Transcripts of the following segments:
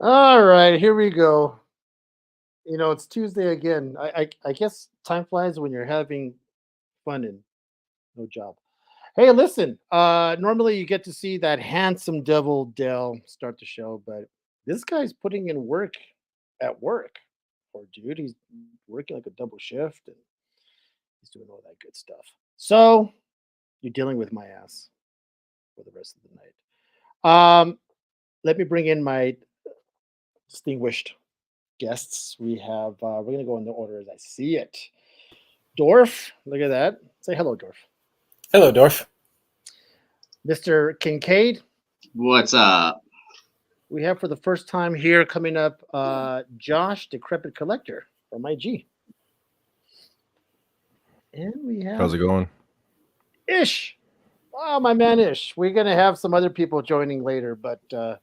All right, here we go. It's Tuesday again. I guess time flies when you're having fun and no job. Hey, listen. Normally you get to see that handsome devil Dell start the show, but this guy's putting in work at work. Poor dude, he's working like a double shift and he's doing all that good stuff. So you're dealing with my ass for the rest of the night. Let me bring in my distinguished guests. We're gonna go in the order as I see it. Dorf, look at that. Say hello, Dorf. Hello, Dorf. Mr. Kincaid, What's up? we have for the first time here coming up Josh, Decrepit Collector from IG. And we have How's it going? Ish. Oh, my man Ish. We're gonna have some other people joining later, but I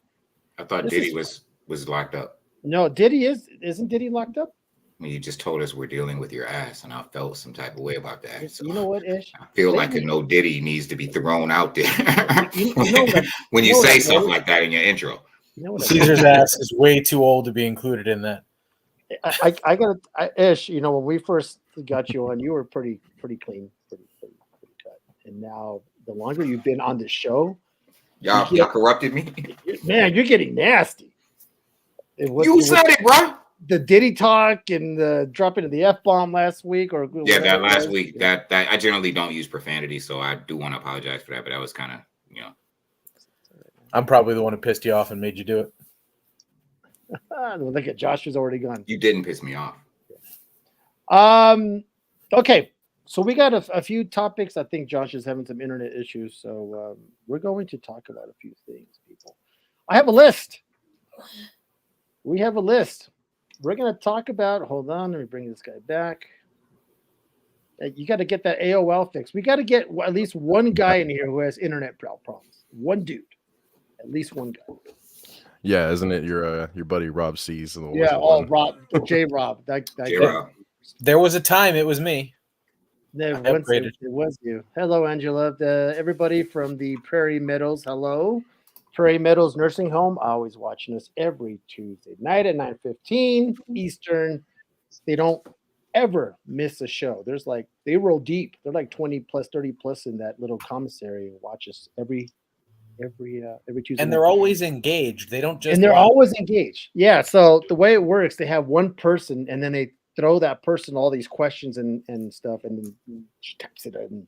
thought Diddy was locked up. no, Diddy isn't Diddy locked up? I mean, you just told us we're dealing with your ass, and I felt some type of way about that. So You know what, Ish? I feel like a no Diddy needs to be thrown out there You know what? when you You know say what, something man? like that in your intro. You know what? Caesar's ass is way too old to be included in that. I got Ish. When we first got you on, you were pretty clean, pretty cut. And now, the longer you've been on the show, Y'all corrupted me. man, you're getting nasty. You said it, bro. The Diddy talk and the dropping of the F-bomb last week, or Yeah, that whatever it last was. week. That I generally don't use profanity, so I do want to apologize for that. But that was kind of, I'm probably the one who pissed you off and made you do it. Look at Josh is already gone. you didn't piss me off. Okay, so we got a few topics. I think Josh is having some internet issues, so we're going to talk about a few things, people. I have a list. We have a list. We're going to talk about. Hold on, let me bring this guy back. You got to get that AOL fixed. We got to get at least one guy in here who has internet problems. One dude, at least one guy. Yeah, isn't it your buddy Rob C's? Yeah, Rob, J. Rob. That J-Rob. There was a time it was me. It was you. Hello, Angela. Everybody from the Prairie Meadows. Hello. Prairie Meadows Nursing Home, always watching us every Tuesday night at 9:15 Eastern. They don't ever miss a show. They roll deep. They're like 20 plus, 30 plus in that little commissary and watch us every Tuesday. And they're always engaged. They don't just. And they're watch. always engaged. Yeah. So the way it works, they have one person and then they throw that person all these questions and stuff, and then she types it in,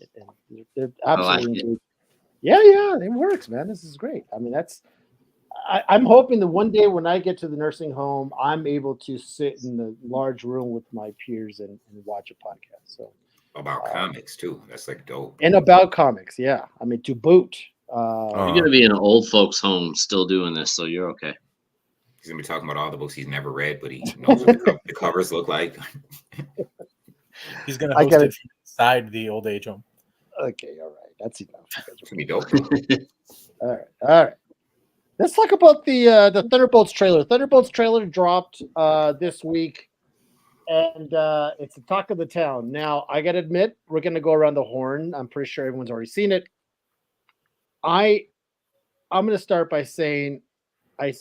and they're absolutely engaged. Yeah, it works, man. This is great. I mean, I'm hoping that one day when I get to the nursing home, I'm able to sit in the large room with my peers and watch a podcast. So About comics too. That's like dope. and about comics, yeah. I mean, to boot. You're gonna be in an old folks' home still doing this, so you're okay. He's gonna be talking about all the books he's never read, but he knows what the covers look like. He's gonna host it inside the old age home. Okay, all right. That's enough. It's gonna be dope. All right. Let's talk about the Thunderbolts trailer. Thunderbolts trailer dropped this week, and it's the talk of the town. Now, I gotta admit, we're gonna go around the horn. I'm pretty sure everyone's already seen it. I'm gonna start by saying,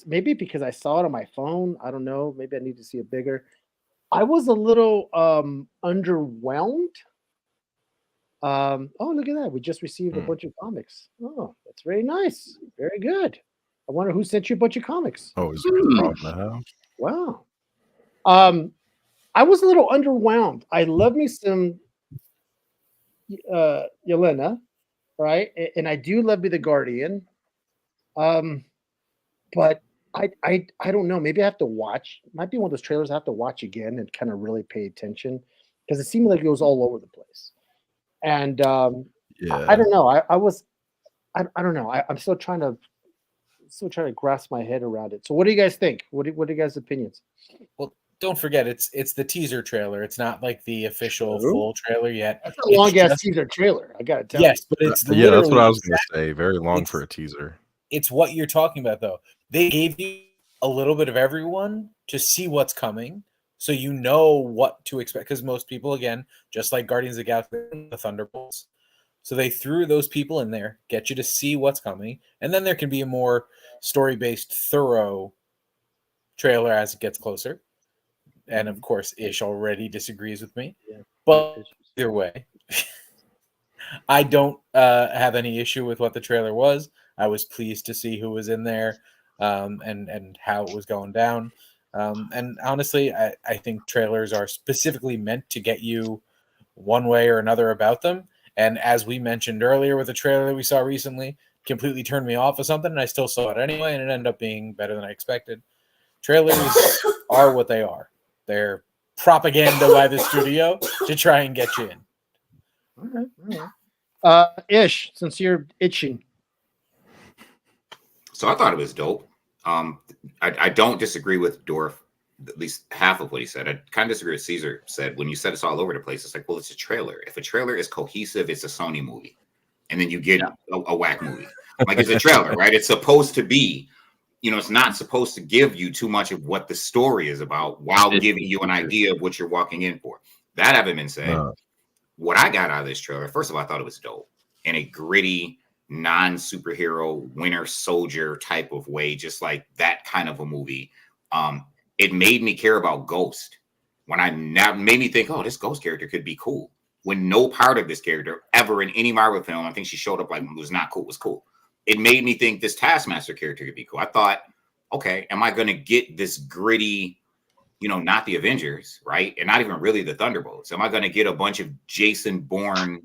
maybe because I saw it on my phone. I don't know. Maybe I need to see it bigger. I was a little underwhelmed. Oh, look at that. We just received a bunch of comics. Oh, that's very nice. Very good. I wonder who sent you a bunch of comics. Oh, is it Rob in the house? Wow. I was a little underwhelmed. I love me some Yelena, right? And I do love me the Guardian. But I don't know. Maybe I have to watch. It might be one of those trailers I have to watch again and kind of really pay attention because it seemed like it was all over the place. And Yeah. I don't know. I don't know. I'm still trying to grasp my head around it. So what do you guys think? What are you guys' opinions? Well, don't forget it's the teaser trailer. It's not like the official True. full trailer yet. That's a long ass teaser trailer. I gotta tell Yes, but it's Yeah, that's what I was literally gonna say. Very long for a teaser. It's what you're talking about, though. They gave you a little bit of everyone to see what's coming, so you know what to expect. Because most people, again, just like Guardians of the Galaxy, the Thunderbolts. So they threw those people in there, get you to see what's coming, and then there can be a more story-based, thorough trailer as it gets closer. And of course, Ish already disagrees with me. Yeah. But either way, I don't have any issue with what the trailer was. I was pleased to see who was in there and how it was going down. And honestly, I think trailers are specifically meant to get you one way or another about them. And as we mentioned earlier with the trailer that we saw recently, completely turned me off of something, and I still saw it anyway, and it ended up being better than I expected. Trailers are what they are. They're propaganda by the studio to try and get you in. All right. Ish, since you're itching. So I thought it was dope. I don't disagree with Dorf, at least half of what he said. I kind of disagree with Caesar said. When you said it's all over the place, it's like, well, it's a trailer. If a trailer is cohesive, it's a Sony movie. And then you get a whack movie. Like, it's a trailer, right? It's supposed to be, it's not supposed to give you too much of what the story is about while giving you an idea of what you're walking in for. That having been said, what I got out of this trailer, first of all, I thought it was dope in a gritty, non-superhero Winter Soldier type of way, just like that kind of a movie. It made me care about Ghost made me think, oh, this Ghost character could be cool. When no part of this character ever in any Marvel film, I think she showed up like was not cool, was cool. It made me think this Taskmaster character could be cool. I thought, okay, am I going to get this gritty, not the Avengers, right? And not even really the Thunderbolts. Am I going to get a bunch of Jason Bourne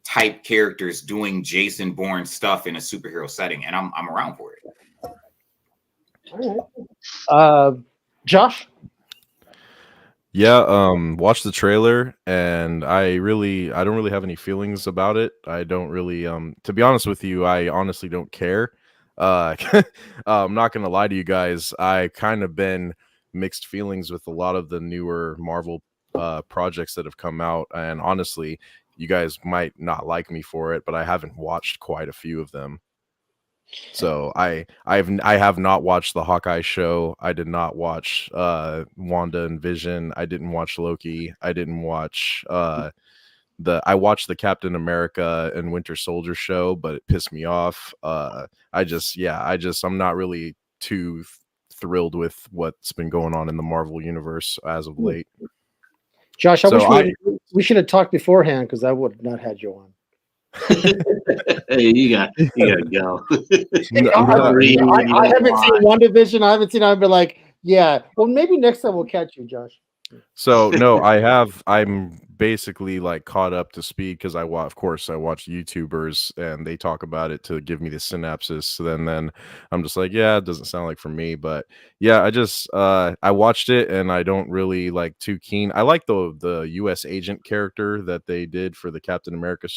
type characters doing Jason Bourne stuff in a superhero setting? And I'm around for it. All right. Josh? Yeah, watched the trailer, and I don't really have any feelings about it. I don't really to be honest with you, I honestly don't care. I'm not gonna lie to you guys. I kind of been mixed feelings with a lot of the newer Marvel projects that have come out, and honestly, you guys might not like me for it, but I haven't watched quite a few of them. So I have not watched the Hawkeye show. I did not watch Wanda and Vision. I didn't watch Loki. I didn't watch I watched the Captain America and Winter Soldier show, but it pissed me off. I'm not really too thrilled with what's been going on in the Marvel universe as of late. Josh, I wish we should have talked beforehand, because I would have not had you on. Hey, you got to go. I haven't seen WandaVision. I haven't seen. I've been like, yeah. Well, maybe next time we'll catch you, Josh. So no, I'm basically like caught up to speed because I watch YouTubers and they talk about it to give me the synopsis. So then I'm just like, yeah, it doesn't sound like for me. But yeah, I watched it and I don't really like too keen. I like the U.S. agent character that they did for the Captain America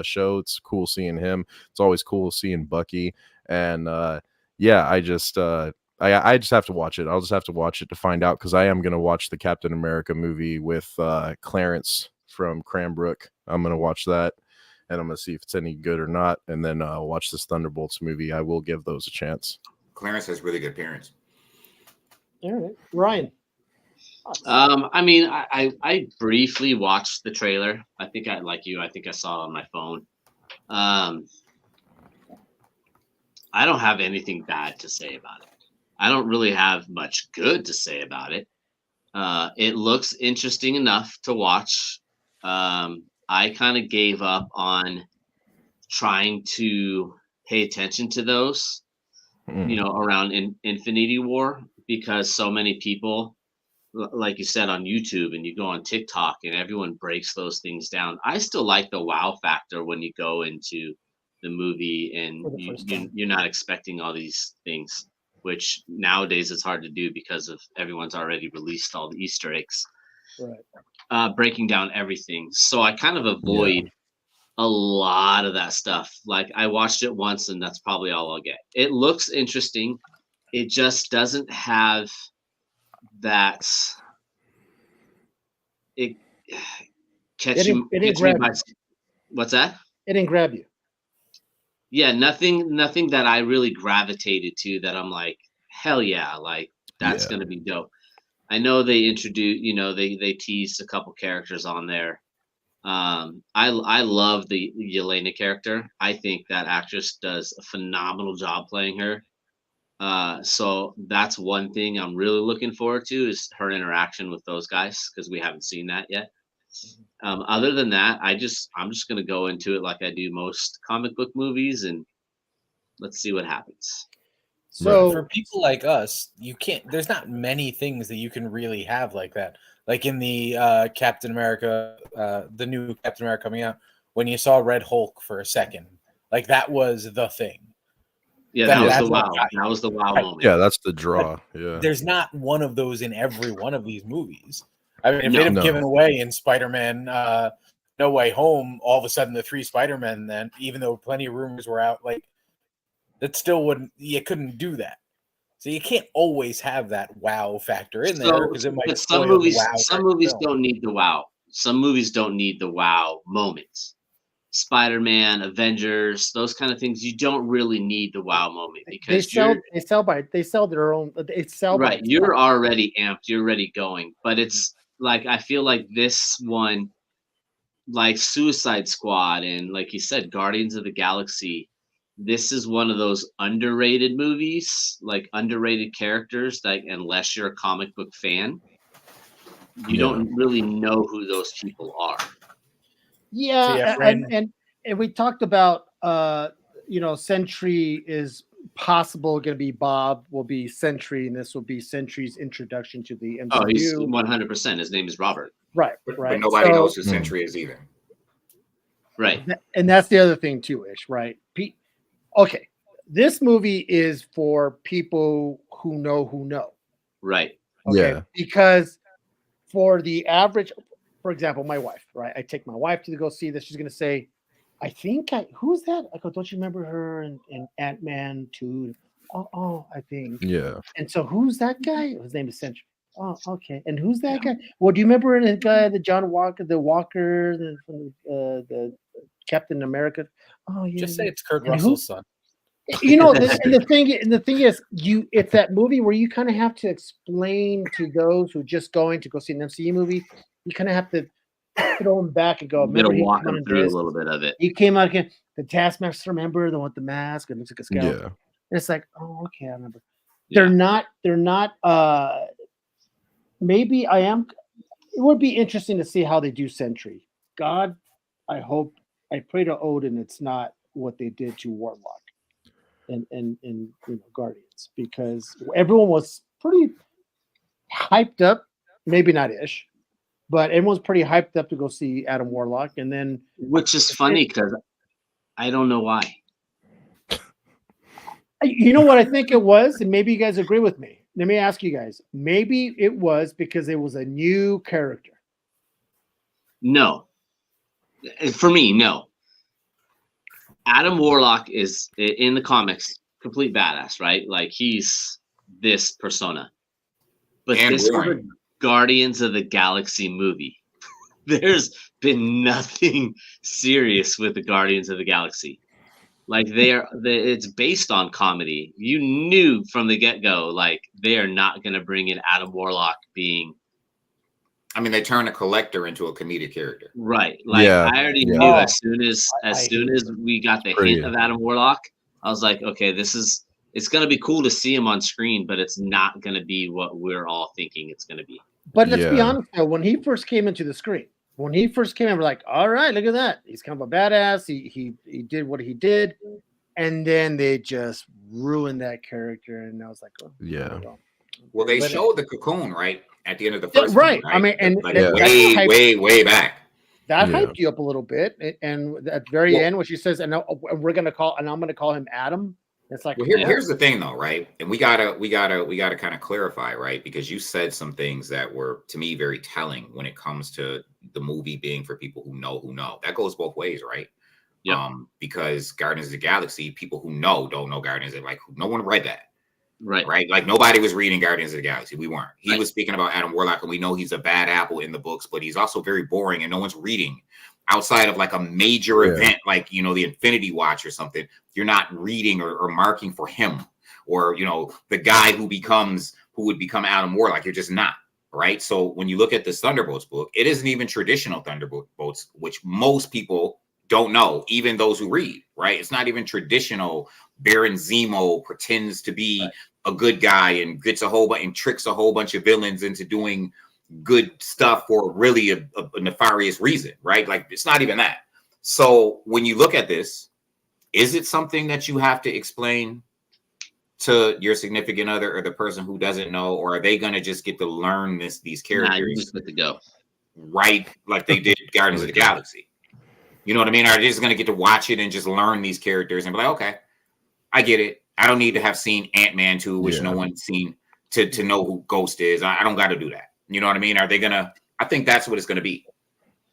show. It's cool seeing him. It's always cool seeing Bucky. And yeah, I just have to watch it. I'll just have to watch it to find out, because I am going to watch the Captain America movie with Clarence from Cranbrook. I'm going to watch that, and I'm going to see if it's any good or not, and then I'll watch this Thunderbolts movie. I will give those a chance. Clarence has really good parents. All right. Ryan? I briefly watched the trailer. I think I saw it on my phone. I don't have anything bad to say about it. I don't really have much good to say about it. It looks interesting enough to watch. I kind of gave up on trying to pay attention to those, around Infinity War, because so many people, like you said, on YouTube, and you go on TikTok and everyone breaks those things down. I still like the wow factor when you go into the movie and you're not expecting all these things, which nowadays it's hard to do because of everyone's already released all the Easter eggs, right? Breaking down everything. So I kind of avoid a lot of that stuff. Like, I watched it once and that's probably all I'll get. It looks interesting. It just doesn't have that. It didn't grab you. What's that? It didn't grab you. Yeah, nothing that I really gravitated to that I'm like, hell yeah, like that's gonna be dope. I know they introduced, they teased a couple characters on there, I love the Yelena character. I think that actress does a phenomenal job playing her. So that's one thing I'm really looking forward to is her interaction with those guys because we haven't seen that yet. Other than that, I'm just gonna go into it like I do most comic book movies and let's see what happens. So For people like us, you can't. There's not many things that you can really have like that. Like in the Captain America, the new Captain America coming out, when you saw Red Hulk for a second, like that was the thing. Yeah, That- that was that's the what wow. got That was the wow Right. moment. Yeah, that's the draw. Yeah. There's not one of those in every one of these movies. I mean, if No. they'd have No. given away in Spider-Man No Way Home, all of a sudden the 3 Spider-Men, then even though plenty of rumors were out, like that still wouldn't. You couldn't do that. So you can't always have that wow factor in there because it might but spoil some the movies, wow. some for the movies film. don't need the wow. Some movies don't need the wow moments. Spider-Man, Avengers, those kind of things. You don't really need the wow moment they because sell you're they sell their own they sell by right. You're already amped. You're already going. But it's like I feel like this one, like Suicide Squad and like you said, Guardians of the Galaxy. This is one of those underrated movies, like underrated characters that unless you're a comic book fan, you Yeah. don't really know who those people are. Yeah, So, yeah, and, Brandon- and we talked about Sentry is possible going to be Bob will be Sentry, and this will be Sentry's introduction to the MCU. Oh, he's 100%. His name is Robert. right, But right. nobody So- knows who Sentry is either. Right. and that's the other thing too, Ish. Right? Okay, this movie is for people who know. Right. Okay, Yeah. because for the average, for example, my wife, right? I take my wife to go see this. She's going to say, who's that? I go, don't you remember her in Ant-Man 2? Oh, I think. Yeah. And so who's that guy? His name is Sentry. Oh, okay. And who's that guy? Well, do you remember the guy, the John Walker, from the Captain America? Oh, yeah. just say it's Kurt And who- Russell's son. You know, and the thing is, it's that movie where you kind of have to explain to those who are just going to go see an MCU movie. You kind of have to throw them back and go. You gotta Remember, he walk came out him in through a this. little bit of it. He came out again. The Taskmaster, remember the one with the mask and looks like a skeleton. Yeah. And it's like, oh, okay, I remember. Yeah. They're not. Maybe I am. It would be interesting to see how they do Sentry. God, I pray to Odin. It's not what they did to Warlock and Guardians, because everyone was pretty hyped up. Maybe not Ish, but everyone's pretty hyped up to go see Adam Warlock, and then Which is funny because I don't know why. you know what I think it was, and maybe you guys agree with me. Let me ask you guys. Maybe it was because it was a new character. No. For me, no. Adam Warlock is in the comics complete badass, right? Like he's this persona. But And this was a Warren. Guardians of the Galaxy movie. There's been nothing serious with the Guardians of the Galaxy. Like it's based on comedy. You knew from the get-go, like they are not going to bring in Adam Warlock being I mean, they turn a collector into a comedic character. right. Like Yeah, I already yeah. knew Oh, as soon as we got the Pretty- hint of Adam Warlock, I was like, okay, it's going to be cool to see him on screen, but it's not going to be what we're all thinking it's going to be. But let's be Yeah. honest, though, when he first came into the screen, we're like, all right, look at that. He's kind of a badass. He did what he did. And then they just ruined that character. And I was like, oh, Yeah. Well, they But- showed the cocoon right at the end of the Yeah, first right. one, I mean, and like that's hype. way back. That Yeah. hyped you up a little bit. And at the very Well- end, when she says, and I'm going to call him Adam. It's like, Well, oh, here's the thing, though, right? And we gotta kind of clarify, right? Because you said some things that were to me very telling when it comes to the movie being for people who know. That goes both ways, right? Yeah. Because Guardians of the Galaxy, people who know don't know Guardians. Like no one read that, Right. right? Like nobody was reading Guardians of the Galaxy. We weren't. He Right. was speaking about Adam Warlock, and we know he's a bad apple in the books, but he's also very boring, and no one's reading outside of like a major Yeah. event, like the Infinity Watch or something. You're not reading or marking for him, or the guy who would become Adam Warlock. You're just not, right? So when you look at this Thunderbolts book, it isn't even traditional Thunderbolts, which most people don't know, even those who read, right? It's not even traditional. Baron Zemo pretends to be a good guy and gets a whole bunch and tricks a whole bunch of villains into doing good stuff for really a nefarious reason, right? Like it's not even that. So when you look at this, is it something that you have to explain to your significant other or the person who doesn't know, or are they going to just get to learn these characters? Nah, you just get to go. Right, like they did Guardians of the Galaxy. You know what I mean? Are they just going to get to watch it and just learn these characters and be like, okay, I get it. I don't need to have seen Ant-Man 2, which no one's seen, to know who Ghost is. I don't got to do that. You know what I mean? Are they going to? I think that's what it's going to be.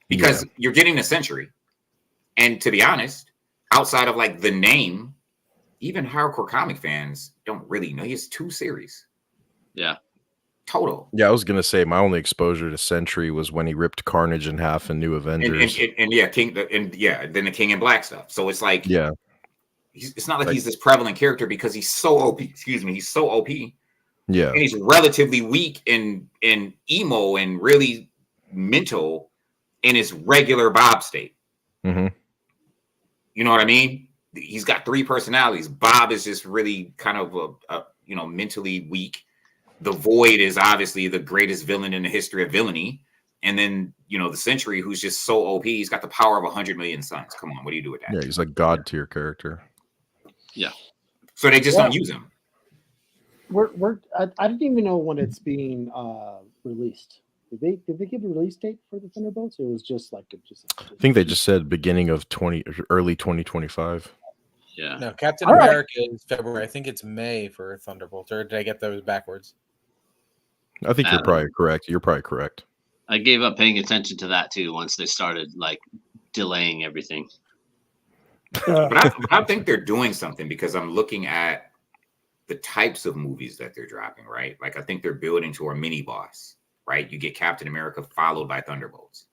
Because you're getting a Century. And to be honest, outside of like the name, even hardcore comic fans don't really know. He has 2 series. Yeah. Total. Yeah, I was gonna say my only exposure to Sentry was when he ripped Carnage in half in New Avengers. And then the King in Black stuff. So it's like, it's not like he's this prevalent character because he's so OP. Excuse me, he's so OP. Yeah, and he's relatively weak and emo and really mental in his regular Bob state. Mm-hmm. You know what I mean? He's got 3 personalities. Bob is just really kind of a mentally weak. The Void is obviously the greatest villain in the history of villainy. And then, the Sentry, who's just so OP, he's got the power of 100 million suns. Come on, what do you do with that? Yeah, he's like God tier character. Yeah. So they just don't use him. I didn't even know when it's being released. Did they give a release date for the Thunderbolts? Or it was just like I think they just said beginning of early 2025. Yeah. No, Captain America is February. I think it's May for Thunderbolt. Or did I get those backwards? I think you're probably correct. You're probably correct. I gave up paying attention to that too once they started like delaying everything. But I think they're doing something because I'm looking at the types of movies that they're dropping, right? Like I think they're building to a mini boss, right? You get Captain America followed by Thunderbolts.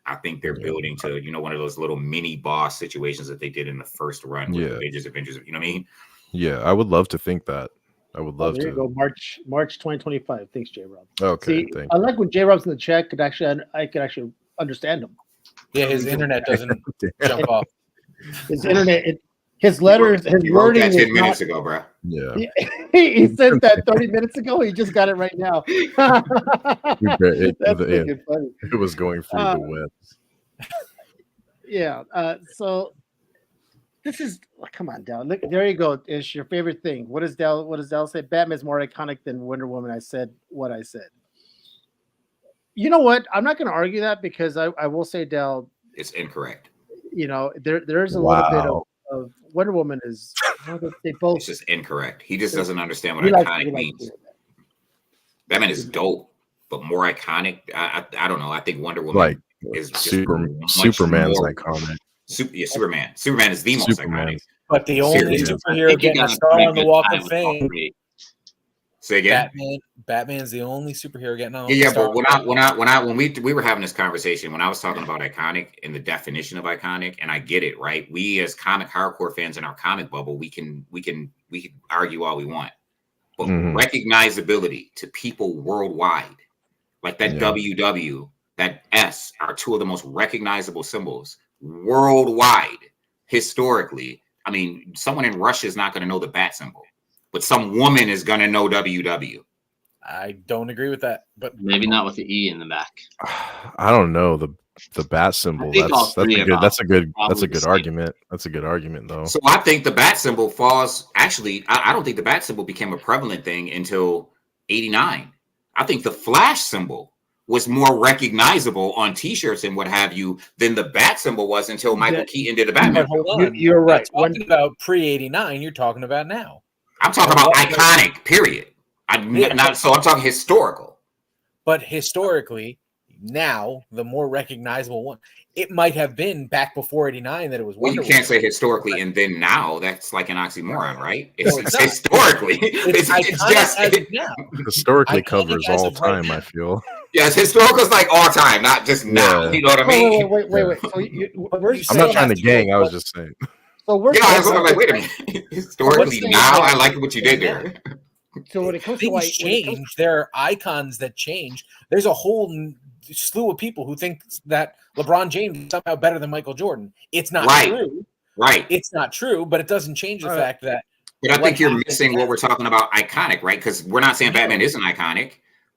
I think they're building to, one of those little mini boss situations that they did in the first run with Avengers, you know what I mean? Yeah, I would love to think that. I would love there to. You go, March 2025. Thanks, J Rob. Okay, See, I like when J Rob's in the chat. I could actually understand him. Yeah, his internet doesn't jump off. His internet, his letters, his wording. That 10 minutes ago, bro. Yeah, he sent that 30 minutes ago. He just got it right now. That's funny. It was going through the webs. Yeah. So this is come on, Dal. Look, there you go. It's your favorite thing. What does Dal say? Batman's more iconic than Wonder Woman. I said what I said. You know what? I'm not going to argue that because I will say, Dal, it's incorrect. There's a little bit of Wonder Woman is they both. It's just incorrect. He just doesn't understand what iconic means. Batman is dope, but more iconic. I don't know. I think Wonder Woman is Superman's iconic. Superman. Superman is the most iconic. But the only superhero getting a star on the Walk of Fame. Say again. Batman's the only superhero getting on. Yeah, but when we were having this conversation, when I was talking about iconic and the definition of iconic, and I get it, right? We as comic hardcore fans in our comic bubble, we can argue all we want, but recognizability to people worldwide, like that WW, that S, are 2 of the most recognizable symbols worldwide historically. I mean, someone in Russia is not going to know the bat symbol, but some woman is going to know WW. I don't agree with that, but maybe not with the E in the back. I don't know the bat symbol. That's a good argument. That's a good argument though. So I think the bat symbol falls. Actually, I don't think the bat symbol became a prevalent thing until '89. I think the Flash symbol was more recognizable on T-shirts and what have you than the bat symbol was until Michael Keaton did the Batman. Hold on. You're right. Talking about pre-'89, you're talking about now. I'm talking about iconic, period. I'm talking historical. But historically, now the more recognizable one, it might have been back before '89 that it was. Well, you can't say historically and then now. That's like an oxymoron, right? It's historically. It's just now. Historically covers all time. I feel. Yes, historical is like all time, not just now. You know what I mean? Wait. So I'm not trying to gang. I was just saying. So we're I was like, wait a minute. Historically, now I like what you did there. So when it comes to Things change. There are icons that change. There's a whole slew of people who think that LeBron James is somehow better than Michael Jordan. It's not true. Right. It's not true, but it doesn't change the fact that. But I think you're missing what we're talking about iconic, right? Because we're not saying Batman isn't iconic.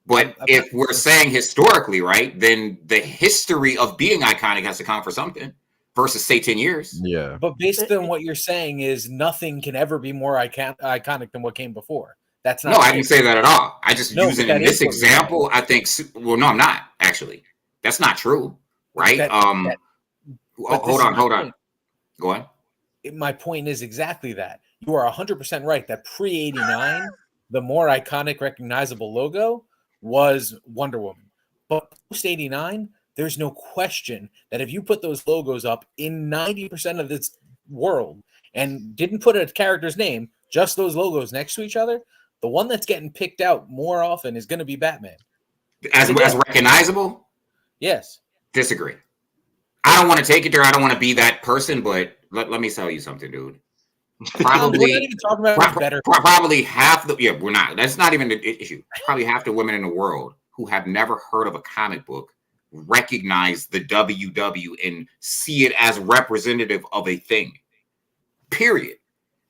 But if we're saying historically, right, then the history of being iconic has to count for something versus, say, 10 years. Yeah. But based on what you're saying is nothing can ever be more iconic than what came before. That's not. No, I didn't say that at all. I just using in this example. I think. Well, no, I'm not actually. That's not true, right? Hold on. Go on. My point is exactly that. You are 100% right that pre-'89, the more iconic, recognizable logo was Wonder Woman. But post-'89, there's no question that if you put those logos up in 90% of this world and didn't put a character's name, just those logos next to each other, the one that's getting picked out more often is going to be Batman. As recognizable? Yes. Disagree. I don't want to take it there. I don't want to be that person, but let me tell you something, dude. Probably, we're not even talking about better. Probably half the we're not. That's not even the issue. Probably half the women in the world who have never heard of a comic book recognize the WW and see it as representative of a thing. Period.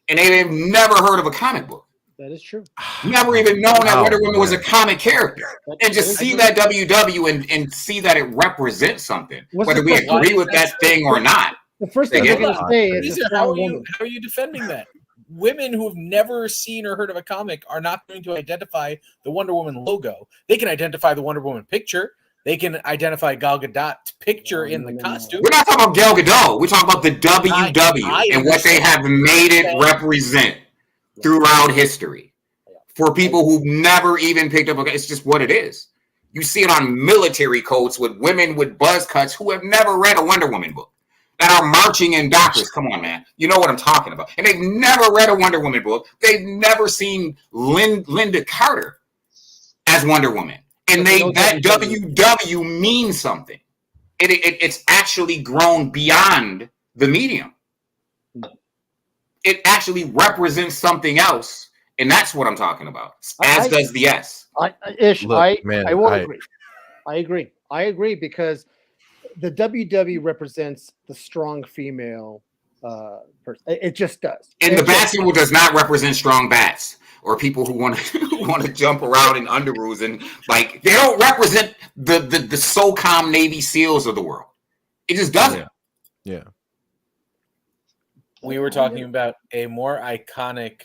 And they've never heard of a comic book. That is true. Never even known that Wonder Woman was a comic character. And just see that WW and see that it represents something. Whether we agree with that thing or not. The first thing they're going to say is how are you defending that? Women who have never seen or heard of a comic are not going to identify the Wonder Woman logo. They can identify the Wonder Woman picture. They can identify Gal Gadot's picture in the costume. We're not talking about Gal Gadot. We're talking about the WW and what they have made it represent throughout history. For people who've never even picked up, it's just what it is. You see it on military coats with women with buzz cuts who have never read a Wonder Woman book. That are marching in Dockers. Come on, man. You know what I'm talking about. And they've never read a Wonder Woman book. They've never seen Linda Carter as Wonder Woman. And that WW means something. It's actually grown beyond the medium. It actually represents something else. And that's what I'm talking about. As does the S. I agree because the WW represents the strong female person. It just does. And the bat symbol does not represent strong bats or people who want to jump around in underoos and like they don't represent the SOCOM Navy SEALs of the world. It just doesn't. Yeah. We were talking about a more iconic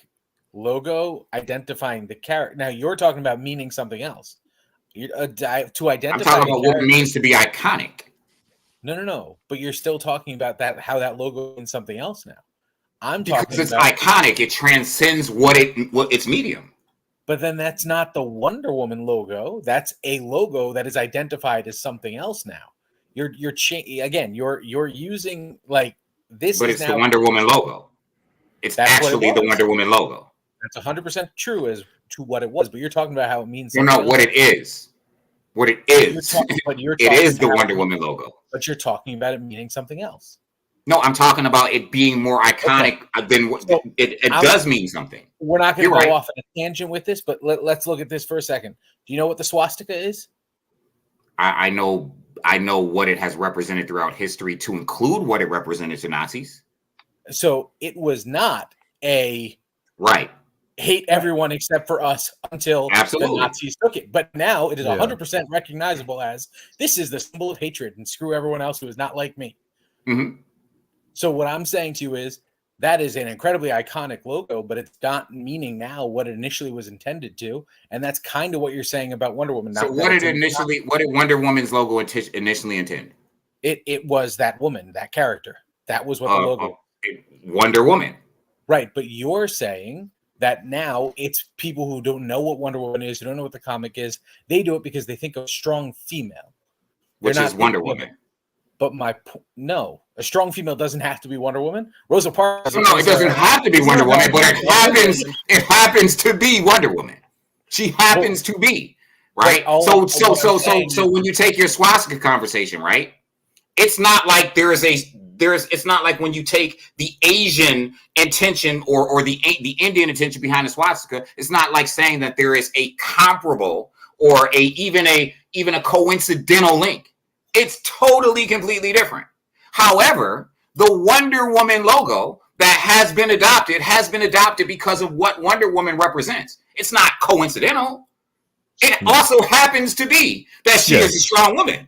logo identifying the character. Now you're talking about meaning something else. To identify. I'm talking about what it means to be iconic. No. But you're still talking about that how that logo means something else now. Because it's iconic. It transcends what its medium. But then that's not the Wonder Woman logo. That's a logo that is identified as something else now. You're using like this. But it's the Wonder Woman logo. It's actually the Wonder Woman logo. That's 100% true as to what it was. But you're talking about how it means. What it is. What it is. It is the Wonder Woman logo. But you're talking about it meaning something else. No, I'm talking about it being more iconic than what it does mean something. We're not going to go off on a tangent with this, but let's look at this for a second. Do you know what the swastika is? I know what it has represented throughout history to include what it represented to Nazis. So it was not a hate everyone except for us until the Nazis took it. But now it is 100% recognizable as this is the symbol of hatred and screw everyone else who is not like me. Mm-hmm. So what I'm saying to you is that is an incredibly iconic logo, but it's not meaning now what it initially was intended to. And that's kind of what you're saying about Wonder Woman. So what did Wonder Woman's logo initially intend? It was that woman, that character. That was what the logo Wonder Woman. Right. But you're saying that now it's people who don't know what Wonder Woman is, who don't know what the comic is. They do it because they think of strong female. Which is Wonder Woman. But a strong female doesn't have to be Wonder Woman. Rosa Parks. No, it doesn't have to be Wonder Woman, but it happens to be Wonder Woman. She happens to be, right? So when you take your swastika conversation, right? It's not like there is a it's not like when you take the Asian intention or the Indian intention behind the swastika. It's not like saying that there is a comparable or even a coincidental link. It's totally completely different. However, the Wonder Woman logo that has been adopted because of what Wonder Woman represents. It's not coincidental. It also happens to be that she is a strong woman.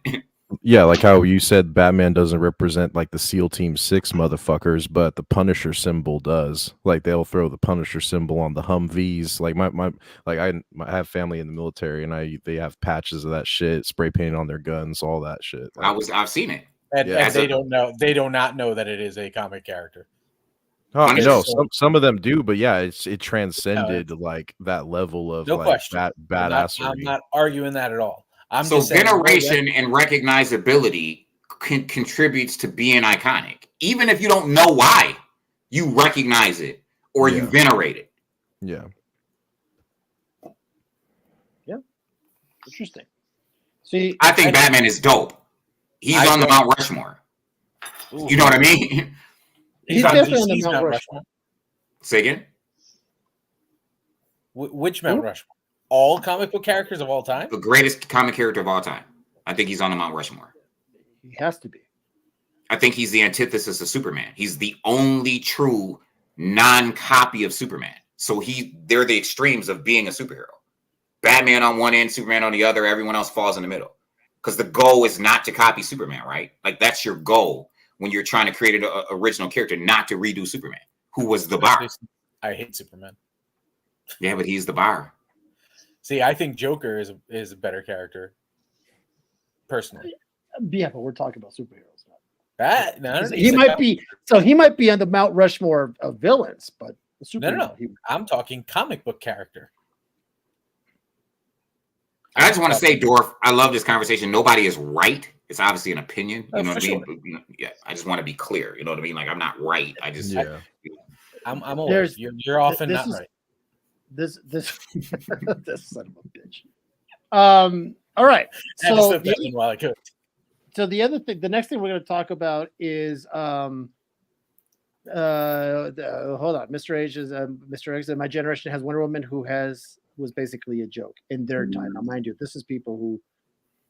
Yeah, like how you said Batman doesn't represent like the SEAL Team 6 motherfuckers, but the Punisher symbol does. Like they'll throw the Punisher symbol on the Humvees. Like I have family in the military, and they have patches of that shit, spray painted on their guns, all that shit. Like, I've seen it. And they don't know. They do not know that it is a comic character. Oh, no, some of them do, but yeah, it transcended like that level of no question. Badassery. I'm not arguing that at all. So veneration and recognizability contributes to being iconic. Even if you don't know why, you recognize it or you venerate it. Yeah. Yeah. Interesting. See, I think Batman is dope. He's on the Mount Rushmore. Ooh, you know what I mean? He's definitely on the Mount Rushmore. Say again? Which Mount Rushmore? All comic book characters of all time? The greatest comic character of all time. I think he's on the Mount Rushmore. He has to be. I think he's the antithesis of Superman. He's the only true non-copy of Superman. So they're the extremes of being a superhero. Batman on one end, Superman on the other, everyone else falls in the middle. Because the goal is not to copy Superman, right? Like that's your goal when you're trying to create an original character, not to redo Superman, who was the bar. I hate Superman. Yeah, but he's the bar. See, I think Joker is a better character, personally. Yeah, but we're talking about superheroes. He might be on the Mount Rushmore of villains, but no. I'm talking comic book character. I just want to say, Dorf, I love this conversation. Nobody is right. It's obviously an opinion. You know what I mean? Sure. Yeah, I just want to be clear. You know what I mean? Like I'm not right. I just I'm always you're often not right. This this son of a bitch. All right. So the other thing, the next thing we're going to talk about is hold on. Mr. H is Mr. X. My generation has Wonder Woman who was basically a joke in their time. Now, mind you, this is people who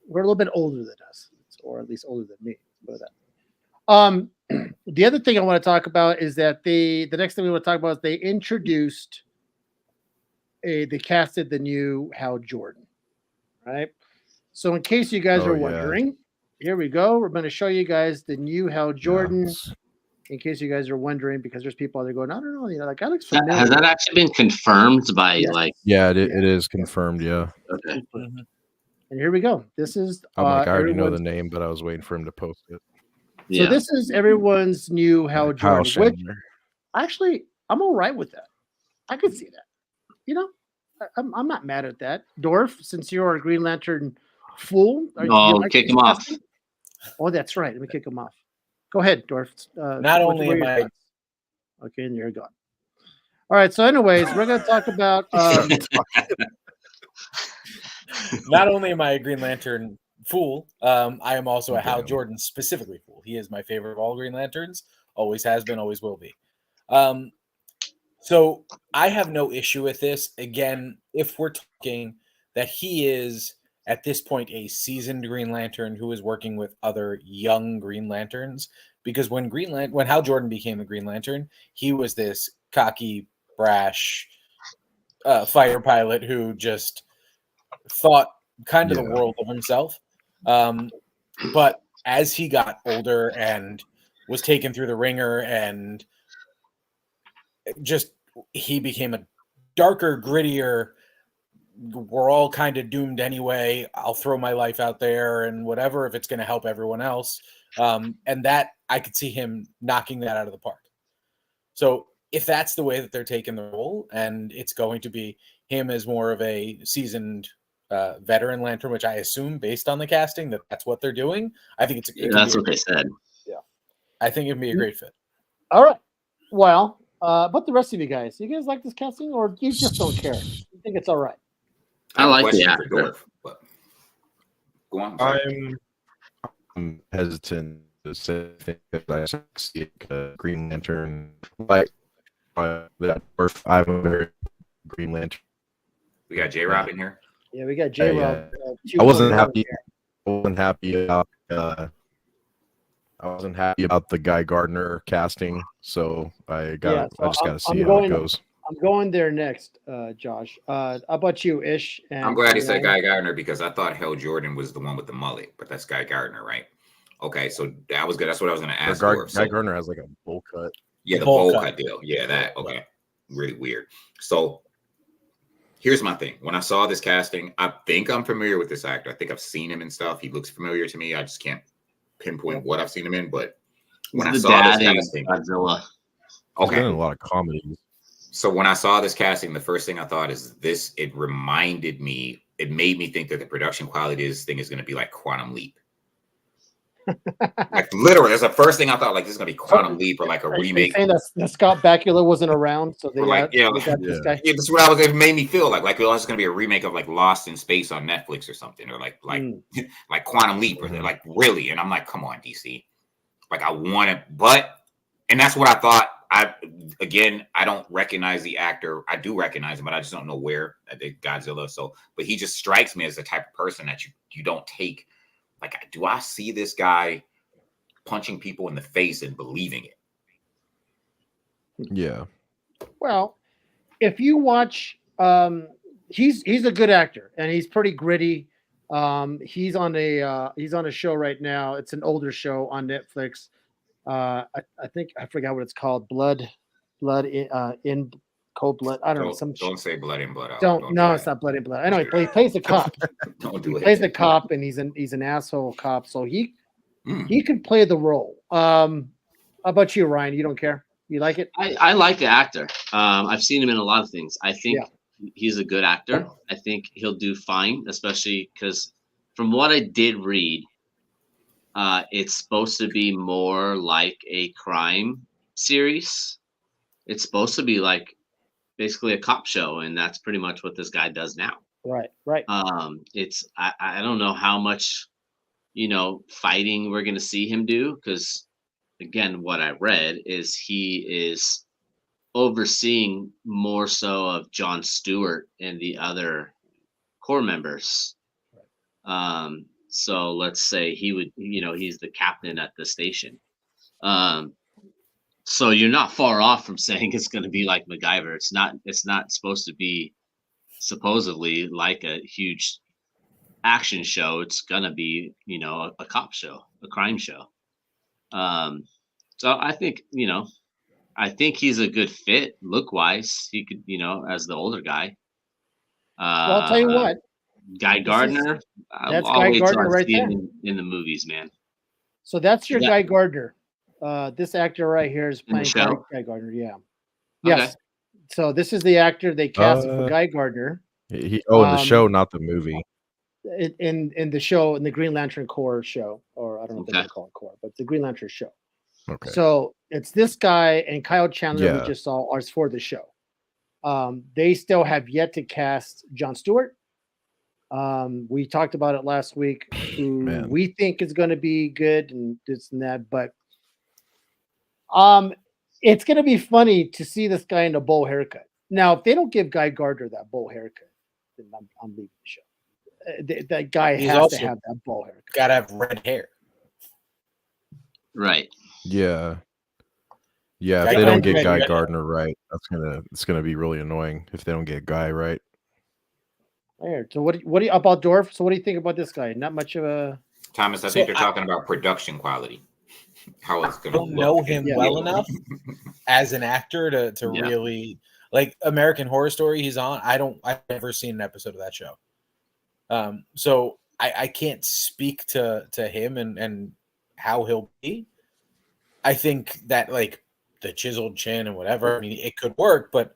were a little bit older than us, or at least older than me. The other thing I want to talk about is that the next thing we want to talk about is they introduced they casted the new Hal Jordan, right? So in case you guys are wondering, here we go. We're going to show you guys the new Hal Jordan. Yes. In case you guys are wondering, because there's people out there going, I don't know, that guy looks familiar. Has that actually been confirmed by it is confirmed, yeah. Okay. Mm-hmm. And here we go. This is I already know the name, but I was waiting for him to post it. So this is everyone's new Hal Jordan, which actually I'm all right with that. I could see that. You know, I'm not mad at that. Dorf, since you're a Green Lantern fool, kick him off. Oh, that's right. Let me kick him off. Go ahead, Dorf. Not only am I okay, and you're gone. All right. So, anyways, we're going to talk about. Not only am I a Green Lantern fool, I am also a Hal Jordan specifically fool. He is my favorite of all Green Lanterns. Always has been. Always will be. So I have no issue with this. Again, if we're talking that he is at this point a seasoned Green Lantern who is working with other young Green Lanterns, because when Hal Jordan became the Green Lantern, he was this cocky, brash fighter pilot who just thought kind of the world of himself. But as he got older and was taken through the ringer and just he became a darker, grittier, we're all kind of doomed anyway. I'll throw my life out there and whatever if it's going to help everyone else. And that I could see him knocking that out of the park. So if that's the way that they're taking the role and it's going to be him as more of a seasoned veteran Lantern, which I assume based on the casting that's what they're doing. I think that's what they said. Yeah. I think it'd be a great fit. All right. Well, but the rest of you guys like this casting or you just don't care? You think it's all right? I like the actor. Go on. I'm hesitant the same thing because I see Green Lantern like that first I'm very Green Lantern. We got J Rob in here. Yeah, we got J Rob. I wasn't happy. I wasn't happy about. I wasn't happy about the Guy Gardner casting, so I just got to see how it goes. I'm going there next, Josh. How about you, Ish? I'm glad he said Guy Gardner because I thought Hal Jordan was the one with the mullet, but that's Guy Gardner, right? Okay, so that was good. That's what I was going to ask. Guy Gardner has like a bowl cut. Yeah, the bowl cut deal. Yeah, that okay. Really weird. So here's my thing. When I saw this casting, I think I'm familiar with this actor. I think I've seen him and stuff. He looks familiar to me. I just can't pinpoint what I've seen him in. But when I saw this casting, Godzilla. Okay, he's been in a lot of comedies. So when I saw this casting, the first thing I thought is this. It reminded me. It made me think that the production quality of this thing is going to be like Quantum Leap. Like literally, that's the first thing I thought. Like this is gonna be Quantum Leap or like a remake. Saying that Scott Bakula wasn't around, so they like this guy. Yeah, that's what I was. It made me feel like it was gonna be a remake of like Lost in Space on Netflix or something, or like like Quantum Leap or like really. And I'm like, come on, DC. Like I want it, and that's what I thought. I don't recognize the actor. I do recognize him, but I just don't know where at Godzilla. So, but he just strikes me as the type of person that you don't take. Like, do I see this guy punching people in the face and believing it? Yeah. Well, if you watch, he's a good actor and he's pretty gritty. He's on a show right now. It's an older show on Netflix. I think I forgot what it's called. Blood in Cold Blood. I don't know. Don't say Blood in Blood Out. It's not Blood in Blood. I know he plays a cop. Don't do it. He plays a cop, and he's an asshole cop. So he could play the role. How about you, Ryan? You don't care? You like it? I like the actor. I've seen him in a lot of things. I think he's a good actor. I think he'll do fine, especially because from what I did read, it's supposed to be more like a crime series. It's supposed to be like basically a cop show, and that's pretty much what this guy does now. Right. It's I don't know how much fighting we're gonna see him do, because again, what I read is he is overseeing more so of Jon Stewart and the other core members. So let's say he would, he's the captain at the station. So you're not far off from saying it's going to be like MacGyver. It's not supposed to be supposedly like a huge action show. It's going to be, a cop show, a crime show. So I think, he's a good fit look wise. He could, as the older guy. Well, I'll tell you what. Guy Gardner. That's Guy Gardner right there. In the movies, man. So that's your Guy Gardner. This actor right here is playing Guy Gardner. Yeah. Yes. Okay. So this is the actor they casted for Guy Gardner. In the show, not the movie. In the show, in the Green Lantern Corps show, or I don't know if they call it Corps, but the Green Lantern show. Okay. So it's this guy and Kyle Chandler we just saw are for the show. They still have yet to cast Jon Stewart. We talked about it last week. Who we think is going to be good and this and that, but it's going to be funny to see this guy in a bowl haircut. Now, if they don't give Guy Gardner that bowl haircut, then I'm leaving the show. That guy has to have that bowl haircut. Got to have red hair. Right. Yeah. Yeah, if they don't get Guy Gardner right, it's gonna be really annoying if they don't get Guy right. There. So what do you about Dorf? So what do you think about this guy? Not much of a Thomas. I think they're talking about production quality. How it's going to look. I don't know him well enough as an actor to really like American Horror Story. He's on. I've never seen an episode of that show. So I can't speak to him and how he'll be. I think that like the chiseled chin and whatever, I mean, it could work, but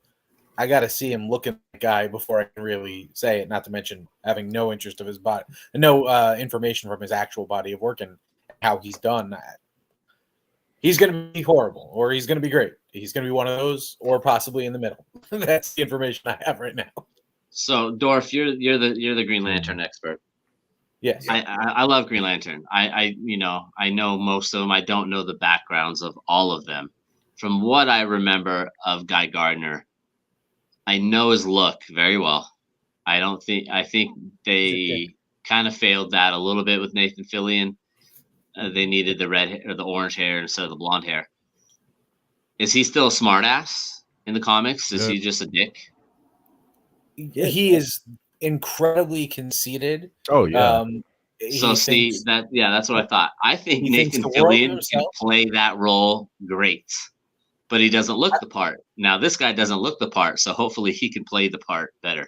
I got to see him looking like a guy before I can really say it, not to mention having no interest of his body, no information from his actual body of work and how he's done that. He's going to be horrible or he's going to be great. He's going to be one of those or possibly in the middle. That's the information I have right now. So Dorf, you're the Green Lantern expert. Yes. I love Green Lantern. I know most of them. I don't know the backgrounds of all of them. From what I remember of Guy Gardner, I know his look very well. I think they kind of failed that a little bit with Nathan Fillion. They needed the red or the orange hair instead of the blonde hair. Is he still a smartass in the comics? Is he just a dick? He is incredibly conceited. Oh yeah. So see thinks, that's what I thought. I think he thinks Nathan the world of Fillion can himself. play that role great, but he doesn't look the part. Now this guy doesn't look the part, so hopefully he can play the part better.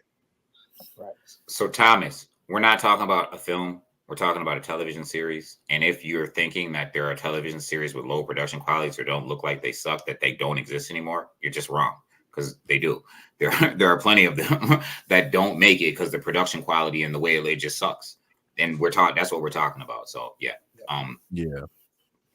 Right. So Thomas, we're not talking about a film. We're talking about a television series. And if you're thinking that there are television series with low production qualities or don't look like they suck, that they don't exist anymore, you're just wrong, because they do. There are plenty of them that don't make it because the production quality and the way it just sucks. And that's what we're talking about. So yeah.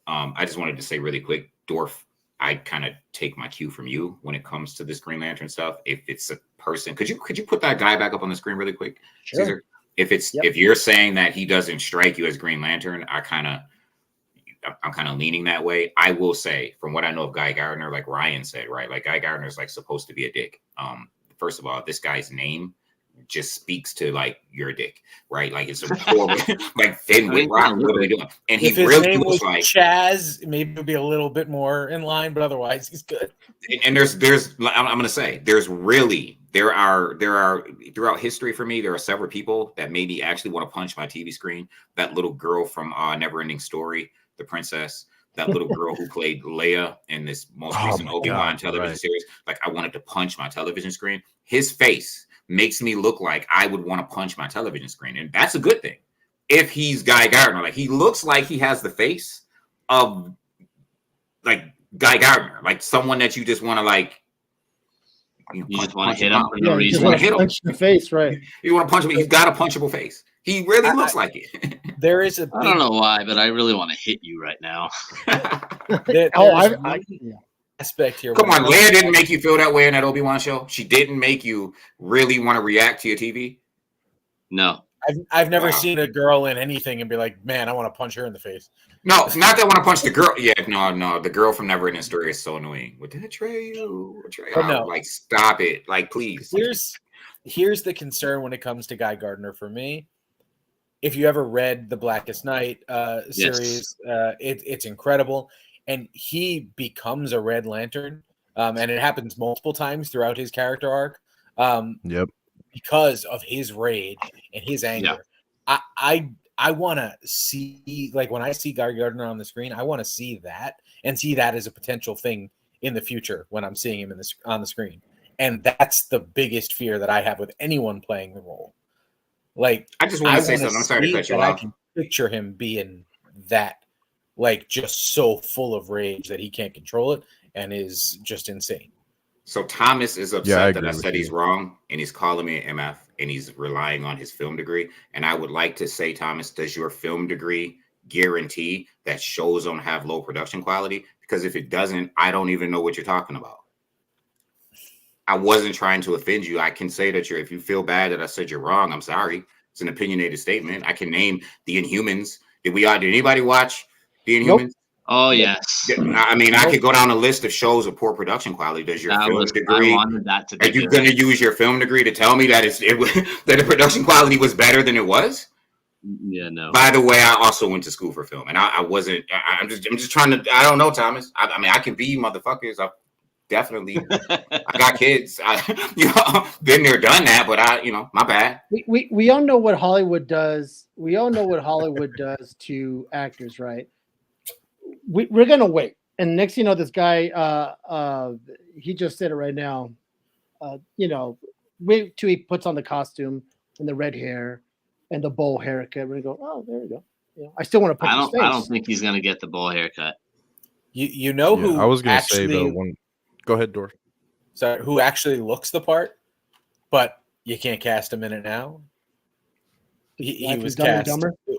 I just wanted to say really quick, Dorf, I kind of take my cue from you when it comes to this Green Lantern stuff. If it's a person, could you put that guy back up on the screen really quick, Sure. Caesar? If you're saying that he doesn't strike you as Green Lantern, I'm kind of leaning that way. I will say, from what I know of Guy Gardner, like Ryan said, right? Like Guy Gardner is like supposed to be a dick. First of all, this guy's name just speaks to like you're a dick, right? Like it's a horrible, like Fenwick Rock. What are we doing? And if he his really name was was like Chaz, maybe it would be a little bit more in line, but otherwise he's good. And there's I'm going to say there are throughout history for me, there are several people that made me actually want to punch my TV screen. That little girl from Neverending Story, the princess, that little girl who played Leia in this most recent Obi-Wan television series. Like I wanted to punch my television screen. His face makes me look like I would want to punch my television screen. And that's a good thing. If he's Guy Gardner, like he looks like he has the face of like Guy Gardner, like someone that you just want to like. You just want to hit him for no You reason. just want to punch in the face, right? You want to punch him. He's got a punchable face. He really looks like it. There is a I don't know why, but I really want to hit you right now. Aspect here. Come on, Leia didn't make you feel that way in that Obi-Wan show. She didn't make you really want to react to your TV. No, I've never seen a girl in anything and be like, man, I want to punch her in the face. No, not that I want to punch the girl. Yeah, no. The girl from Neverending Story is so annoying. Would that betray you? No. Like, stop it. Like, please. Here's the concern when it comes to Guy Gardner for me. If you ever read the Blackest Night series, it's incredible. And he becomes a Red Lantern. And it happens multiple times throughout his character arc. Because of his rage and his anger. Yeah. I want to see, like when I see Guy Gardner on the screen, I want to see that and see that as a potential thing in the future when I'm seeing him on the screen. And that's the biggest fear that I have with anyone playing the role. Like, I just want to say something. I'm sorry to cut you off. I can picture him being that, like, just so full of rage that he can't control it and is just insane. So Thomas is upset that I said he's wrong, and he's calling me an MF, and he's relying on his film degree. And I would like to say, Thomas, does your film degree guarantee that shows don't have low production quality? Because if it doesn't, I don't even know what you're talking about. I wasn't trying to offend you. I can say that if you feel bad that I said you're wrong, I'm sorry. It's an opinionated statement. I can name The Inhumans. Did anybody watch The Inhumans? Nope. Oh, yes. I mean, I could go down a list of shows of poor production quality. Does your film degree? I wanted that to be. Are you going to use your film degree to tell me that that the production quality was better than it was? Yeah, no. By the way, I also went to school for film, and I wasn't. I'm just trying to. I don't know, Thomas. I mean, I can be motherfuckers. I got kids. Been there, done that. But my bad. We all know what Hollywood does. We all know what Hollywood does to actors, right? We're gonna wait, and next thing you know, this guy, he just said it right now. Wait till he puts on the costume and the red hair and the bowl haircut. We're gonna go, oh, there you go. I still want to put. I don't think he's gonna get the bowl haircut. You know who? I was gonna say the one. Go ahead, Dorf. Sorry, who actually looks the part, but you can't cast him in it now. He was cast.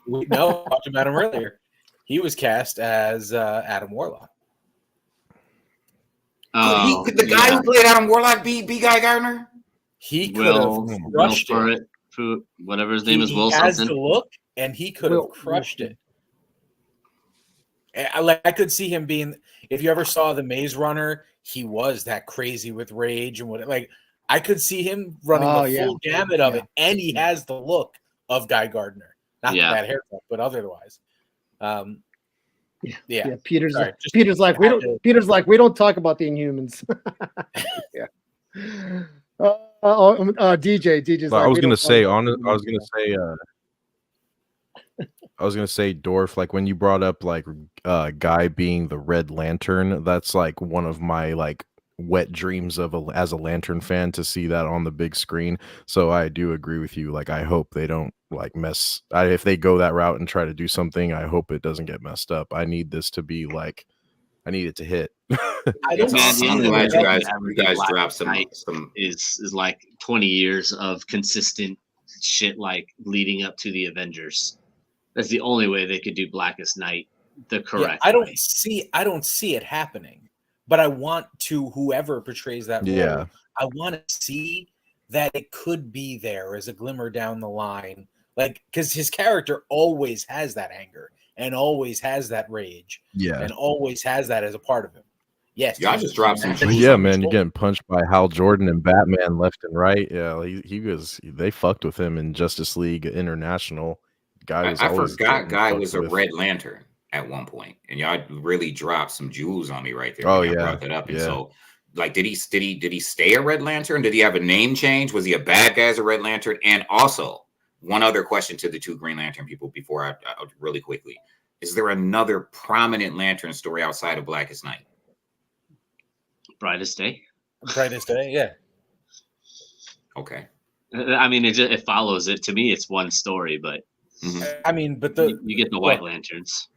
No, talked about him earlier. He was cast as Adam Warlock. Could the guy who played Adam Warlock be Guy Gardner? He could have rushed it. Whatever his name is, Will something. He has the look, and he could have crushed it. I could see him being. If you ever saw the Maze Runner, he was that crazy with rage and what. Like I could see him running the full gamut of it, and he has the look of Guy Gardner. Not the bad haircut, but otherwise. Peter's Sorry, like we don't talk about the Inhumans. DJ's like, I was gonna say Dorf, like when you brought up like Guy being the Red Lantern, that's like one of my like wet dreams as a Lantern fan to see that on the big screen. So I do agree with you. Like I hope they don't like if they go that route and try to do something, I hope it doesn't get messed up. I need this to be like, I need it to hit. I'm glad you guys dropped some is like 20 years of consistent shit like leading up to the Avengers. That's the only way they could do Blackest Night the correct way. I don't see it happening, but I want to, whoever portrays that role, I want to see that it could be there as a glimmer down the line. Like, because his character always has that anger and always has that rage. And always has that as a part of him. Yes. I just dropped some. Yeah, man, you're getting punched by Hal Jordan and Batman left and right. Yeah, they fucked with him in Justice League International. I forgot Guy was a Red Lantern at one point, and y'all really dropped some jewels on me right there. Oh yeah, brought that up. And so, like, did he stay a Red Lantern? Did he have a name change? Was he a bad guy as a Red Lantern? And also, one other question to the two Green Lantern people before I really quickly: is there another prominent Lantern story outside of Blackest Night? Brightest Day. Brightest Day, yeah. Okay. I mean, it follows it. To me, it's one story, but. Mm-hmm. I mean, but you get the White Lanterns.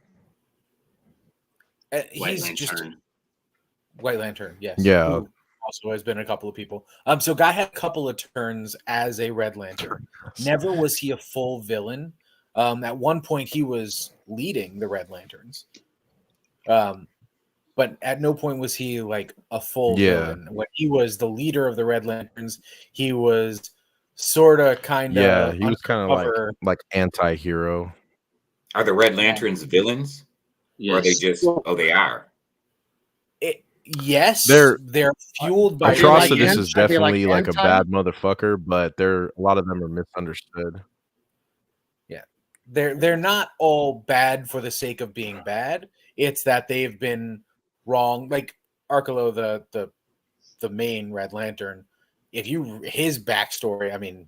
White Lantern, yes. Yeah. Who also has been a couple of people. So Guy had a couple of turns as a Red Lantern. Never was he a full villain. At one point, he was leading the Red Lanterns. But at no point was he like a full villain. When he was the leader of the Red Lanterns, he was sort of kind of he was kind of like anti-hero. Are the Red Lanterns villains? Yes. Or are they just they are? Yes, they're fueled by Atrocitus is definitely like a bad motherfucker, but a lot of them are misunderstood. Yeah. They're not all bad for the sake of being bad. It's that they've been wrong. Like Arkelo, the main Red Lantern, his backstory, I mean,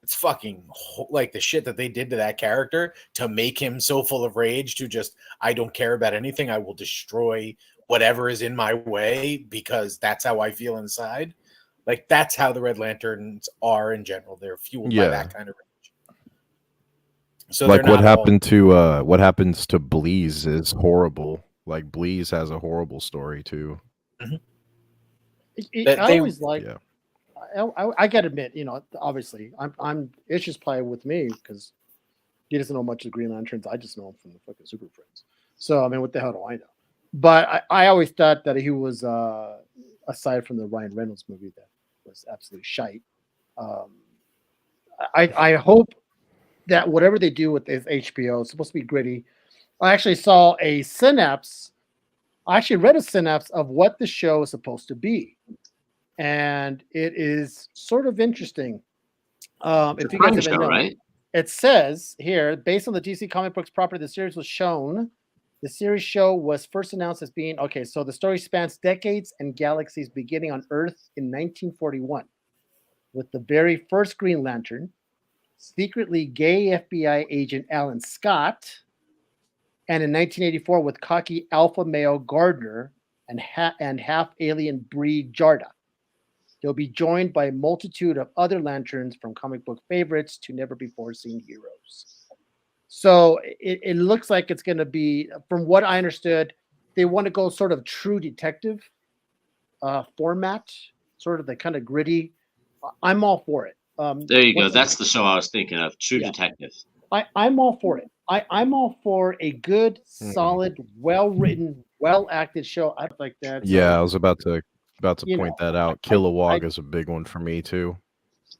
it's fucking like the shit that they did to that character to make him so full of rage to just, I don't care about anything. I will destroy whatever is in my way because that's how I feel inside. Like that's how the Red Lanterns are in general. They're fueled by that kind of rage. So like what happens to Bleez is horrible. Like Bleez has a horrible story too. Mm-hmm. I always like. Yeah. I gotta admit, obviously, I'm. It's just probably with me because he doesn't know much of Green Lanterns. I just know him from the fucking Super Friends. So I mean, what the hell do I know? But I always thought that he was, aside from the Ryan Reynolds movie that was absolutely shite. I hope that whatever they do with this HBO, it's supposed to be gritty. I actually saw a synapse. I actually read a synapse of what the show is supposed to be. And it is sort of interesting. If you guys haven't known, right? It says here, based on the DC comic books property, the series was shown. The series show was first announced as being so the story spans decades and galaxies beginning on Earth in 1941 with the very first Green Lantern, secretly gay FBI agent Alan Scott, and in 1984 with cocky alpha male Gardner and half alien breed Jarda. They'll be joined by a multitude of other Lanterns from comic book favorites to never before seen heroes. So it looks like it's going to be, from what I understood, they want to go sort of true detective format, sort of the kind of gritty. I'm all for it. There you go. That's the show I was thinking of, True Detective. I'm all for it. I'm all for a good, solid, well-written, well-acted show. I like that. Yeah, I was about to point that out. Kilowog is a big one for me too.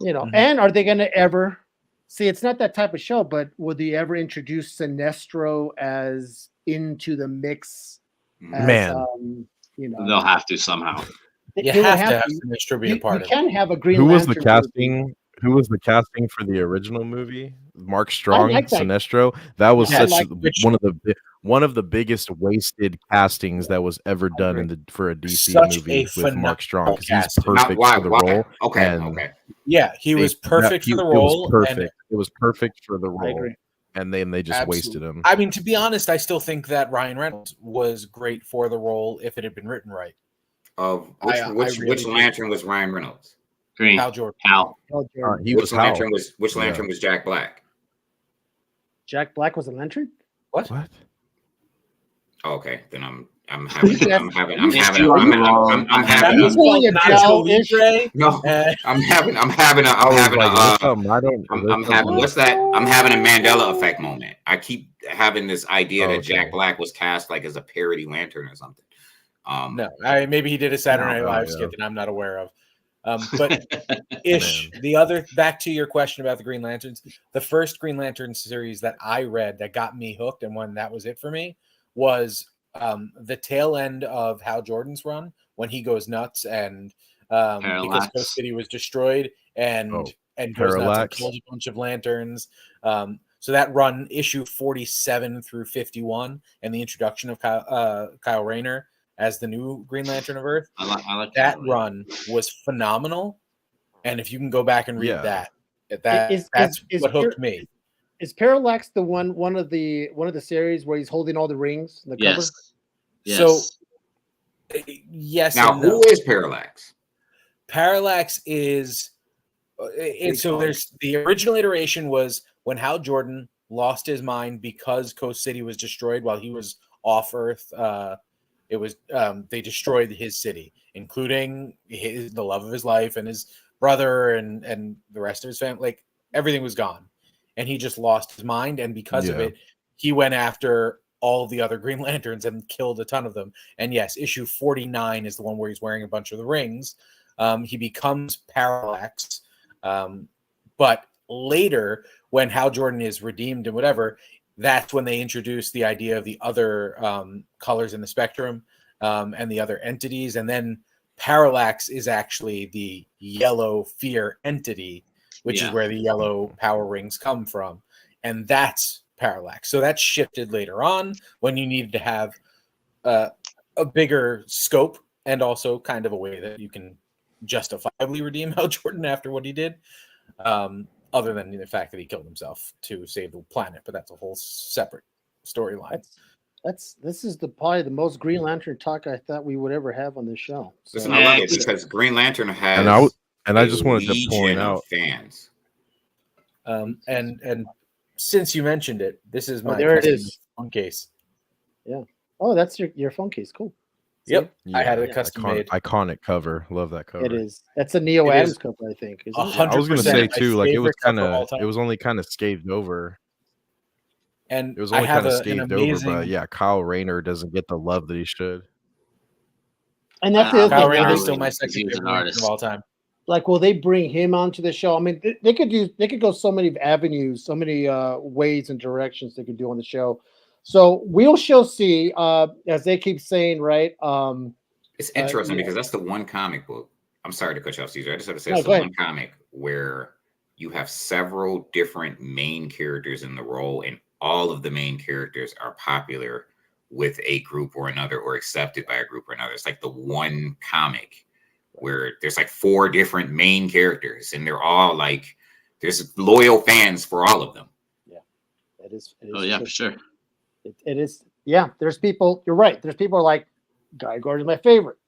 And are they going to ever See, it's not that type of show, but would they ever introduce Sinestro as into the mix? As Man. They'll have to somehow. You they would have to have to. Sinestro be a You part of it. can't have a Green Who was the Lantern movie. casting? Who was the casting for the original movie? Mark I Strong, like that. Sinestro. That was I such like one of the biggest wasted castings that was ever done for a DC Such movie a with Mark Strong, because he's casting. perfect Why? for the Why? role. Okay. and Okay. Yeah, he was perfect for the role. It was perfect. It was perfect for the I role. agree. And then they just wasted him. I mean, to be honest, I still think that Ryan Reynolds was great for the role if it had been written right. Which Lantern was Ryan Reynolds? Green. Hal Jordan. Hal. He Which was Lantern Hal. was Lantern was Jack Black? Jack Black was a Lantern? What? Oh, okay, then I'm having what's that? I'm having a Mandela effect moment. I keep having this idea that Jack Black was cast like as a parody Lantern or something. No, maybe he did a Saturday Night Live skit that I'm not aware of. But the other, back to your question about the Green Lanterns, the first Green Lantern series that I read that got me hooked and when that was it for me was the tail end of Hal Jordan's run when he goes nuts and because Coast City was destroyed and goes nuts and kills a bunch of lanterns. So that run, issue 47 through 51, and the introduction of Kyle Rayner as the new Green Lantern of Earth. I like that run was phenomenal. And if you can go back and read that's what hooked me. Is Parallax the one of the series where he's holding all the rings in the cover? Yes. So yes. Now who is Parallax? Parallax is so there's the original iteration was when Hal Jordan lost his mind because Coast City was destroyed while he was off Earth. It was they destroyed his city, including the love of his life and his brother and the rest of his family. Like everything was gone, and he just lost his mind. And because of it, he went after all the other Green Lanterns and killed a ton of them. And yes, issue 49 is the one where he's wearing a bunch of the rings. He becomes Parallax, but later when Hal Jordan is redeemed and whatever, that's when they introduce the idea of the other colors in the spectrum and the other entities. And then Parallax is actually the yellow fear entity, which is where the yellow power rings come from. And that's Parallax. So that shifted later on when you needed to have a bigger scope and also kind of a way that you can justifiably redeem Hal Jordan after what he did. Other than the fact that he killed himself to save the planet, but that's a whole separate storyline. This is probably the most Green Lantern talk I thought we would ever have on this show. So. Listen, I love it because Green Lantern has and I just wanted to point out fans. And since you mentioned it, this is my phone case. Yeah. Oh, that's your phone case. Cool. Yep. I had a custom made. Iconic cover. Love that cover. It is. That's a Neo Adams cover, I think. 100%. I was gonna say too, like it was only kind of scathed over. And it was only kind of scathed over, but yeah, Kyle Rayner doesn't get the love that he should. And that's the other Kyle thing. Rayner is still my second favorite artist of all time. Like, will they bring him onto the show? I mean, they could go so many avenues, so many ways and directions they could do on the show. So we shall see, as they keep saying, right? It's interesting because that's the one comic book. I'm sorry to cut you off, Caesar. I just have to say it's the one comic where you have several different main characters in the role, and all of the main characters are popular with a group or another, or accepted by a group or another. It's like the one comic where there's like 4 different main characters, and they're all like, there's loyal fans for all of them. Yeah, it is. Oh yeah, for sure. It is. Yeah, there's people. You're right. There's people who are like, Guy Gardner's my favorite.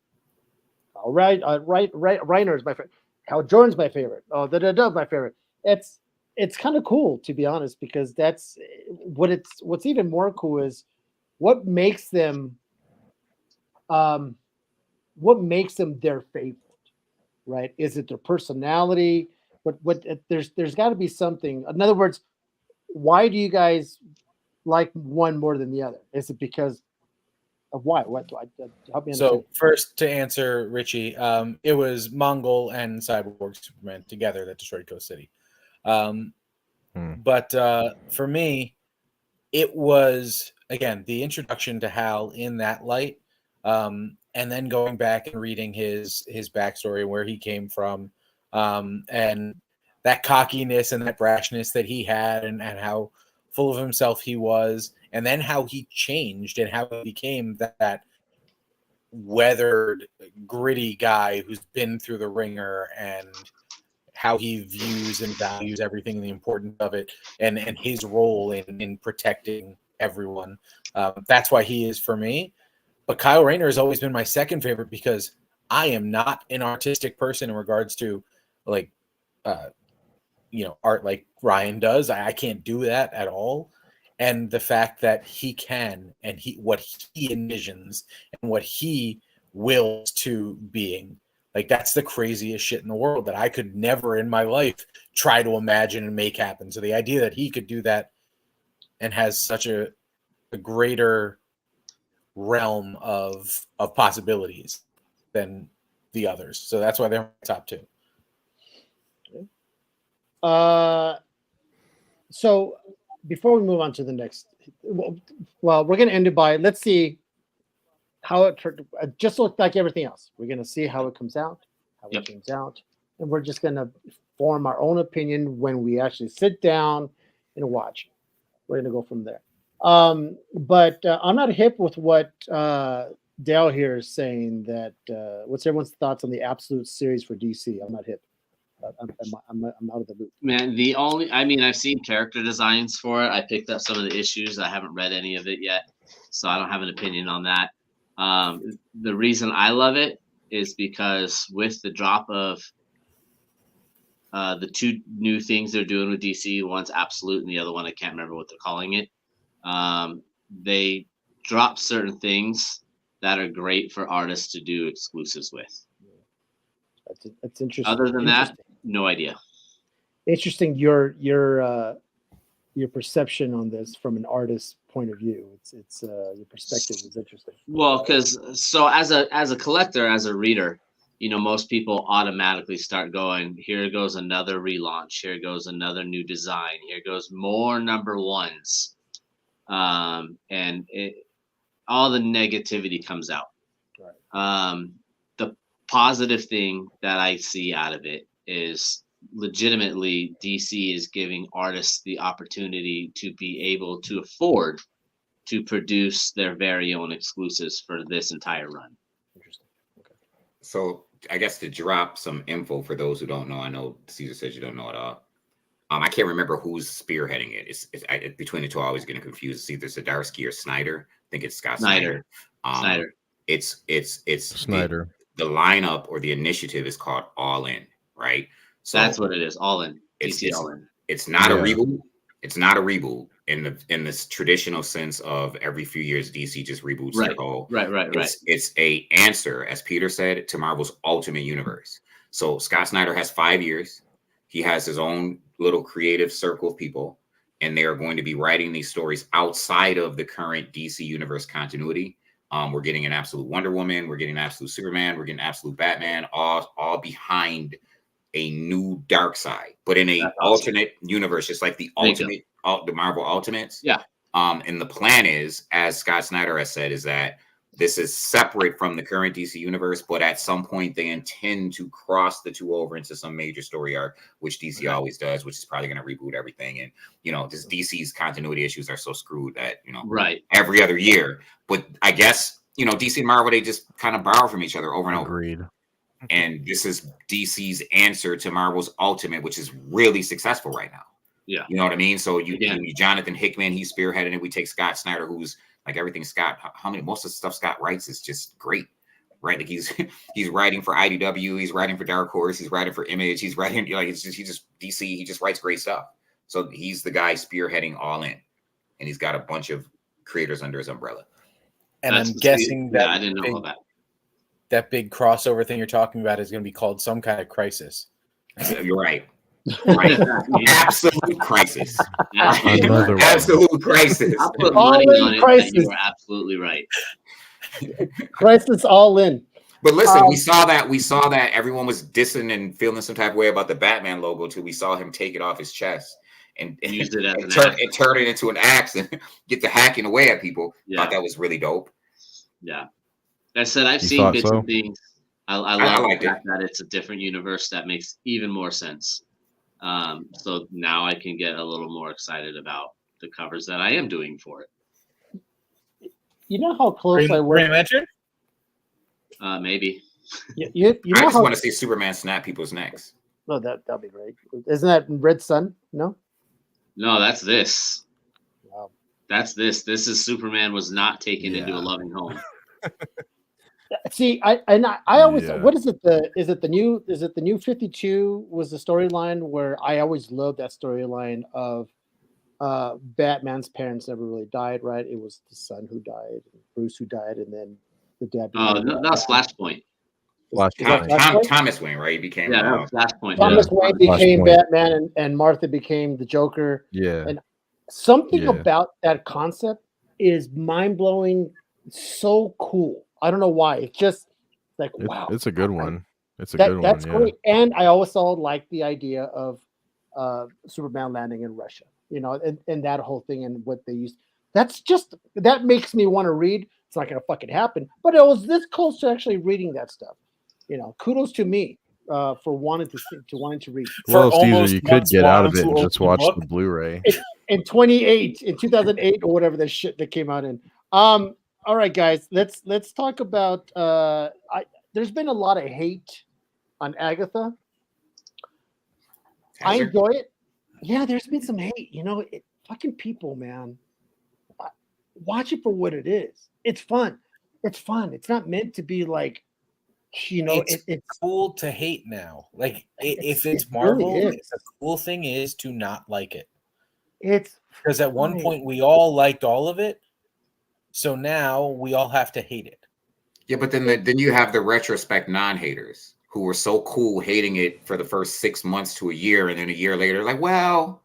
All right, Reiner is my favorite. Hal Jordan's my favorite. Oh, my favorite. It's kind of cool, to be honest, because that's what's even more cool is what makes them their favorite, right? Is it their personality? What there's got to be something. In other words, why do you guys like one more than the other? Is it because of why? What? Help me understand. So first, to answer Richie, it was Mongol and Cyborg Superman together that destroyed Coast City. But for me, it was, again, the introduction to Hal in that light, and then going back and reading his backstory, where he came from, and that cockiness and that brashness that he had, and how full of himself he was, and then how he changed and how he became that weathered, gritty guy who's been through the ringer, and how he views and values everything and the importance of it, and his role in protecting everyone. That's why he is for me. But Kyle Rayner has always been my second favorite, because I am not an artistic person in regards to like art like Ryan does. I can't do that at all. And the fact that he can, and what he envisions and what he wills to being, like, that's the craziest shit in the world that I could never in my life try to imagine and make happen. So the idea that he could do that and has such a greater realm of possibilities than the others. So that's why they're my top two. So before we move on to the next, well, we're going to end it by, let's see how it just looks like everything else. We're going to see how it comes out, and we're just going to form our own opinion when we actually sit down and watch. We're going to go from there. But I'm not hip with what Dale here is saying, that what's everyone's thoughts on the absolute series for DC? I'm not hip. I'm out of the loop. Man, I've seen character designs for it. I picked up some of the issues. I haven't read any of it yet, so I don't have an opinion on that. The reason I love it is because with the drop of the two new things they're doing with DC, one's Absolute and the other one, I can't remember what they're calling it. They drop certain things that are great for artists to do exclusives with. That's interesting. Other than that, no idea. Interesting. Your perception on this from an artist's point of view. It's your perspective is interesting. Well, because as a collector, as a reader, most people automatically start going, here goes another relaunch, here goes another new design, here goes more number ones, and all the negativity comes out. Right. The positive thing that I see out of it is legitimately DC is giving artists the opportunity to be able to afford to produce their very own exclusives for this entire run. Interesting. Okay. So I guess to drop some info for those who don't know, I know Caesar says you don't know it all. I can't remember who's spearheading it. It's between the two, I always getting confused. It's either Zdarsky or Snyder. I think it's Scott Snyder. Snyder. It's Snyder. The lineup or the initiative is called All In, right? So that's what it is. All In. DC All In. It's not a reboot. It's not a reboot in this traditional sense of every few years DC just reboots their whole. Right. It's a answer, as Peter said, to Marvel's Ultimate Universe. So Scott Snyder has 5 years. He has his own little creative circle of people, and they are going to be writing these stories outside of the current DC Universe continuity. We're getting an Absolute Wonder Woman. We're getting an Absolute Superman. We're getting Absolute Batman, all behind a new dark side, but in a alternate universe, just like the ultimate, the Marvel Ultimates. Yeah. And the plan is, as Scott Snyder has said, is that this is separate from the current DC universe, but at some point they intend to cross the two over into some major story arc, which DC always does, which is probably going to reboot everything. And, this DC's continuity issues are so screwed that, every other year. But I guess, DC and Marvel, they just kind of borrow from each other over and over. Agreed. And this is DC's answer to Marvel's Ultimate, which is really successful right now. Yeah. You know what I mean? So Jonathan Hickman, he's spearheading it. We take Scott Snyder, who's like everything Scott, most of the stuff Scott writes is just great, right? Like he's writing for IDW, he's writing for Dark Horse, he's writing for Image, he's writing, DC, he just writes great stuff. So he's the guy spearheading All In, and he's got a bunch of creators under his umbrella. And I'm guessing that I didn't know about that big crossover thing you're talking about is going to be called some kind of crisis. You're right. Right. Absolute crisis. Absolute crisis. I'll put money on it. Crisis. You are absolutely right. Crisis All In. But listen, we saw that everyone was dissing and feeling some type of way about the Batman logo too. We saw him take it off his chest and Use it as an turn it into an axe and get to hacking away at people. Yeah. Thought that was really dope. Yeah. I said I've You seen thought bits so? and things. I love the liked it. fact that it's a different universe that makes even more sense. So now I can get a little more excited about the covers that I am doing for it. You know how close I was. Green Lantern? Maybe. You I know just how. want to see Superman snap people's necks. No, that'd be great. Isn't that Red Sun? No. No, that's this. Wow. That's this. This is Superman was not taken into a Yeah. loving home. See, I always Yeah. what is it the new 52 was the storyline where I always loved that storyline of Batman's parents never really died, right? It was the son who died, Bruce who died, and then the dad. Oh, no, that's Flashpoint. Flashpoint. Thomas Wayne, right? He became Yeah, that was Flashpoint. Thomas Wayne became Flashpoint. Batman, and Martha became the Joker. Yeah. And something Yeah. about that concept is mind blowing, so cool. I don't know why. It's just like wow. It's a good one. It's a good one. That's Yeah. great. And I also like the idea of Superman landing in Russia, and that whole thing and what they used. That makes me want to read. It's not going to fucking happen, but it was this close to actually reading that stuff. Kudos to me for wanting to read. Well, For Caesar, almost you could months get out of wanting it and to just open watch the book. the Blu-ray. In 2008 or whatever the shit that came out in. All right, guys, let's talk about. There's been a lot of hate on Agatha. I enjoy it. Yeah, there's been some hate. Fucking people, man. Watch it for what it is. It's fun. It's fun. It's not meant to be like, it's cool to hate now. Like if it's it Marvel, really is. the cool thing is to not like it. It's Because at one fine. point we all liked all of it, so now we all have to hate it. Yeah, but then you have the retrospect non-haters who were so cool hating it for the first 6 months to a year, and then a year later, like, well,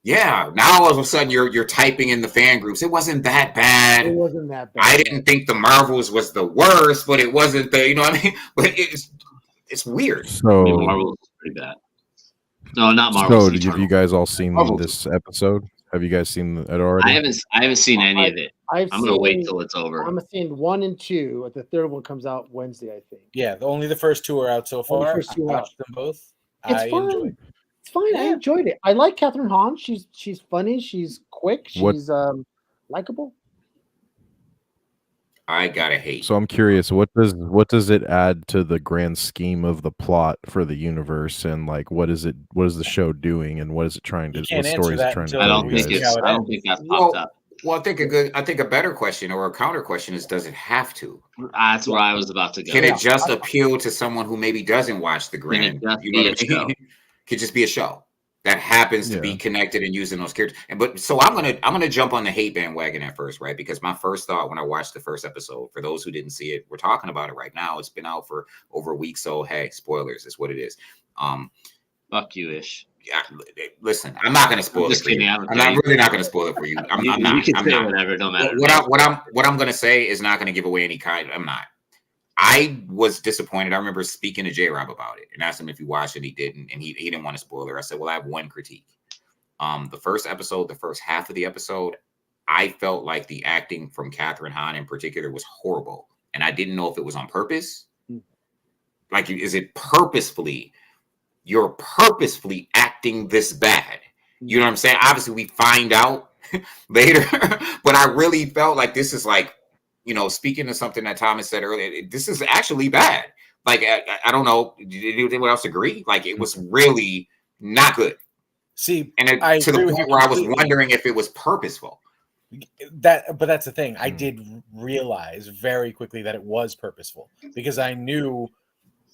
yeah. Now all of a sudden you're typing in the fan groups. It wasn't that bad. It wasn't that bad. I didn't think the Marvels was the worst, but it wasn't the, you know what I mean? But it's weird. So, Marvel is pretty bad. No, not Marvel. so have you guys all seen Marvel. this episode? Have you guys seen it already? I haven't seen any of it. I'm gonna wait till it's over. I'm seeing 1 and 2. The third one comes out Wednesday, I think. Yeah, only the first two are out so Only the far. first two I are watched them both. It's I fun. enjoyed. It's fine. I Yeah. enjoyed it. I like Catherine Hahn. She's funny. She's quick. What- She's likable. I gotta hate. So I'm curious, what does it add to the grand scheme of the plot for the universe, and like what is the show doing, and what is it trying to? You What can't answer story is it that trying to until I tell don't you think guys? it's. how it I don't ends. think that's popped up. Well, I think a better question or a counter question is, does it have to? That's where I was about to go. Can it just appeal to someone who maybe doesn't watch the Can grand? it just You know be what I a show? mean? Could just be a show that happens to be Yeah. connected and using those characters. But so I'm gonna jump on the hate bandwagon at first, right? Because my first thought when I watched the first episode, for those who didn't see it, we're talking about it right now. It's been out for over a week, so hey, spoilers is what it is. Fuck you, Ish. Yeah, listen, I'm not gonna spoil I'm it just for you. kidding. I'm not really not gonna spoil it for you. I'm You not. can I'm say not. whatever. Don't matter. What I'm gonna say is not gonna give away any kind. I'm not. I was disappointed. I remember speaking to J Rob about it and asked him if he watched it. He didn't, and he didn't want to spoil it. I said, well, I have one critique. The first episode, the first half of the episode, I felt like the acting from Catherine Hahn in particular was horrible, and I didn't know if it was on purpose. Like, is it purposefully? You're purposefully acting this bad. You know what I'm saying? Obviously, we find out later, but I really felt like this is like, speaking to something that Thomas said earlier, this is actually bad. Like, I don't know. Did anyone else agree? Like, it was really not good. See, And I to the agree with point you where I was completely. wondering if it was purposeful. But that's the thing. I did realize very quickly that it was purposeful because I knew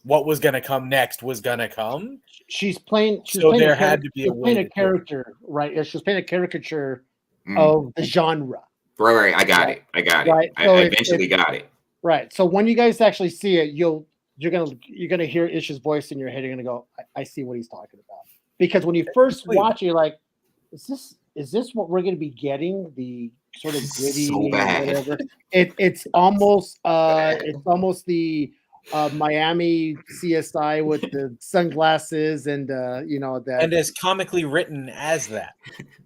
what was going to come next was going to come. She's playing. So there had to be a way playing a to do it. character, right? She's playing a caricature Mm. of the genre, Right. I got it. Right. I So eventually got it. right? So when you guys actually see it, you're gonna hear Ish's voice in your head. You're gonna go, I see what he's talking about. Because when you first watch it, you're like, is this what we're gonna be getting? The sort of gritty, So bad. whatever. It's almost the Miami CSI with the sunglasses and that. And as comically written as that.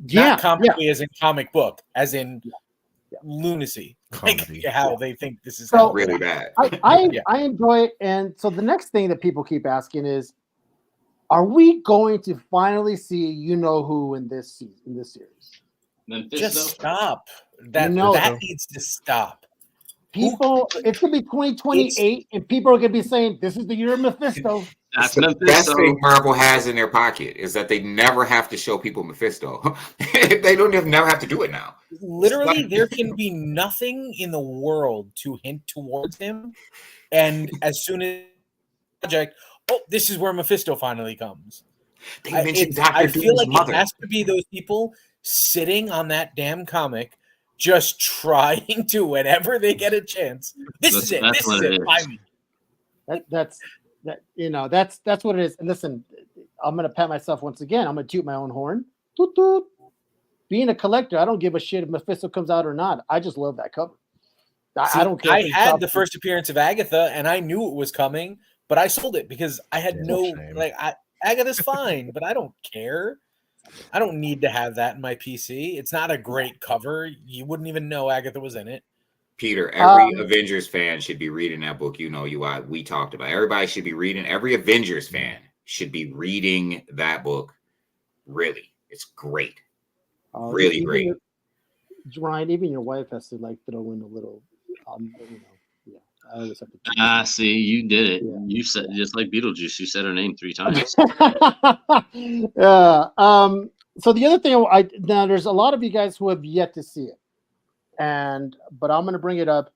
Yeah, Not comically as in comic book, as in Yeah. lunacy. Comedy. Like how they think this is So- Really bad. I enjoy it, and so the next thing that people keep asking is, are we going to finally see who in this season, in this series? Memphis, just though? stop. That needs to stop. People, it's gonna be 2028, and people are gonna be saying this is the year of Mephisto. That's the Memphis. best So thing Marvel has in their pocket is that they never have to show people Mephisto. They don't even never have to do it now. Literally, there can be nothing in the world to hint towards him, and as soon as project, this is where Mephisto finally comes. They mentioned I Dr. feel Doom's like mother. it has to be those people sitting on that damn comic, just trying to, whenever they get a chance. This is it. That's This what is it it. is. Finally. That's what it is. And listen, I'm gonna pat myself once again. I'm gonna toot my own horn. Toot toot. Being a collector, I don't give a shit if Mephisto comes out or not. I just love that cover. See, I don't care. I if it's had top- the first appearance of Agatha, and I knew it was coming, but I sold it because I had Yeah, no shame. Agatha's fine, but I don't care. I don't need to have that in my PC. It's not a great cover. You wouldn't even know Agatha was in it. Peter, every Avengers fan should be reading that book. We talked about. Everybody should be reading. Every Avengers fan should be reading that book. Really, it's great. Really even great. Ryan, even your wife has to throw in a little. Yeah, I always have to. see, you did it. Yeah. You said just like Beetlejuice. You said her name 3 times. Yeah. So the other thing, now there's a lot of you guys who have yet to see it, but I'm going to bring it up.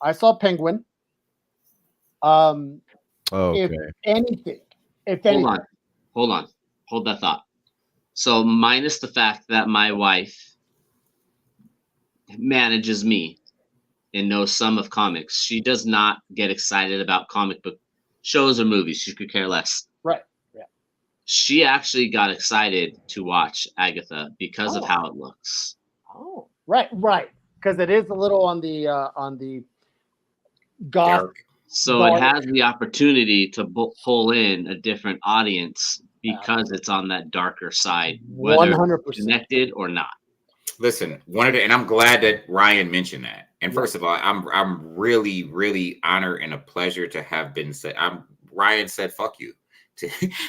I saw Penguin. Okay. If anything, Hold that thought. So minus the fact that my wife manages me and knows some of comics, she does not get excited about comic book shows or movies. She could care less. Right. Yeah. She actually got excited to watch Agatha because of how it looks. Oh, right. Because it is a little on the goth. Dark. So it has the opportunity to pull in a different audience because it's on that darker side, whether 100%. it's connected or not. Listen, and I'm glad that Ryan mentioned that. And first of all, I'm really, really honored and a pleasure to have been said. Ryan said, "Fuck you."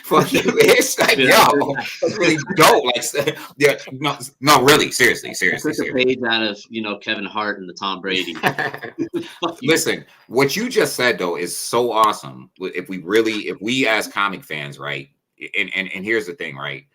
Fuck you. It's like, yo, that's really dope. Like, yeah, no, really, seriously. Took a page out of Kevin Hart and the Tom Brady. Listen, what you just said though is so awesome. If we as comic fans, right? And here's the thing, right?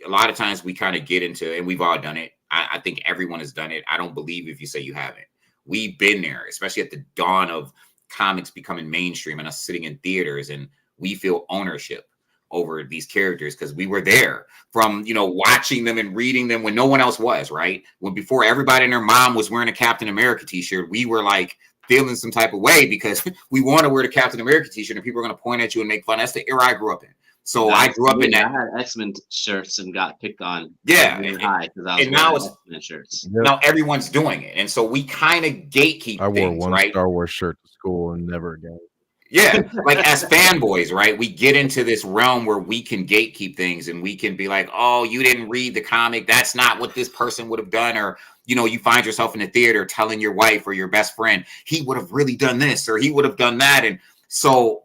A lot of times we kind of get into, and we've all done it. I think everyone has done it. I don't believe if you say you haven't. We've been there, especially at the dawn of comics becoming mainstream and us sitting in theaters, and we feel ownership over these characters because we were there from, watching them and reading them when no one else was, right? When before everybody and their mom was wearing a Captain America t-shirt, we were like feeling some type of way because we want to wear the Captain America t-shirt and people are going to point at you and make fun. That's the era I grew up in. So I grew up in that. I had X-Men shirts and got picked on. Yeah, high because I was now wearing X-Men shirts. Now everyone's doing it, and so we kind of gatekeep. I wore things, one right? Star Wars shirt to school and never again. Yeah, like as fanboys, right? We get into this realm where we can gatekeep things, and we can be like, "Oh, you didn't read the comic. That's not what this person would have done." Or you find yourself in the theater telling your wife or your best friend, "He would have really done this, or he would have done that." And so,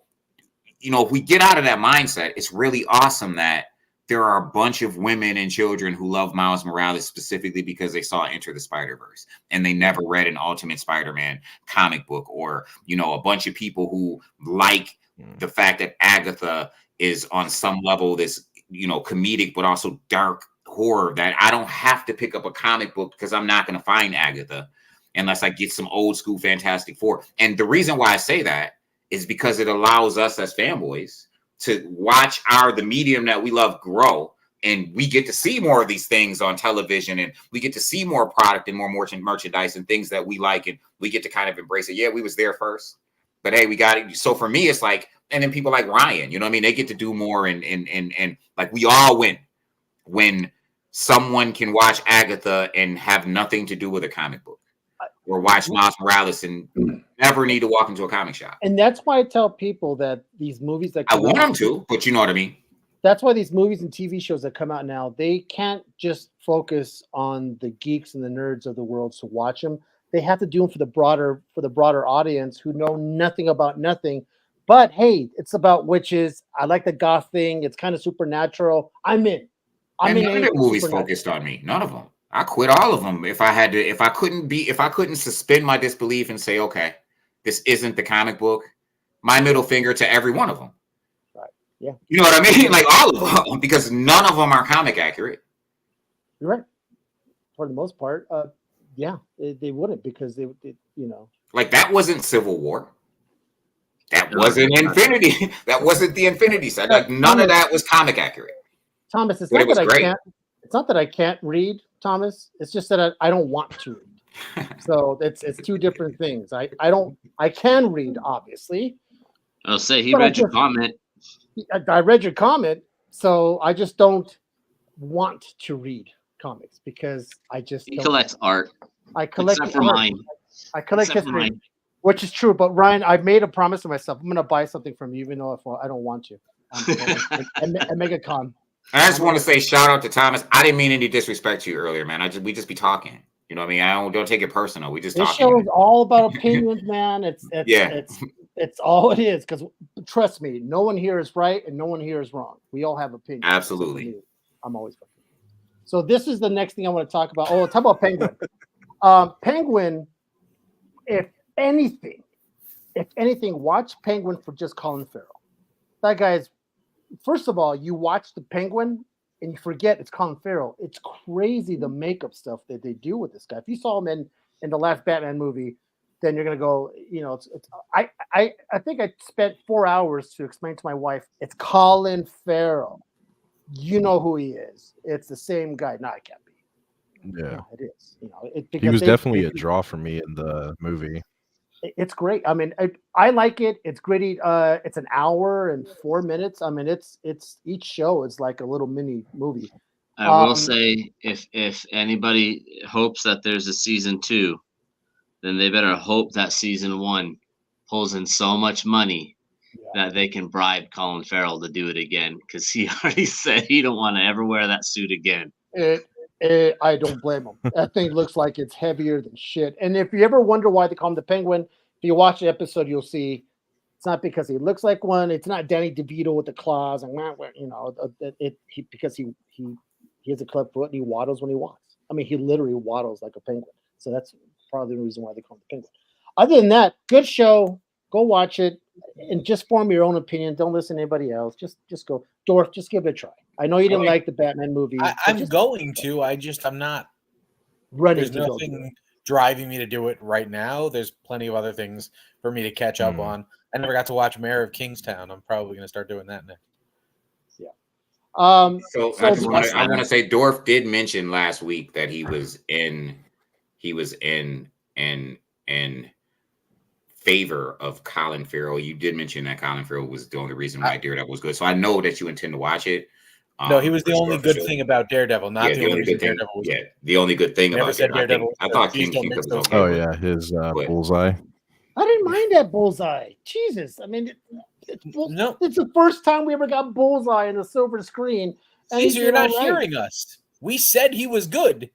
if we get out of that mindset, it's really awesome that there are a bunch of women and children who love Miles Morales specifically because they saw Enter the Spider-Verse and they never read an Ultimate Spider-Man comic book, or, a bunch of people who like the fact that Agatha is on some level this, comedic, but also dark horror that I don't have to pick up a comic book because I'm not going to find Agatha unless I get some old school Fantastic Four. And the reason why I say that is because it allows us as fanboys to watch the medium that we love grow, and we get to see more of these things on television, and we get to see more product and more merchandise and things that we like, and we get to kind of embrace it. Yeah, we was there first, but hey, we got it. So for me, it's like, and then people like Ryan, they get to do more, and like we all win when someone can watch Agatha and have nothing to do with a comic book. or watch Miles Morales and never need to walk into a comic shop. And that's why I tell people that these movies that I come want out, them to, but you know what I mean. that's why these movies and TV shows that come out now, they can't just focus on the geeks and the nerds of the world to watch them. They have to do them for the broader audience who know nothing about nothing. But hey, it's about witches. I like the goth thing. It's kind of supernatural. I'm in. And none of anything the movies supernatural. focused on me. None of them. I quit all of them. If I couldn't suspend my disbelief and say, okay, this isn't the comic book, my middle finger to every one of them. Right. Yeah. You know what I mean? Like all of them, because none of them are comic accurate. You're right. For the most part, yeah, they wouldn't because they Like that wasn't Civil War. That wasn't Infinity. That wasn't the Infinity Set. Like none of that was comic accurate. Thomas, it's But not it was that I great. can't. It's not that I can't read, Thomas. It's just that I don't want to read. So it's two different things. I can read, obviously. I'll say he But read your comment. I read your comment, so I just don't want to read comics because I just He don't. collects art. I collect Except for art. mine. I collect Except for history, mine. which is true. But Ryan, I've made a promise to myself. I'm going to buy something from you, even though if I don't want to. And make a con. I just want to say shout out to Thomas. I didn't mean any disrespect to you earlier, man. We just be talking. You know what I mean? I don't take it personal. We just This talking. show is all about opinions, man. It's all it is. Because trust me, no one here is right and no one here is wrong. We all have opinions. Absolutely. I'm always fucking. So this is the next thing I want to talk about. Oh, talk about Penguin. Penguin. If anything, watch Penguin for just Colin Farrell. That guy's. First of all, you watch the Penguin and you forget it's Colin Farrell. It's crazy the makeup stuff that they do with this guy. If you saw him in the last Batman movie, then you're gonna go. I think I spent 4 hours to explain to my wife it's Colin Farrell. You know who he is. It's the same guy. No, it can't be. Yeah, No, it is. he was definitely a draw for me in the movie. It's great. I mean, I like it. It's gritty. It's an hour and 4 minutes. I mean, it's each show is like a little mini movie. I will say, if anybody hopes that there's a season 2, then they better hope that season 1 pulls in so much money that they can bribe Colin Farrell to do it again, because he already said he don't want to ever wear that suit again. I don't blame him. That thing looks like it's heavier than shit. And if you ever wonder why they call him the Penguin, if you watch the episode, you'll see it's not because he looks like one. It's not Danny DeVito with the claws and because he has a club foot and he waddles when he walks. I mean, he literally waddles like a penguin. So that's probably the reason why they call him the Penguin. Other than that, good show. Go watch it and just form your own opinion. Don't listen to anybody else. Just go. Dorf, just give it a try. I know you didn't like the Batman movie. I'm going to. I'm not running. There's nothing driving me to do it right now. There's plenty of other things for me to catch up on. I never got to watch Mayor of Kingstown. I'm probably going to start doing that next. Yeah. So I want to say Dorf did mention last week that he was in favor of Colin Farrell. You did mention that Colin Farrell was the only reason why Daredevil was good. So I know that you intend to watch it. No, he was the only good thing about Daredevil, not the only good thing. The only good thing about Daredevil. I thought King was okay. Oh yeah, his bullseye. I didn't mind that bullseye. Jesus, I mean, it's the first time we ever got bullseye in the silver screen. Caesar, you're not hearing us. We said he was good.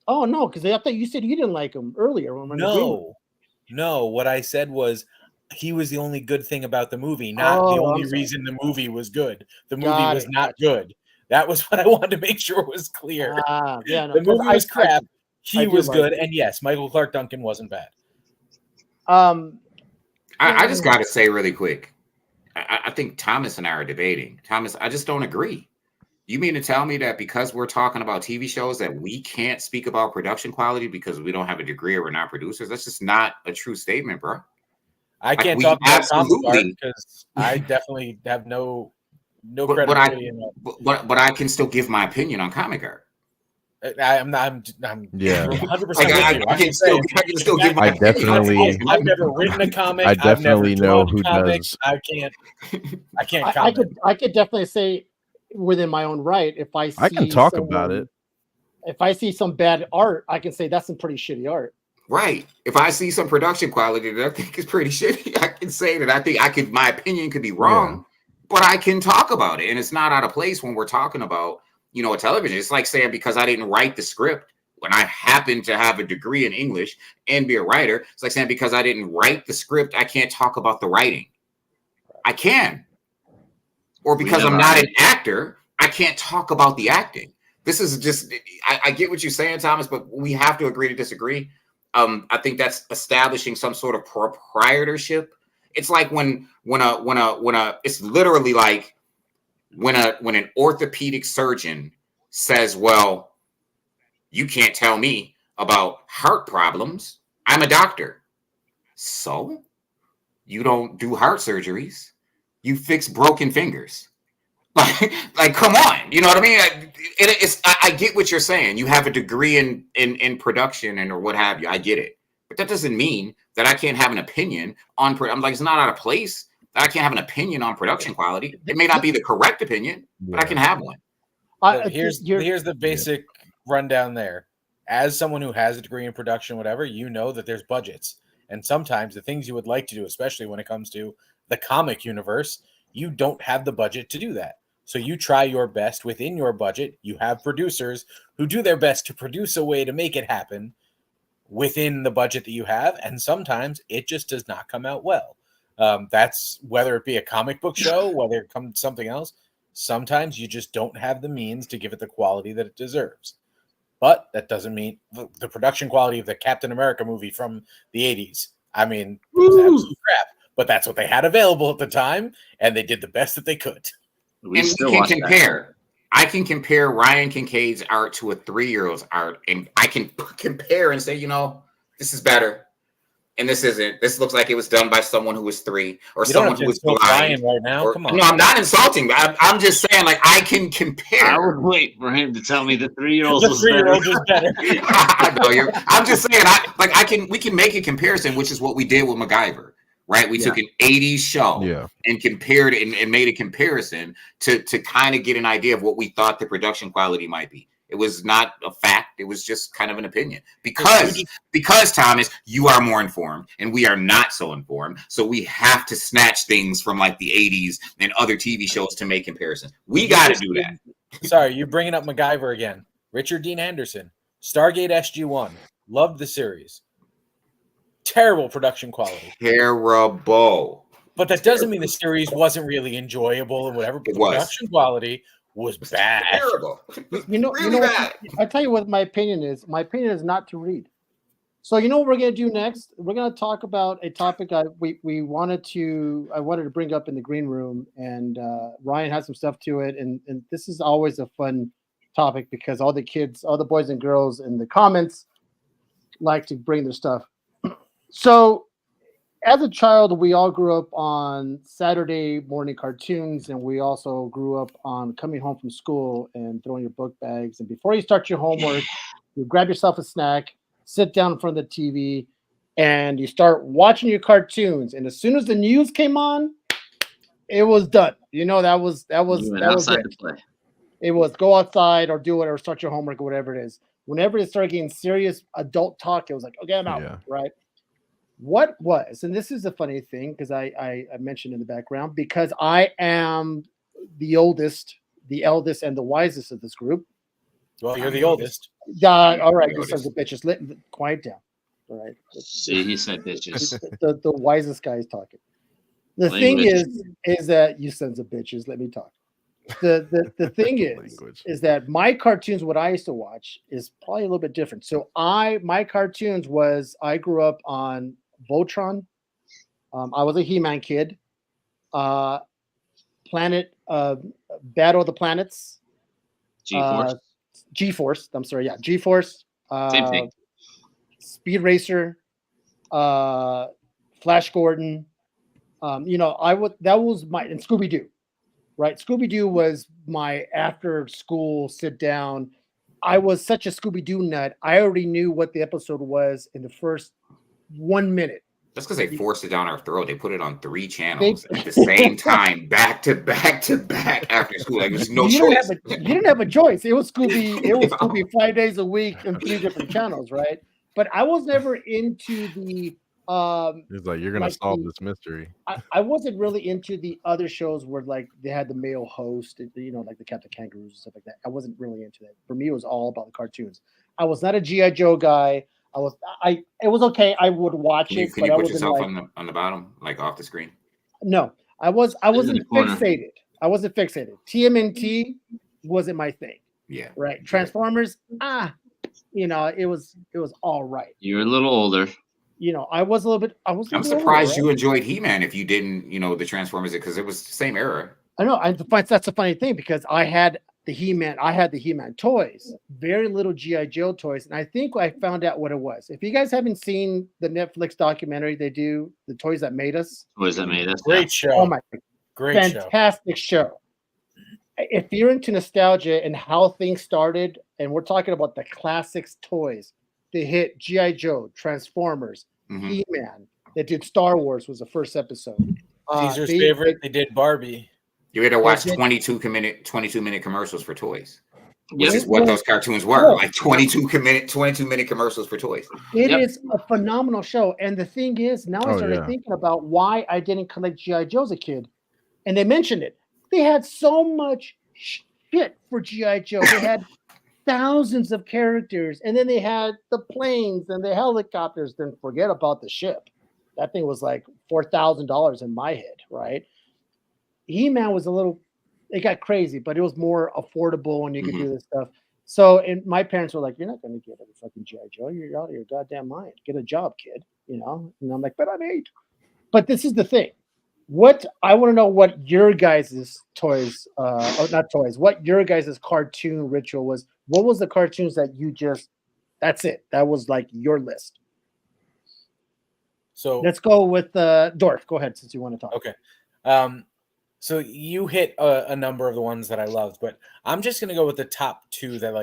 Oh no, because I thought you said you didn't like him earlier. No. What I said was he was the only good thing about the movie, not the only reason the movie was good. The movie was not good. That was what I wanted to make sure was clear. The movie was crap. He was good, and yes, Michael Clark Duncan wasn't bad. I just got to say really quick. I think Thomas and I are debating. Thomas, I just don't agree. You mean to tell me that because we're talking about TV shows that we can't speak about production quality because we don't have a degree or we're not producers? That's just not a true statement, bro. I can't talk about comic art because I definitely have no credibility in that. But I can still give my opinion on comic art. I'm 100% I can still give my opinion. I've never written a comic. I definitely know who does. I can't comment. I could definitely say within my own right, if I see I can talk about it. If I see some bad art, I can say that's some pretty shitty art. Right. If I see some production quality that I think is pretty shitty, I can say that I think my opinion could be wrong, but I can talk about it. And it's not out of place when we're talking about, a television. It's like saying because I didn't write the script when I happen to have a degree in English and be a writer, it's like saying because I didn't write the script, I can't talk about the writing. I can. Or because I'm not an actor, I can't talk about the acting. This is just, I get what you're saying, Thomas, but we have to agree to disagree. I think that's establishing some sort of proprietorship. It's like when it's literally like when an orthopedic surgeon says, well, you can't tell me about heart problems. I'm a doctor. So you don't do heart surgeries. You fix broken fingers. Like, come on. You know what I mean? I get what you're saying. You have a degree in production or what have you. I get it. But that doesn't mean that I can't have an opinion on, I'm like, it's not out of place that I can't have an opinion on production quality. It may not be the correct opinion, but I can have one. Here's the basic rundown there. As someone who has a degree in production, whatever, you know that there's budgets. And sometimes the things you would like to do, especially when it comes to the comic universe, you don't have the budget to do that. So you try your best within your budget. You have producers who do their best to produce a way to make it happen within the budget that you have. And sometimes it just does not come out well. That's whether it be a comic book show, whether it comes something else. Sometimes you just don't have the means to give it the quality that it deserves. But that doesn't mean the production quality of the Captain America movie from the 80s. I mean, it was absolute crap. But that's what they had available at the time, and they did the best that they could. We can compare. I can compare Ryan Kincaid's art to a 3-year-old's art, and I can compare and say, this is better, and this isn't. This looks like it was done by someone who was 3 or someone who was blind. Right now, come on. No, I'm not insulting. I'm just saying, like, I can compare. I would wait for him to tell me the 3-year-old was better. I know I'm just saying, we can make a comparison, which is what we did with MacGyver. Right, we took an 80s show and compared it and made a comparison to kind of get an idea of what we thought the production quality might be. It was not a fact; it was just kind of an opinion. Because Thomas, you are more informed, and we are not so informed. So we have to snatch things from like the 80s and other TV shows to make comparisons. We got to do that. Sorry, you're bringing up MacGyver again. Richard Dean Anderson, Stargate SG-1, loved the series. Terrible production quality. Terrible. But that doesn't mean the series wasn't really enjoyable and whatever. But the production quality was bad. Terrible. Really bad. I tell you what my opinion is. My opinion is not to read. So you know what we're gonna do next? We're gonna talk about a topic I wanted to bring up in the green room, and Ryan has some stuff to it, and this is always a fun topic because all the boys and girls in the comments like to bring their stuff. So, as a child, we all grew up on Saturday morning cartoons, and we also grew up on coming home from school and throwing your book bags. And before you start your homework, you grab yourself a snack, sit down in front of the TV, and you start watching your cartoons. And as soon as the news came on, it was done. That was outside it. To play. It was go outside or do it or start your homework or whatever it is. Whenever it started getting serious adult talk, it was like, okay, I'm out, right? What was, and this is a funny thing because I mentioned in the background, because I am the oldest, the eldest, and the wisest of this group. Well, you're the oldest. Yeah, all right, you sons of bitches. Quiet down. All right. See, he said bitches. The wisest guy is talking. The thing is that you sons of bitches, let me talk. The thing is that my cartoons, what I used to watch, is probably a little bit different. So my cartoons I grew up on Voltron. I was a He-Man kid. Planet Battle of the Planets. G-Force. I'm sorry, yeah, G-Force. Same thing. Speed Racer. Flash Gordon. That was my, and Scooby-Doo. Right, Scooby-Doo was my after-school sit-down. I was such a Scooby-Doo nut. I already knew what the episode was in the first 1 minute. That's because they forced it down our throat. They put it on 3 channels at the same time, back to back to back after school. Like there's no choice. You didn't have a choice. It was Scooby. It was Scooby 5 days a week and 3 different channels, right? but I was never into the He's like, you're gonna like solve the this mystery. I wasn't really into the other shows where like they had the male host, like the Captain Kangaroos and stuff like that. I wasn't really into that. For me, it was all about the cartoons. I was not a GI Joe guy. It was okay. I would watch Can you it, but I put wasn't yourself like on the bottom, like off the screen? no. I In the wasn't corner. fixated. I wasn't fixated. TMNT wasn't my thing. Yeah. Right. Transformers, it was all right. You're a little older. I was a little bit. I'm surprised you enjoyed He-Man if you didn't, the Transformers, because it was the same era. I know. That's a funny thing because I had the He-Man toys, very little GI Joe toys, and I think I found out what it was. If you guys haven't seen the Netflix documentary they do, The Toys That Made Us, Toys That Made Us. Great show. oh my, Great fantastic show. If you're into nostalgia and how things started, and we're talking about the classics toys, they hit GI Joe, Transformers, He-Man. They did Star Wars was the first episode. Caesar's favorite. They did Barbie. You had to watch 22-minute commercials for toys. Yep. This is what those cartoons were, like 22-minute commercials for toys. It is a phenomenal show. And the thing is, now I started yeah. thinking about why I didn't collect G.I. Joe as a kid. And they mentioned it. They had so much shit for G.I. Joe. They had thousands of characters. And then they had the planes and the helicopters. Then forget about the ship. That thing was like $4,000 in my head, right? He-Man was it got crazy, but it was more affordable and you could do this stuff. So, and my parents were like, you're not going to get a fucking G.I. Joe. You're out of your goddamn mind. Get a job, kid. And I'm like, but I'm 8. But this is the thing. I want to know what your guys' toys, or not toys, what your guys' cartoon ritual was. What was the cartoons that you that's it. That was like your list. So let's go with Dorf. Go ahead since you want to talk. Okay. So you hit a number of the ones that I loved, but I'm just going to go with the top 2 that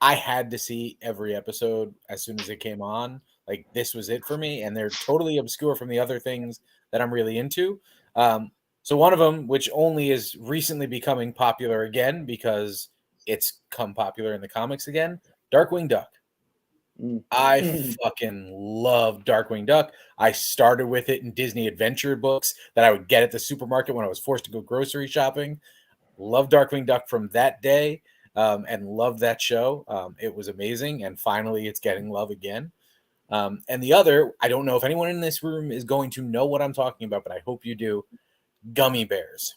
I had to see every episode as soon as it came on. Like this was it for me, and they're totally obscure from the other things that I'm really into. So one of them, which only is recently becoming popular again because it's come popular in the comics again, Darkwing Duck. I fucking love Darkwing Duck. I started with it in Disney Adventure books that I would get at the supermarket when I was forced to go grocery shopping. Love Darkwing Duck from that day, and loved that show. It was amazing, and finally it's getting love again. And the other, I don't know if anyone in this room is going to know what I'm talking about, but I hope you do. Gummy Bears.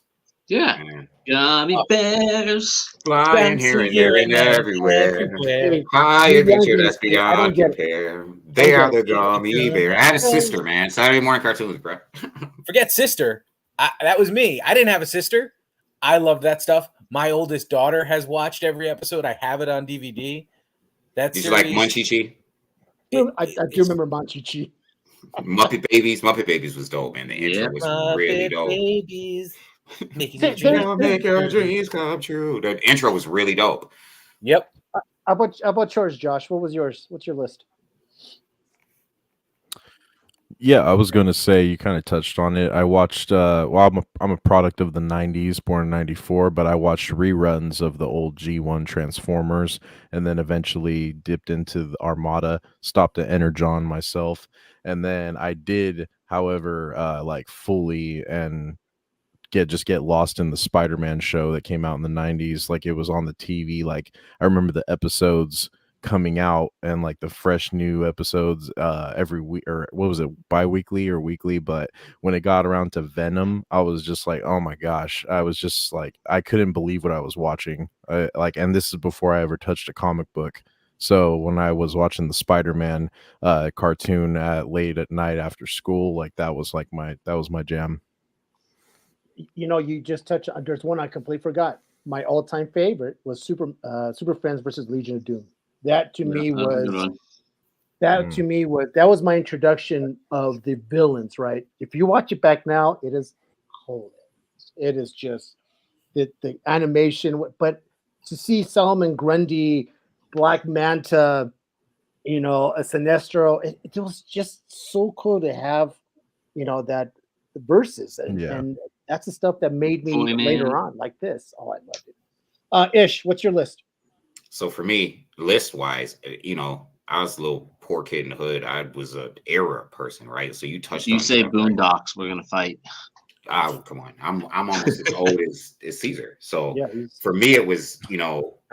Yeah. Gummy bears. Flying here and there and everywhere. High adventure that's beyond compare. They are the gummy bear. I had a sister, man. Saturday morning cartoons, bro. Forget sister. That was me. I didn't have a sister. I loved that stuff. My oldest daughter has watched every episode. I have it on DVD. Did you like Munchie Chi? I do remember Munchie Chi. Muppet Babies was dope, man. The intro was really dope. Babies. Make your dreams come true. The intro was really dope. Yep. How about yours, Josh? What was yours? What's your list? Yeah, I was going to say you kind of touched on it. I watched. I'm a product of the '90s, born in '94, but I watched reruns of the old G1 Transformers, and then eventually dipped into the Armada. Stopped at Energon myself, and then I did, however, fully and get lost in the Spider-Man show that came out in the 90s. Like it was on the TV. Like I remember the episodes coming out and like the fresh new episodes every week, or what was it, bi-weekly or weekly? But when it got around to Venom, I was just like, oh my gosh, I was just like, I couldn't believe what I was watching. And this is before I ever touched a comic book. So when I was watching the Spider-Man cartoon late at night after school, like that was my jam. You just touched on. There's one I completely forgot. My all-time favorite was Super Friends versus Legion of Doom. That to me was my introduction of the villains. Right? If you watch it back now, it is cold. It is just the animation. But to see Solomon Grundy, Black Manta, a Sinestro, it was just so cool to have, that verses and that's the stuff that made me later on like this. Oh, I loved it. Ish, what's your list? So for me, list wise, I was a little poor kid in the hood. I was a era person, right? So you touched You on say stuff like, Boondocks, we're gonna fight. oh, come on. I'm almost as old as Caesar. So Yeah, for me, it was,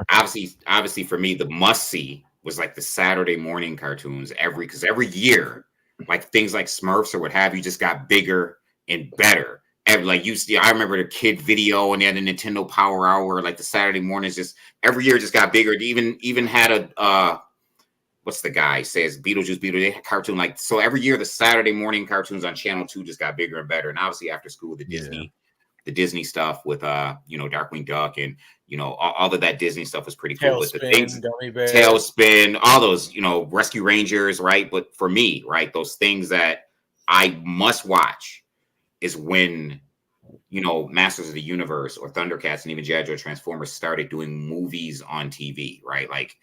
obviously for me, the must see was like the Saturday morning cartoons because every year, like things like Smurfs or what have you just got bigger and better. And like you see, I remember the kid video and they had the Nintendo Power Hour, like the Saturday mornings, just every year just got bigger. It even had a what's the guy says Beetlejuice, they had cartoon like, so every year the Saturday morning cartoons on Channel 2 just got bigger and better. And obviously after school, the Disney stuff with Darkwing Duck and all of that Disney stuff was pretty cool. But the things, Tailspin, Gummy Bear. Tailspin, all those, Rescue Rangers, right? But for me, right, those things that I must watch is when Masters of the Universe or Thundercats and even G.I. Joe Transformers started doing movies on TV, right? Like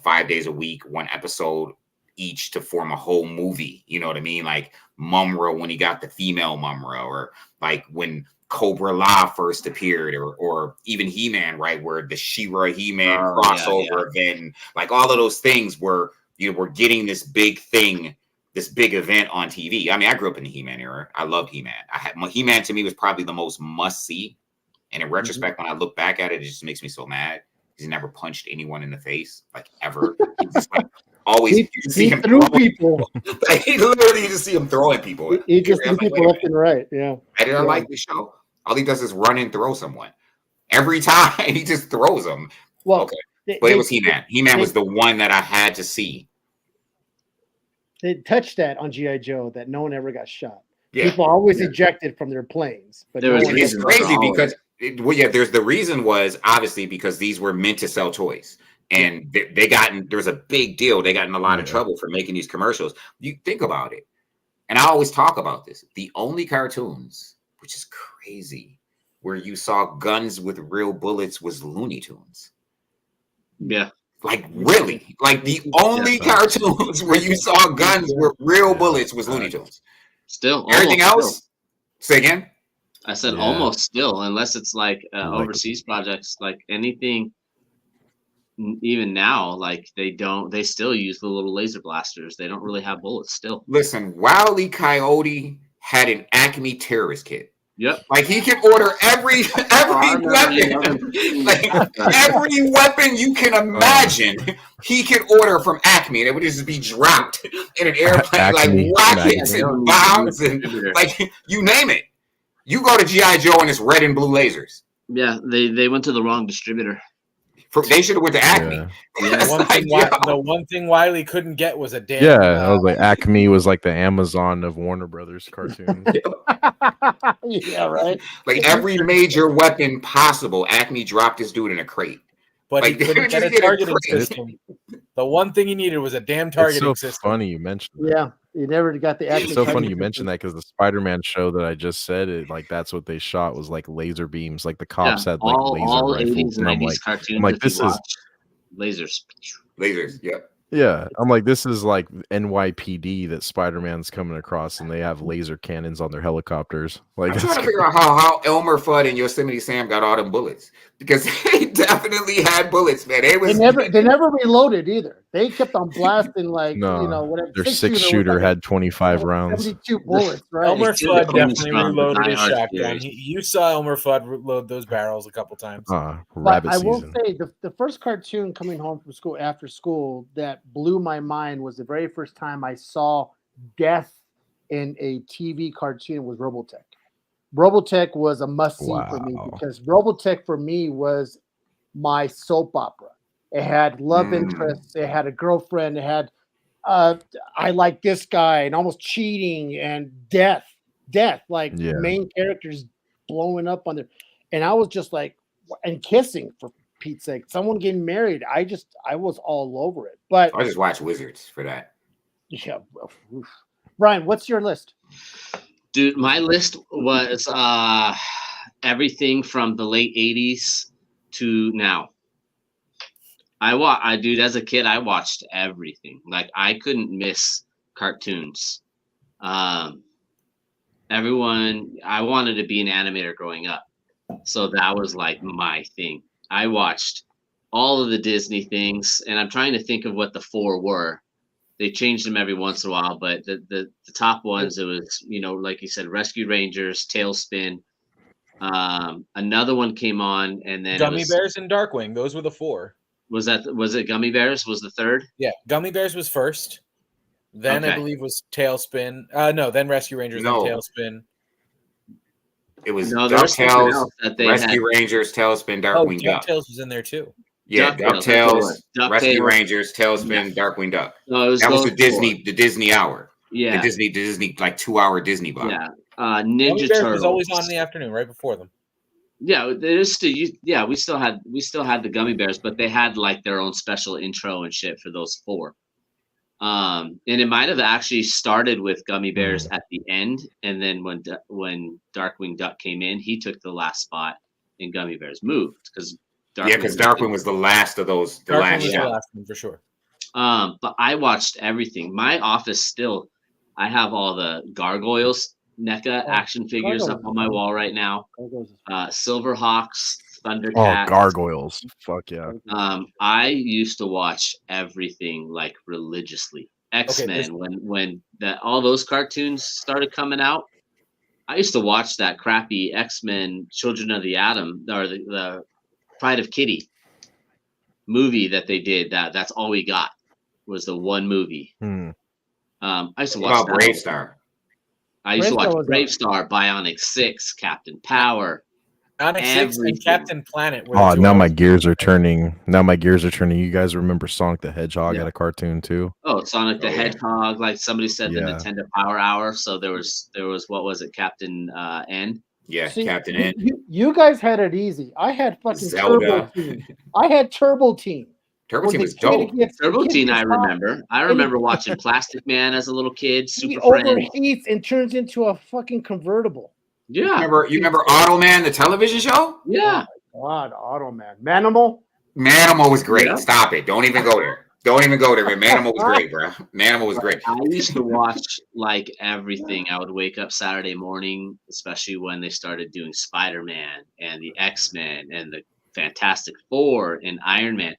5 days a week, one episode each to form a whole movie. You know what I mean? Like Mumra when he got the female Mumra, or like when Cobra La first appeared, or even He-Man, right? Where the She-Ra He-Man crossover event, like all of those things were, we're getting this big thing, this big event on TV. I mean, I grew up in the He-Man era. I loved He-Man. He-Man to me was probably the most must see. And in retrospect, when I look back at it, it just makes me so mad. He never punched anyone in the face, like ever. He just like always he see him threw people. Like, he literally you just see him throwing people. He just threw people left and right. Yeah. I didn't like the show. All he does is run and throw someone. Every time he just throws them. Well, okay. But it was He-Man. He-Man was the one that I had to see. They touched that on G.I. Joe that no one ever got shot. Yeah. People always ejected from their planes. But it's crazy because there's the reason was obviously because these were meant to sell toys. And there's a big deal. They got in a lot of trouble for making these commercials. You think about it. And I always talk about this. The only cartoons, which is crazy, where you saw guns with real bullets was Looney Tunes. Yeah. Like really? Like the only cartoons where you saw guns with real bullets was Looney Tunes. Still. Everything else? Say again? I said almost still, unless it's like overseas projects, like anything. Even now, like they still use the little laser blasters. They don't really have bullets still. Listen, Wile E. Coyote had an Acme terrorist kit. Yep. Like he can order every weapon, like every weapon you can imagine, he can order from Acme, and it would just be dropped in an airplane, Acme, like rockets and bombs and like you name it. You go to G.I. Joe and it's red and blue lasers. Yeah, they went to the wrong distributor. They should have went to Acme. Yeah. The one thing Wiley couldn't get was a damn. I was like, Acme was like the Amazon of Warner Brothers cartoons. Yeah, right. Like every major weapon possible, Acme dropped this dude in a crate. But like, he couldn't get a targeting system. The one thing he needed was a damn targeting system. It's so funny you mentioned that. Yeah, you never got the Acme. It's so funny you mentioned that because the Spider-Man show that I just said, that's what they shot was like laser beams. Like the cops had like all laser 80s rifles, and and 90s cartoons. I'm like, this is lasers. Yep. Yeah, I'm like, this is like NYPD that Spider-Man's coming across, and they have laser cannons on their helicopters. Like, I'm trying to figure out how Elmer Fudd and Yosemite Sam got all them bullets, because they definitely had bullets, man. They never reloaded either. They kept on blasting whatever. Their six-shooter had 25 rounds. 72 bullets, right? Elmer Fudd definitely reloaded his shotgun. You saw Elmer Fudd reload those barrels a couple times. Rabbit I will say the first cartoon coming home from school after school that blew my mind was the very first time I saw death in a TV cartoon was Robotech. Robotech was a must-see for me because Robotech for me was my soap opera. It had love interests. It had a girlfriend. It had I like this guy and almost cheating and death, main characters blowing up on there. And I was just like, and kissing for Pete's sake, someone getting married. I was all over it. But I just watch Wizards for that. Yeah. Brian, what's your list? Dude, my list was everything from the late 80s to now. As a kid, I watched everything. Like I couldn't miss cartoons. I wanted to be an animator growing up. So that was like my thing. I watched all of the Disney things, and I'm trying to think of what the 4 were. They changed them every once in a while, but the top ones, it was, like you said, Rescue Rangers, Tailspin. Another one came on, and then Gummy Bears and Darkwing. Those were the 4. Was it Gummy Bears? Was the third? Yeah, Gummy Bears was first. Then I Okay. believe was Tailspin. No, then Rescue Rangers, No. then Tailspin. It was No, there was something DuckTales, else that they Rescue had. Rangers, Tailspin, Oh, Darkwing Duck. DuckTales was in there too. Yeah, DuckTales, that's what it was. DuckTales, Rescue DuckTales. Rangers, Tailspin, Darkwing Duck. No, it was That was those the 4. Disney hour. Yeah, The Disney like 2-hour Disney block. yeah. Gummy Ninja Bears Turtles was always on in the afternoon, right before them. Yeah, there's still we still had the Gummy Bears, but they had like their own special intro and shit for those 4. And it might have actually started with Gummy Bears at the end, and then when Darkwing Duck came in, he took the last spot, and Gummy Bears moved because Darkwing was the last of those. The Darkwing last was show. the last one for sure. But I watched everything. My office still, I have all the Gargoyles NECA action figures up on my wall right now. Silverhawks, Oh, Thundercats. gargoyles! Fuck yeah! I used to watch everything like religiously. X-Men, when all those cartoons started coming out, I used to watch that crappy X-Men Children of the Atom or the Pride of Kitty movie that they did. That's all we got was the one movie. I used to watch Brave Star. I used to watch Brave Star, Bionic 6, Captain Power. Bionic 6 and Captain Planet. Oh, now my gears are turning. You guys remember Sonic the Hedgehog had a cartoon too? Oh, Sonic the Hedgehog, like somebody said, the Yeah. Nintendo Power Hour. So there was what was it, Captain N? Yeah, See, Captain N. You guys had it easy. I had fucking Zelda. Turbo Team. I had Turbo Team. Turbo Team When was the kid dope. Turbo the kid Teen, gets I hot, remember. I remember watching Plastic Man as a little kid. He Super Friends. overheats and turns into a fucking convertible. Yeah. You remember Automan, the television show? Yeah. God, Automan. Manimal? Manimal was great. Yeah. Stop it. Don't even go there. Don't even go there, man. Manimal was great, bro. Manimal was great. I used to watch like everything. I would wake up Saturday morning, especially when they started doing Spider-Man and the X-Men and the Fantastic Four and Iron Man.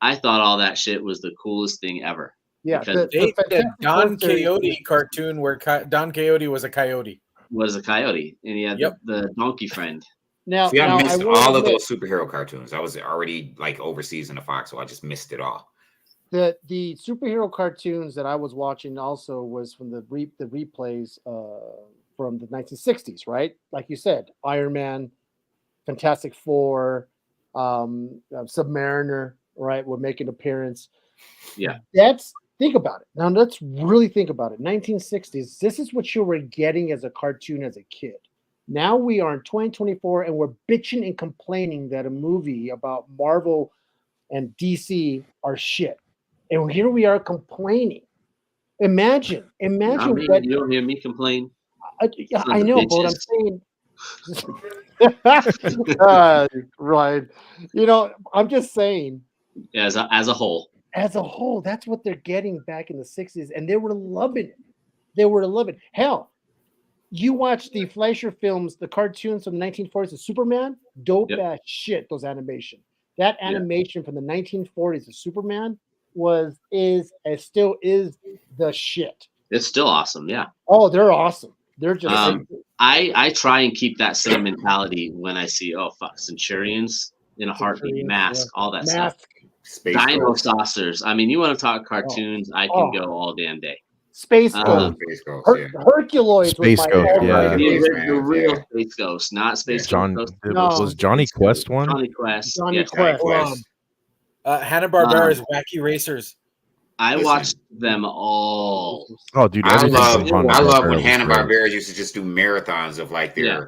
I thought all that shit was the coolest thing ever. Yeah. Because They did a Fantastic Don Four series- Quixote cartoon where Don Quixote was a coyote. was a coyote, and he had Yep. the donkey friend. Now, See, I now missed will all of admit those superhero cartoons. I was already like overseas in the Fox, so I just missed it all. that the superhero cartoons that I was watching also was from the replays from the 1960s, right? Like you said, Iron Man, Fantastic Four, Submariner, right, would make an appearance. Yeah. Think about it. Now let's really think about it. 1960s, this is what you were getting as a cartoon as a kid. Now we are in 2024 and we're bitching and complaining that a movie about Marvel and DC are shit. And here we are complaining. Imagine I mean, what you don't hear me complain. I know, but I'm saying right. I'm just saying As a whole. as a whole, that's what they're getting back in the 60s, and they were loving it. They were loving it. Hell, you watch the Fleischer films, the cartoons from the 1940s of Superman, dope ass shit, those animation. That animation from the 1940s of Superman still is the shit. It's still awesome, yeah. Oh, they're awesome. They're just I try and keep that same mentality when I see Centurions in a heartbeat, Mask, all that stuff. Space Dino Ghost. Saucers. I mean, you want to talk cartoons? I can go all damn day. Space Ghost. Space Ghost, yeah. Herculoles Space was my Ghost, all-time yeah. favorite. The real Space Ghost, not Space Ghost. Was Johnny Quest one? Johnny Quest. Johnny yes. Quest. Hanna-Barbera's Wacky Racers. I watched them all. Oh, dude, I everything love from when Hanna-Barbera was Hanna-Barbera used to just do marathons of like their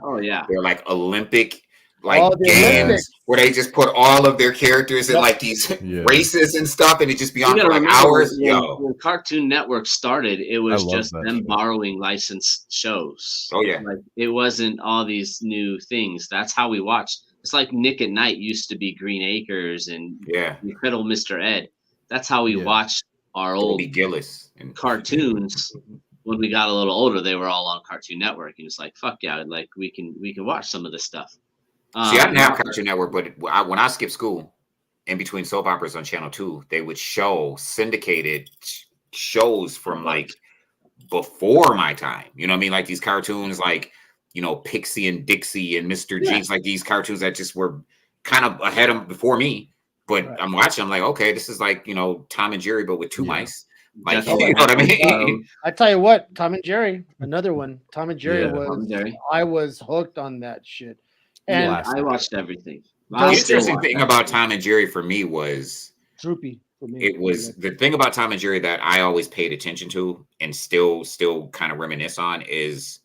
like Olympic games Olympics. where they just put all of their characters in like these races and stuff, and it just be on for like hours. When Cartoon Network started, it was just them show. borrowing licensed shows. Oh yeah, like it wasn't all these new things. That's how we watched. It's like Nick at Night used to be Green Acres and Incredible Mr. Ed. That's how we watched our old Gillis and cartoons. When we got a little older, they were all on Cartoon Network, and it's like, fuck yeah, like we can watch some of this stuff. See, I didn't have Cartoon Network, but when I skipped school, in between soap operas on Channel 2, they would show syndicated shows from like before my time. You know what I mean? Like these cartoons like, you know, Pixie and Dixie and Mr. Jinx, like these cartoons that just were kind of ahead of before me. But I'm watching, I'm like, okay, this is like, you know, Tom and Jerry, but with two mice. Like, you know what I mean? I tell you what, Tom and Jerry, another one. Tom and Jerry Tom and Jerry. I was hooked on that shit. And And I watched everything. The interesting thing about Tom and Jerry for me was droopy for me. It was the thing about Tom and Jerry that I always paid attention to and still kind of reminisce on is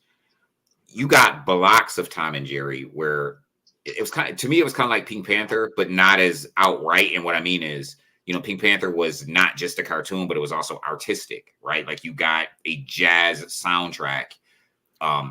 you got blocks of Tom and Jerry where it was kind of, to me, it was kind of like Pink Panther, but not as outright. And what I mean is, you know, Pink Panther was not just a cartoon, but it was also artistic, right? Like you got a jazz soundtrack,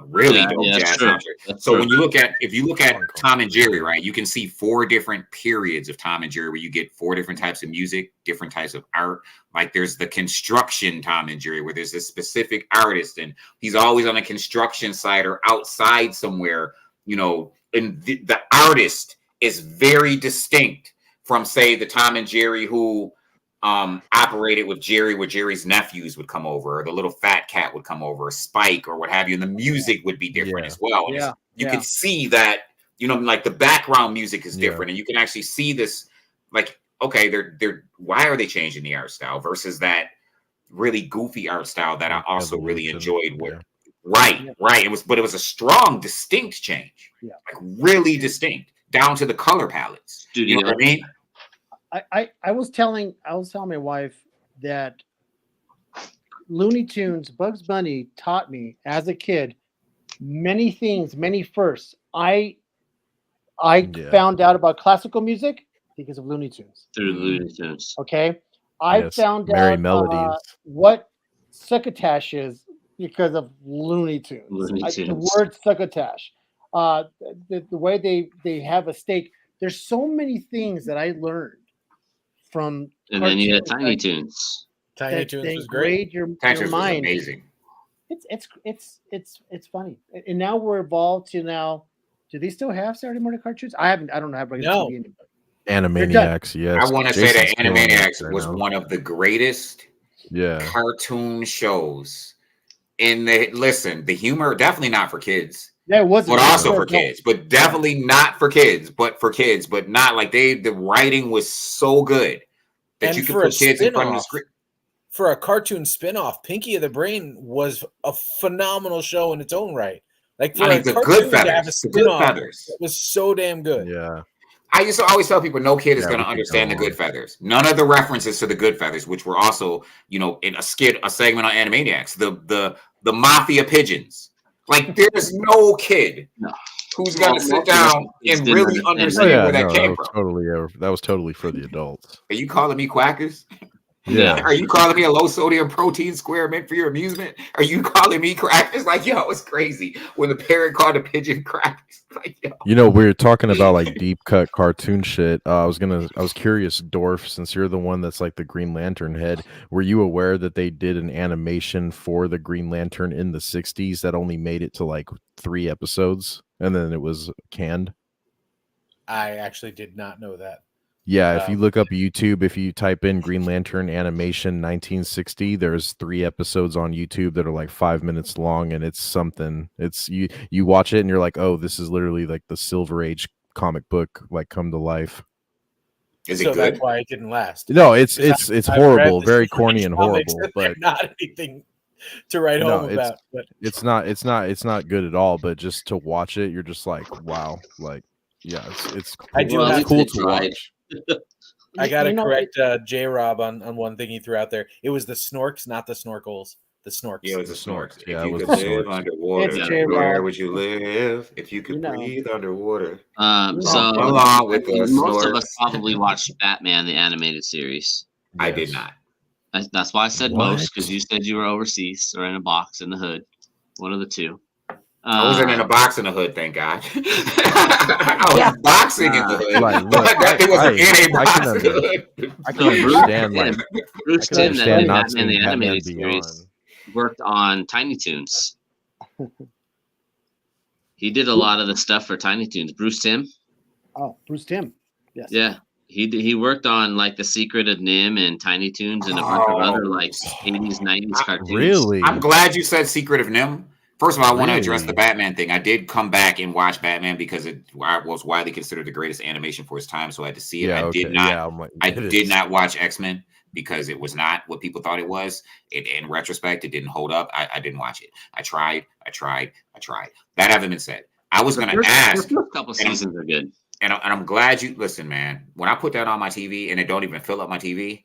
really dope jazz soundtrack. So when you look at, if you look at Tom and Jerry, right, you can see 4 different periods of Tom and Jerry where you get 4 different types of music, different types of art. Like there's the construction Tom and Jerry where there's this specific artist and he's always on a construction site or outside somewhere, you know, and the artist is very distinct from, say, the Tom and Jerry who operated with Jerry, where Jerry's nephews would come over, or the little fat cat would come over, or Spike, or what have you, and the music would be different as well. You can see that, you know, like the background music is different, and you can actually see this, like, okay, they're why are they changing the art style versus that really goofy art style that I also really enjoyed. Right. It was, but it was a strong, distinct change. Like really distinct, down to the color palettes. You know what I mean? I was telling my wife that Looney Tunes, Bugs Bunny taught me as a kid many things, many firsts. I found out about classical music because of Looney Tunes. Through Looney Tunes. Okay. I found out what succotash is because of Looney Tunes. The word succotash. The way they have a stake. There's so many things that I learned from. And then you had Tiny Toons. Tiny Toons was great. Your Was mind. amazing. It's funny. And now we're evolved to now. Do they still have Saturday morning cartoons? I don't have regular TV anymore. Animaniacs, yes. I want to say that Animaniacs was one of the greatest cartoon shows. The humor, definitely not for kids. Yeah, it wasn't. But also for kids. But definitely not for kids, but for kids. But not like the writing was so good that you could put kids in front of the screen. For a cartoon spinoff, Pinky of the Brain was a phenomenal show in its own right. Like for the Good Feathers. The Good Feathers. It was so damn good. Yeah. I used to always tell people no kid is going to understand the Good Feathers. None of the references to the Good Feathers, which were also, you know, in a segment on Animaniacs, the mafia pigeons. Like there's no kid who's going to sit down and really understand where that came from. That was totally for the adults. Are you calling me quackers? Yeah. Are you calling me a low sodium protein square meant for your amusement? Are you calling me crackers? Like, yo, it's crazy when the parent called a pigeon crackers. Like, yo. You know, we were talking about like deep cut cartoon shit. I was curious, Dorf, since you're the one that's like the Green Lantern head, were you aware that they did an animation for the Green Lantern in the 60s that only made it to like 3 episodes and then it was canned? I actually did not know that. Yeah, if you look up YouTube, if you type in Green Lantern animation 1960, there's 3 episodes on YouTube that are like 5 minutes long, and it's something. It's you watch it and you're like, oh, this is literally like the Silver Age comic book, like come to life. Is it good? That's why it didn't last. No, it's horrible, very corny and horrible, but not anything to write home about. But it's not good at all. But just to watch it, you're just like, wow, like yeah, it's cool. It's cool to watch. I gotta correct J Rob on one thing he threw out there. It was the Snorks, not the Snorkels. The Snorks. Yeah, it was the Snorks. Yeah, if you could live underwater, where would you live? If you could breathe underwater. So along with the most of us probably watched Batman the animated series. Yes. I did not. That's why I said most, because you said you were overseas or in a box in the hood. One of the two. I wasn't in a box in the hood, thank God. I was boxing in the hood, but it wasn't in a box in the hood. I can understand, like, Bruce Timm, that did Batman the animated series, worked on Tiny Toons. He did a lot of the stuff for Tiny Toons. Bruce Timm. Oh, Bruce Timm. Yes. Yeah. He worked on like The Secret of Nim and Tiny Toons and a bunch of other Oh, like 80s, 90s cartoons. Really? I'm glad you said Secret of Nim. First of all, I want to address the Really? Batman thing. I did come back and watch Batman because it was widely considered the greatest animation for its time, so I had to see it. Yeah. I did Okay. not. Yeah. I'm like, I it did is. not watch X-Men because it was not what people thought it was. In retrospect, it didn't hold up. I didn't watch it. I tried. That having been said, I was going to The ask, first couple and I'm- seasons are good. and I'm glad you listen, man. When I put that on my TV and it don't even fill up my TV,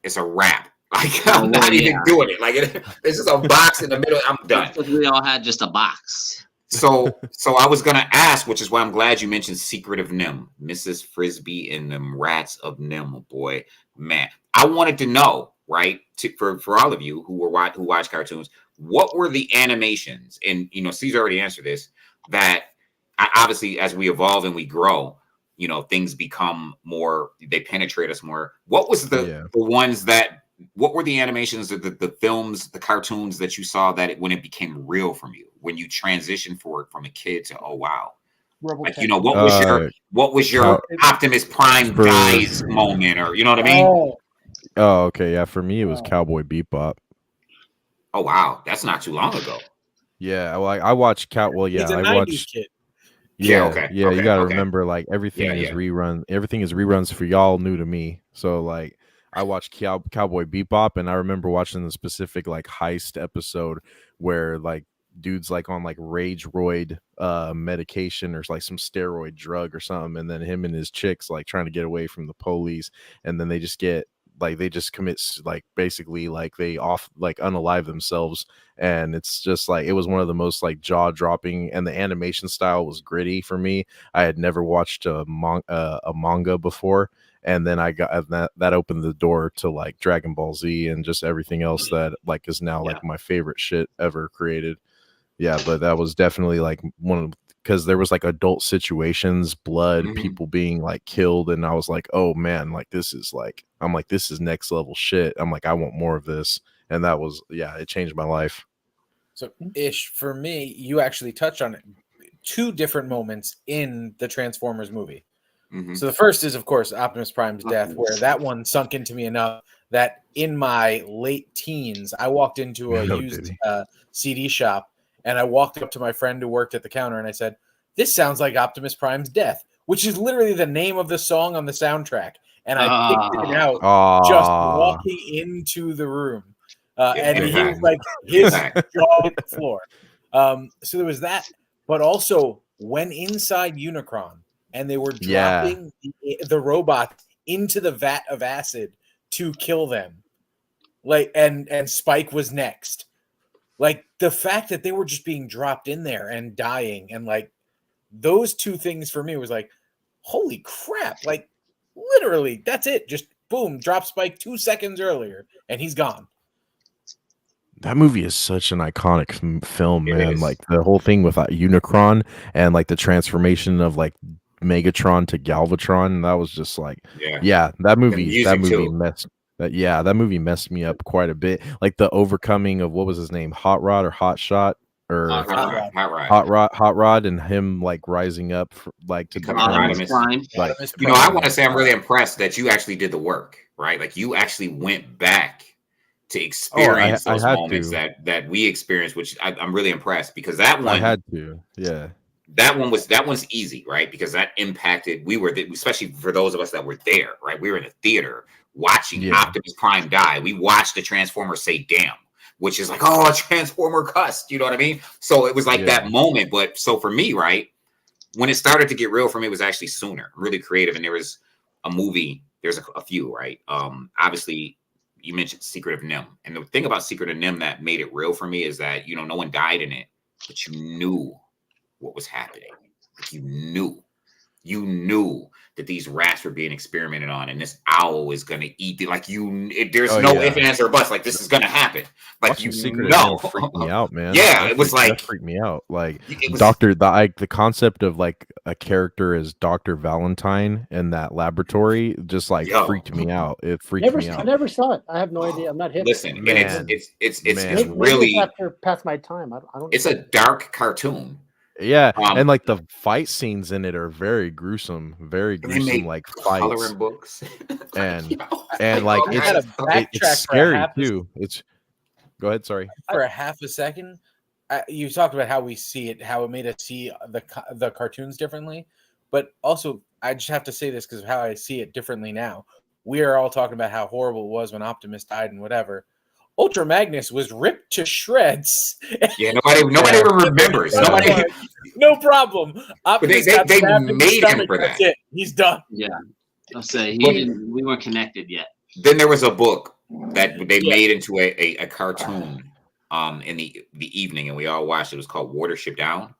it's a wrap. Like I'm not even doing it. Like it's just a box in the middle. I'm done. Because we all had just a box. So I was gonna ask, which is why I'm glad you mentioned Secret of Nim, Mrs. Frisbee and them rats of Nim. Boy, man, I wanted to know, right? For all of you who watch cartoons, what were the animations? And Caesar already answered this. That obviously, as we evolve and we grow, things become more. They penetrate us more. What was the ones that? What were the animations, the films, the cartoons that you saw when it became real from you, when you transitioned from a kid to, oh wow, like what was your Optimus Prime dies moment, or you know what I mean? Oh, okay. Yeah, for me it was Cowboy Bebop. Oh wow, that's not too long ago. Yeah, well, I watched He's a I 90s watched. kid. Yeah, okay. You got to Okay. remember, like everything Yeah, is yeah. rerun. Everything is reruns for y'all new to me. So like, I watched Cowboy Bebop, and I remember watching the specific like heist episode where like dudes like on like rage roid medication or like some steroid drug or something, and then him and his chicks like trying to get away from the police, and then they just commit like basically like they unalive themselves, and it's just like it was one of the most like jaw dropping, and the animation style was gritty for me. I had never watched a manga before, and then I got that opened the door to like Dragon Ball Z and just everything else that like is now like my favorite shit ever created. Yeah, but that was definitely like one of, because there was like adult situations, blood, people being like killed, and I was like, oh man, like this is like, I'm like, this is next level shit. I'm like, I want more of this, and that was, it changed my life. So, Ish, for me, you actually touched on it. Two different moments in the Transformers movie. So the first is, of course, Optimus Prime's death, where that one sunk into me enough that in my late teens, I walked into a used CD shop, and I walked up to my friend who worked at the counter, and I said, "This sounds like Optimus Prime's death," which is literally the name of the song on the soundtrack. And I picked it out just walking into the room. And he was like, his jaw hit the floor. So there was that, but also when inside Unicron, and they were dropping the robot into the vat of acid to kill them. Like, and Spike was next. Like, the fact that they were just being dropped in there and dying, and like those two things for me was like, holy crap. Like, literally, that's it. Just boom, drop Spike 2 seconds earlier, and he's gone. That movie is such an iconic film, man. Like the whole thing with Unicron and like the transformation of like Megatron to Galvatron, that was just like, that movie messed me up quite a bit. Like the overcoming of, what was his name, Hot Rod or Hot Shot or Hot Rod, and him like rising up like to become Optimus Prime. Like, I want to say I'm really impressed that you actually did the work, right? Like you actually went back to experience those moments that we experienced, which I'm really impressed, because that one I had to, that one's easy, right? Because that impacted, especially for those of us that were there, right? We were in the theater watching Optimus Prime die. We watched the Transformer say "damn," which is like, oh, a Transformer cussed, you know what I mean? So it was like that moment. But so for me, right, when it started to get real for me, it was actually sooner. Really creative, and there was a movie. There's a few, right? Obviously, you mentioned Secret of Nim, and the thing about Secret of Nim that made it real for me is that no one died in it, but you knew what was happening. Like you knew that these rats were being experimented on, and this owl is going to eat. There's no ifs, ands, or buts. Like this is going to happen. Like Secret of Nim freaked me out, man. Yeah, that freaked me out. Like the concept of like a character as Dr. Valentine in that laboratory just like freaked me out. It freaked me out. I never saw it. I have no idea. I'm not hip. Listen, man, and it's maybe really it's after past my time. I don't. It's a dark cartoon, Yeah, Um, and like the fight scenes in it are very gruesome, they made like fights, coloring books, and like like all I it's kinds gotta of stuff. it's backtrack for a scary half a too. It's go ahead, sorry. half a second. You talked about how we see it, how it made us see the cartoons differently, but also I just have to say this because of how I see it differently now. We are all talking about how horrible it was when Optimus died and whatever. Ultra Magnus was ripped to shreds. Yeah, nobody Yeah. even remembers. Yeah. Nobody, No problem. but Optimus they got stabbed in the made him stomach. for That's that. it. He's done. Yeah, I'll say he But- didn't. We weren't connected yet. Then there was a book that they Yeah. made into a cartoon in the evening, and we all watched it. It was called Watership Down.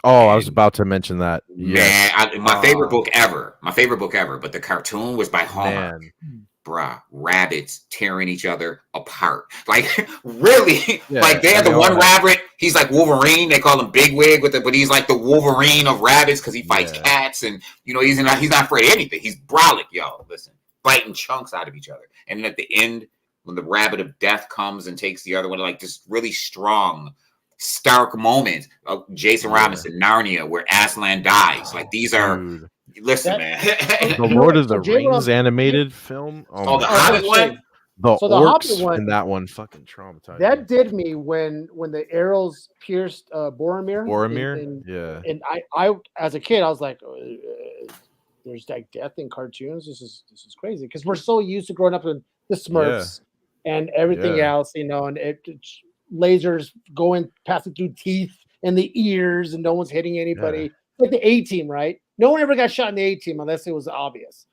Oh, I was And about to mention that. Yes, man, my favorite book ever. My favorite book ever. But the cartoon was by Hallmark. man. Bruh, rabbits tearing each other apart. Like, really? Yeah, like, they had and the they all one have- rabbit. He's like Wolverine. They call him Bigwig, but he's like the Wolverine of rabbits because he fights Yeah. cats, and he's not afraid of anything. He's brolic, yo. Listen, biting chunks out of each other. And then at the end, when the rabbit of death comes and takes the other one, like this really strong, stark moment of Jason Yeah. Robinson, Narnia, where Aslan dies. Like, these are. Dude. Listen, That- man. The Lord of the So J-Rob- Rings animated film. Oh, the my Hobbit gosh. one? The So the Hobbit orcs one- in that one fucking traumatized. That me. did me when the arrows pierced Boromir. Boromir. And Yeah. I as a kid I was like, there's like death in cartoons. This is crazy because we're so used to growing up in the Smurfs and everything Yeah. else, and it's lasers going passing through teeth and the ears, and no one's hitting anybody. Like the A-Team, right? No one ever got shot in the A-Team unless it was obvious.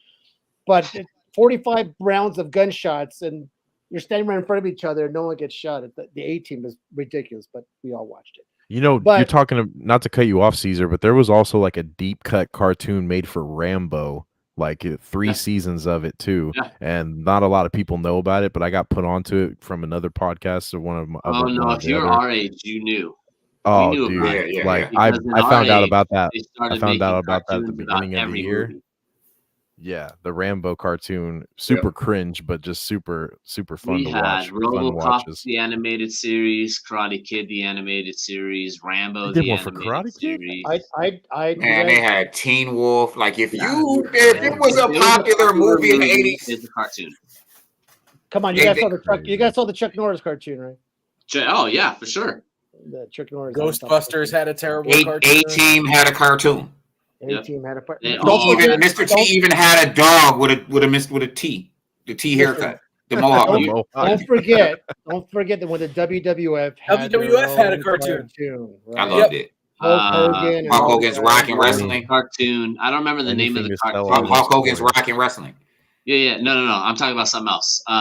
But 45 rounds of gunshots, and you're standing right in front of each other, and no one gets shot. The A-Team is ridiculous, but we all watched it. You know, But- you're talking not to cut you off, Caesar, but there was also like a deep cut cartoon made for Rambo, like 3 Yeah. seasons of it too. Yeah. And not a lot of people know about it, but I got put onto it from another podcast or one of my. Oh no! If you're our age, you knew. Oh, knew dude! about it. Yeah, like yeah. I Because in I our found out age, about that. They started found out making about that at the cartoons about beginning of the every year. movie. Yeah, the Rambo cartoon, super cringe, but just super fun We to had watch. Fun RoboCop, watches. the animated series, Karate Kid, the animated series, Rambo, They did the one for animated Karate Kid? series. Man, they had Teen Wolf. Like, if Yeah. if it was a popular movie in the 80s, It's a cartoon. Come on, you Yeah, guys saw the Chuck. You guys saw the Chuck Norris cartoon, right? Oh yeah, for sure. The Chuck Norris. Ghostbusters had a terrible A cartoon. Team had a cartoon. A-Team had a part. They Don't all forget- had- Mr. T even had a dog with a T, the T haircut, the mohawk. Don't- Mohawk. Don't forget that when the WWF had their WWF had a own cartoon. I right? loved it. Hulk Hogan and Hulk all Hogan's that. Rockin' Yeah. Wrestling. Cartoon. I don't remember the name of Anything the to sell cartoon. on Hulk Hogan's story. Rockin' Wrestling. Yeah. No. I'm talking about something else. Oh.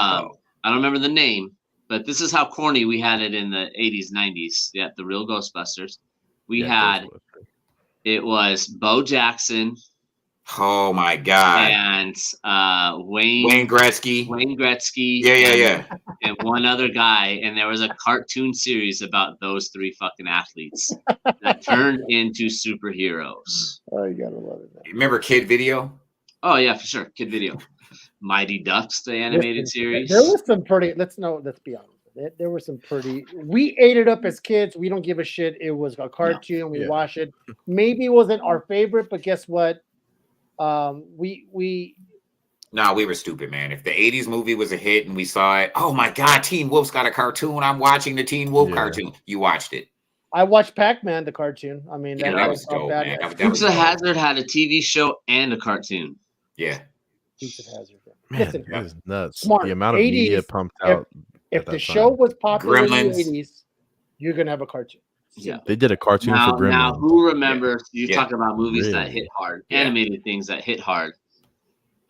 I don't remember the name, but this is how corny we had it in the 80s, 90s. Yeah, the real Ghostbusters. We Yeah, had it was Bo Jackson Oh my God. and Wayne Gretzky. Wayne Gretzky. Yeah. And one other guy, and there was a cartoon series about those 3 fucking athletes that turned into superheroes. Oh, you gotta love it. Man. Remember Kid Video? Oh yeah, for sure. Kid Video. Mighty Ducks, the animated Listen, series. There was some pretty. Let's be honest. There were some pretty. We ate it up as kids. We don't give a shit. It was a cartoon. We Yeah. watched it. Maybe it wasn't our favorite, but guess what? We No, we were stupid, man. If the 80s movie was a hit and we saw it, oh my God, Teen Wolf's got a cartoon. I'm watching the Teen Wolf Yeah. cartoon. You watched it. I watched Pac-Man the cartoon. I mean, Yeah, that was dope, bad. man. That was Dukes of dope. Hazzard had a TV show and a cartoon. Yeah. Dukes of Hazzard. Man, Listen, it was nuts. smart. The amount of 80s, media pumped out. if at the that show time. was popular in Gremlins. the 80s, you're gonna have a cartoon. Yeah. They did a cartoon Now, for Gremlins. who remembers? You Yeah. talk about movies that Really? hit hard, Yeah. animated things that hit hard.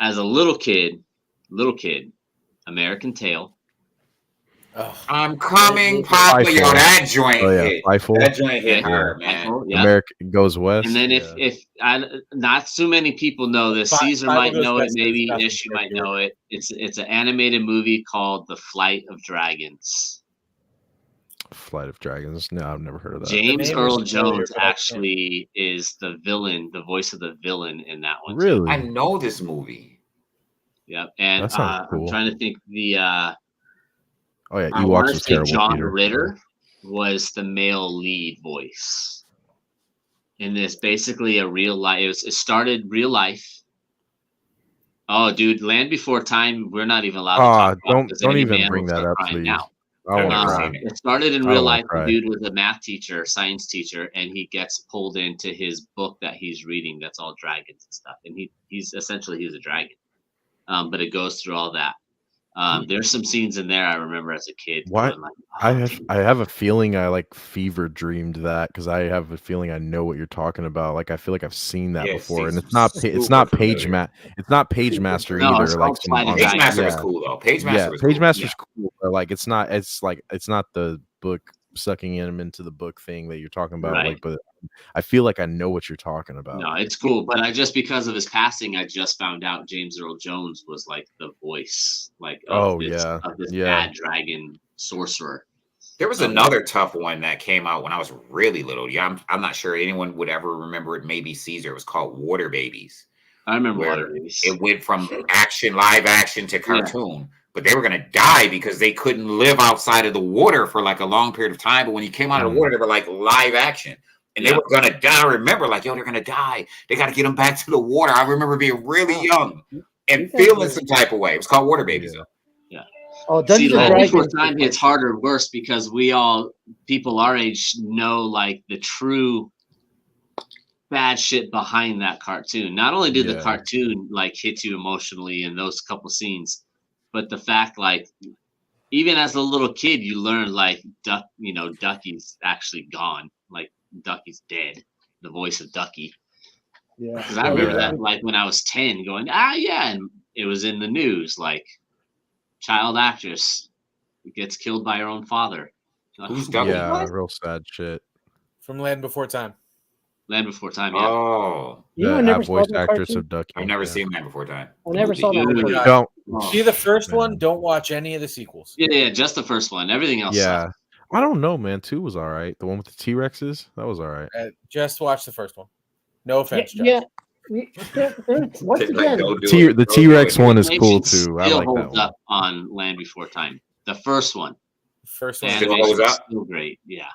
As a little kid, American Tail. Ugh. I'm coming, Papa. Yo, Fievel. that joint Oh yeah, hit. Eiffel. That joint hit Yeah. hard, man. Michael, yeah. America Goes West. And then yeah. if not too many people know this, Caesar Bible might Goes know it, West is maybe nothing Ish you might compared to know it. It's an animated movie called The Flight of Dragons. Flight of Dragons. No, I've never heard of that. James name Earl is familiar, Jones but I can't- actually is the villain, the voice of the villain in that one. too. Really? I know this movie. Yep. And That sounds I'm cool. trying to think the Oh yeah, I Ewoks want to was say terrible. John Peter. Ritter was the male lead voice. in this basically a real life. It started real life. Oh, dude, Land Before Time. We're not even allowed to talk about because don't any even man will bring that start up, crying please. now. I I've want to never cry. seen it. It started in I real don't wanna life. The cry. dude was a math teacher, science teacher, and he gets pulled into his book that he's reading. That's all dragons and stuff, and he's a dragon. But it goes through all that. There's some scenes in there I remember as a kid What? going like, I oh, have dude. I have a feeling I like fever dreamed that because I have a feeling I know what you're talking about. Like I feel like I've seen that Yeah, before, and seems it's super not Page familiar. It's not Page Master No, it's either. Like called some Flight of on Page Dragons. Master was yeah cool though. Page yeah Master was Page cool. Master's cool, but like it's not the book sucking him into the book thing that you're talking about. Right. Like, but I feel like I know what you're talking about. No, it's cool. But I just because of his passing, I just found out James Earl Jones was like the voice, like Oh of this yeah. bad dragon sorcerer. There was another tough one that came out when I was really little. Yeah, I'm not sure anyone would ever remember it. Maybe Caesar. It was called Water Babies. I remember Where Water Babies. it went from live action to cartoon, but they were going to die because they couldn't live outside of the water for like a long period of time. But when you came out of the water, they were like live action, and they were going to die. I remember, like, yo, they're going to die. They got to get them back to the water. I remember being really young and feeling some type of way. It was called Water Babies, though. Yeah. Oh, See, Dungeons and Land Before Dragons. Time hits harder and worse because people our age know like the true bad shit behind that cartoon. Not only did the cartoon like hit you emotionally in those couple scenes, but the fact like even as a little kid you learn like Ducky's actually gone, like Ducky's dead, the voice of Ducky. Yeah, because I remember that like when I was 10 going and it was in the news like child actress gets killed by her own father. Who's Ducky? Yeah, real sad shit. From Land Before Time. Land Before Time, yeah. Oh, you never saw voice the actress cartoon? of Ducky. I've never seen that before. Time. I never saw that. Dude, Cartoon. Don't See the first man. one. Don't watch any of the sequels. Yeah, just the first one. Everything else. Yeah, sucks. I don't know, man. 2 was all right. The one with the T-Rexes, that was all right. Just watch the first one. No offense, Josh. Yeah. Once again, The T-Rex one is cool too. I Still like that holds one. up on Land Before Time. The first one. First The one Still animation holds is up? still great. Yeah.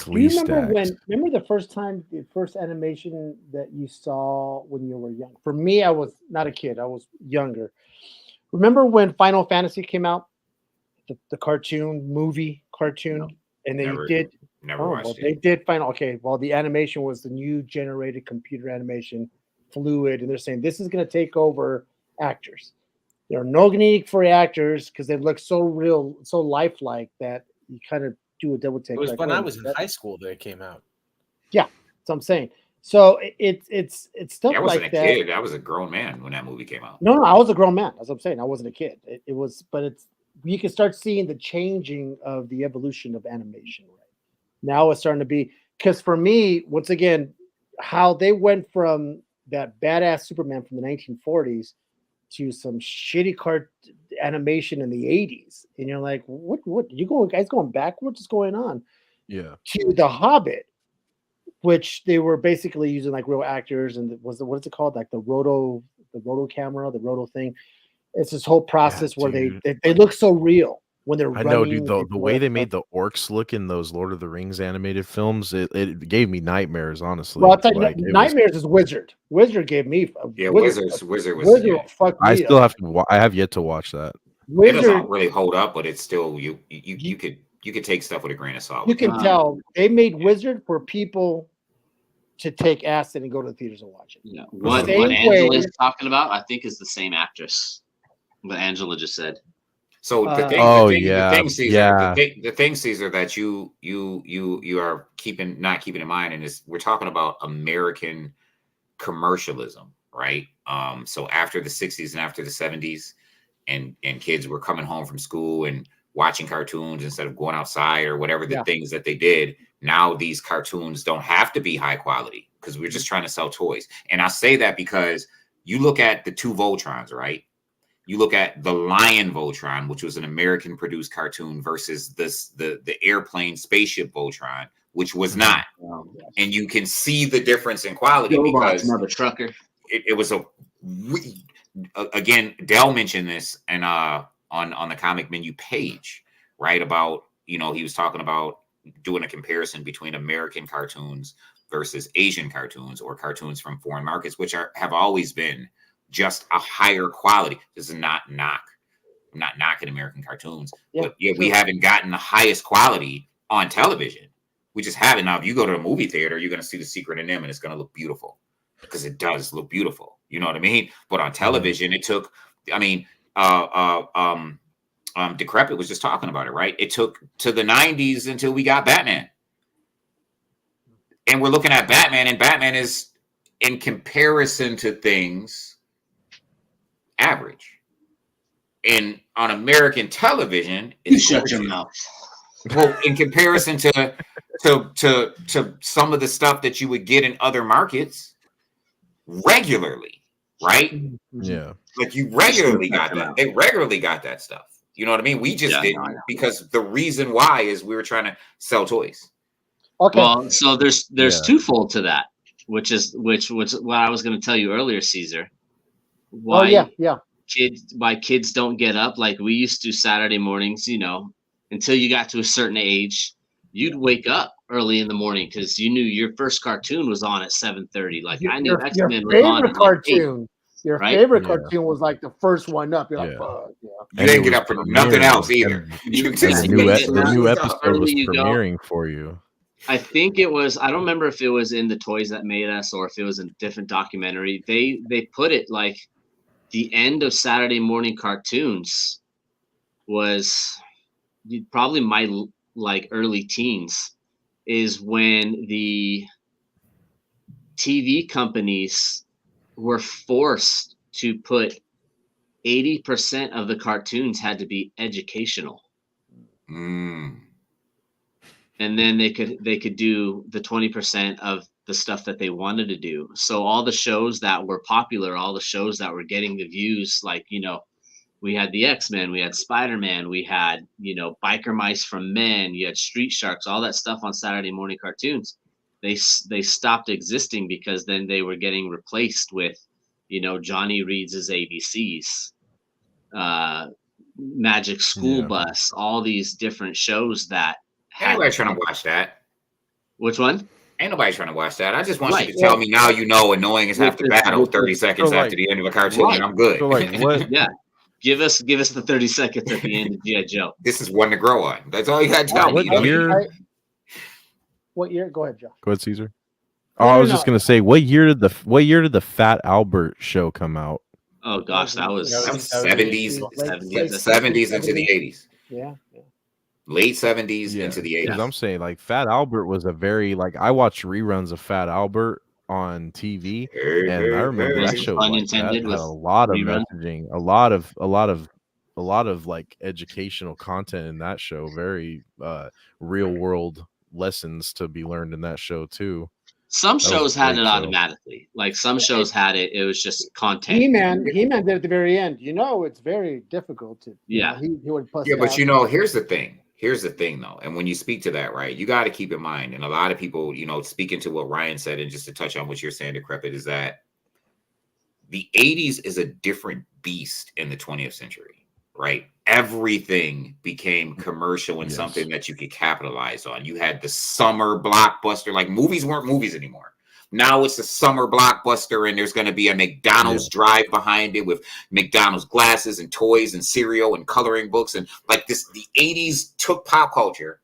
do you remember the first time, the first animation that you saw when you were young? For me, I was not a kid. I was younger. Remember when Final Fantasy came out? The movie cartoon? And then Never watched it. They did Final. Okay, well, the animation was the new generated computer animation, fluid, and they're saying this is going to take over actors. There are no need for actors because they look so real, so lifelike that you kind of do a double take. It was like, when oh, I was in high school that it came out. Yeah, that's what I'm saying. So it's stuff I wasn't like a that. kid. I was a grown man when that movie came out. No, I was a grown man. That's what I'm saying. I wasn't a kid. It was, but it's you can start seeing the changing of the evolution of animation. Right now, it's starting to be because for me, once again, how they went from that badass Superman from the 1940s to some shitty animation in the 80s, and you're like, what guys going backwards? What's going on? Yeah. To The Hobbit, which they were basically using like real actors, and what is it called? Like the roto camera, the roto thing. It's this whole process where they look so real when they're running. I know, dude. The way they made the orcs look in those Lord of the Rings animated films, it gave me nightmares. Honestly, well, I'll tell you, nightmares is Wizard. Wizard gave me. Wizard was. I still have to. I have yet to watch that. Wizard, it doesn't really hold up, but it's still you could take stuff with a grain of salt. You can tell they made Wizard for people to take acid and go to the theaters and watch it. Yeah. What Angela is talking about, I think, is the same actress. What Angela just said. So the thing, Caesar, that you are not keeping in mind, and we're talking about American commercialism, right? So after the 60s and after the 70s, and kids were coming home from school and watching cartoons instead of going outside or whatever the things that they did. Now these cartoons don't have to be high quality because we're just trying to sell toys. And I say that because you look at the 2 Voltrons, right? You look at the Lion Voltron, which was an American produced cartoon, versus the airplane spaceship Voltron, which was not. And you can see the difference in quality because another trucker. It was again, Dell mentioned this and on the Comic Menu page, right? About, he was talking about doing a comparison between American cartoons versus Asian cartoons or cartoons from foreign markets, which have always been just a higher quality. This is not knock. I'm not knocking American cartoons, but we haven't gotten the highest quality on television. We just haven't. Now, if you go to a movie theater, you're going to see The Secret of NIMH, and it's going to look beautiful because it does look beautiful. You know what I mean? But on television, it took. I mean, Decrepit was just talking about it, right? It took to the 90s until we got Batman, and we're looking at Batman, and Batman is, in comparison to things, average. And on American television, you shut your mouth. Well, in comparison to some of the stuff that you would get in other markets regularly, right? Yeah, like you regularly got that. They regularly got that stuff. You know what I mean? We just didn't, because the reason why is we were trying to sell toys. Okay. Well, so there's twofold to that, which what I was going to tell you earlier, Caesar. Why kids don't get up like we used to Saturday mornings, you know, until you got to a certain age. You'd wake up early in the morning because you knew your first cartoon was on at 7:30. Like I knew X-Men was on at cartoon. 8, your right? favorite cartoon was like the first one up. You're like, you didn't get up for nothing else either. The new episode was premiering for you. I think it was. I don't remember if it was in The Toys That Made Us or if it was a different documentary. They put it like the end of Saturday morning cartoons was probably my like early teens, is when the TV companies were forced to put 80% of the cartoons had to be educational. And then they could do the 20% of the stuff that they wanted to do. So all the shows that were popular, all the shows that were getting the views, like, you know, we had the X-Men, we had Spider-Man, we had, you know, Biker Mice from Men, you had Street Sharks, all that stuff on Saturday morning cartoons. They stopped existing because then they were getting replaced with, you know, Johnny Reed's ABCs, Magic School Bus, all these different shows that Ain't nobody trying to watch that. Which one? Ain't nobody trying to watch that. I just want you to tell me now. You know, annoying is half the battle. 30 seconds after the end of a cartoon, and I'm good. So like what? Yeah, give us the 30 seconds at the end of G.I. Joe. This is one to grow on. That's all you got to tell me. What year? Go ahead, Joe. Go ahead, Caesar. I was just gonna say, what year did the Fat Albert show come out? Oh gosh, that was 70s, 70s into the 80s. Yeah. Late 70s into the 80s. Because I'm saying, like, Fat Albert was a very, like, I watched reruns of Fat Albert on TV, and I remember that show like that had a lot of messaging, a lot of like educational content in that show. Very real world lessons to be learned in that show too. Some shows had it automatically. Like some shows had it. It was just content. He-Man did at the very end. You know, it's very difficult to. Yeah. He would. Yeah, but you know, here's the thing. Here's the thing, though. And when you speak to that, right, you got to keep in mind, and a lot of people, you know, speaking to what Ryan said, and just to touch on what you're saying, Decrepit, is that the 80s is a different beast in the 20th century, right? Everything became commercial and something that you could capitalize on. You had the summer blockbuster, like movies weren't movies anymore. Now it's a summer blockbuster, and there's going to be a McDonald's drive behind it with McDonald's glasses and toys and cereal and coloring books. And like this, the 80s took pop culture.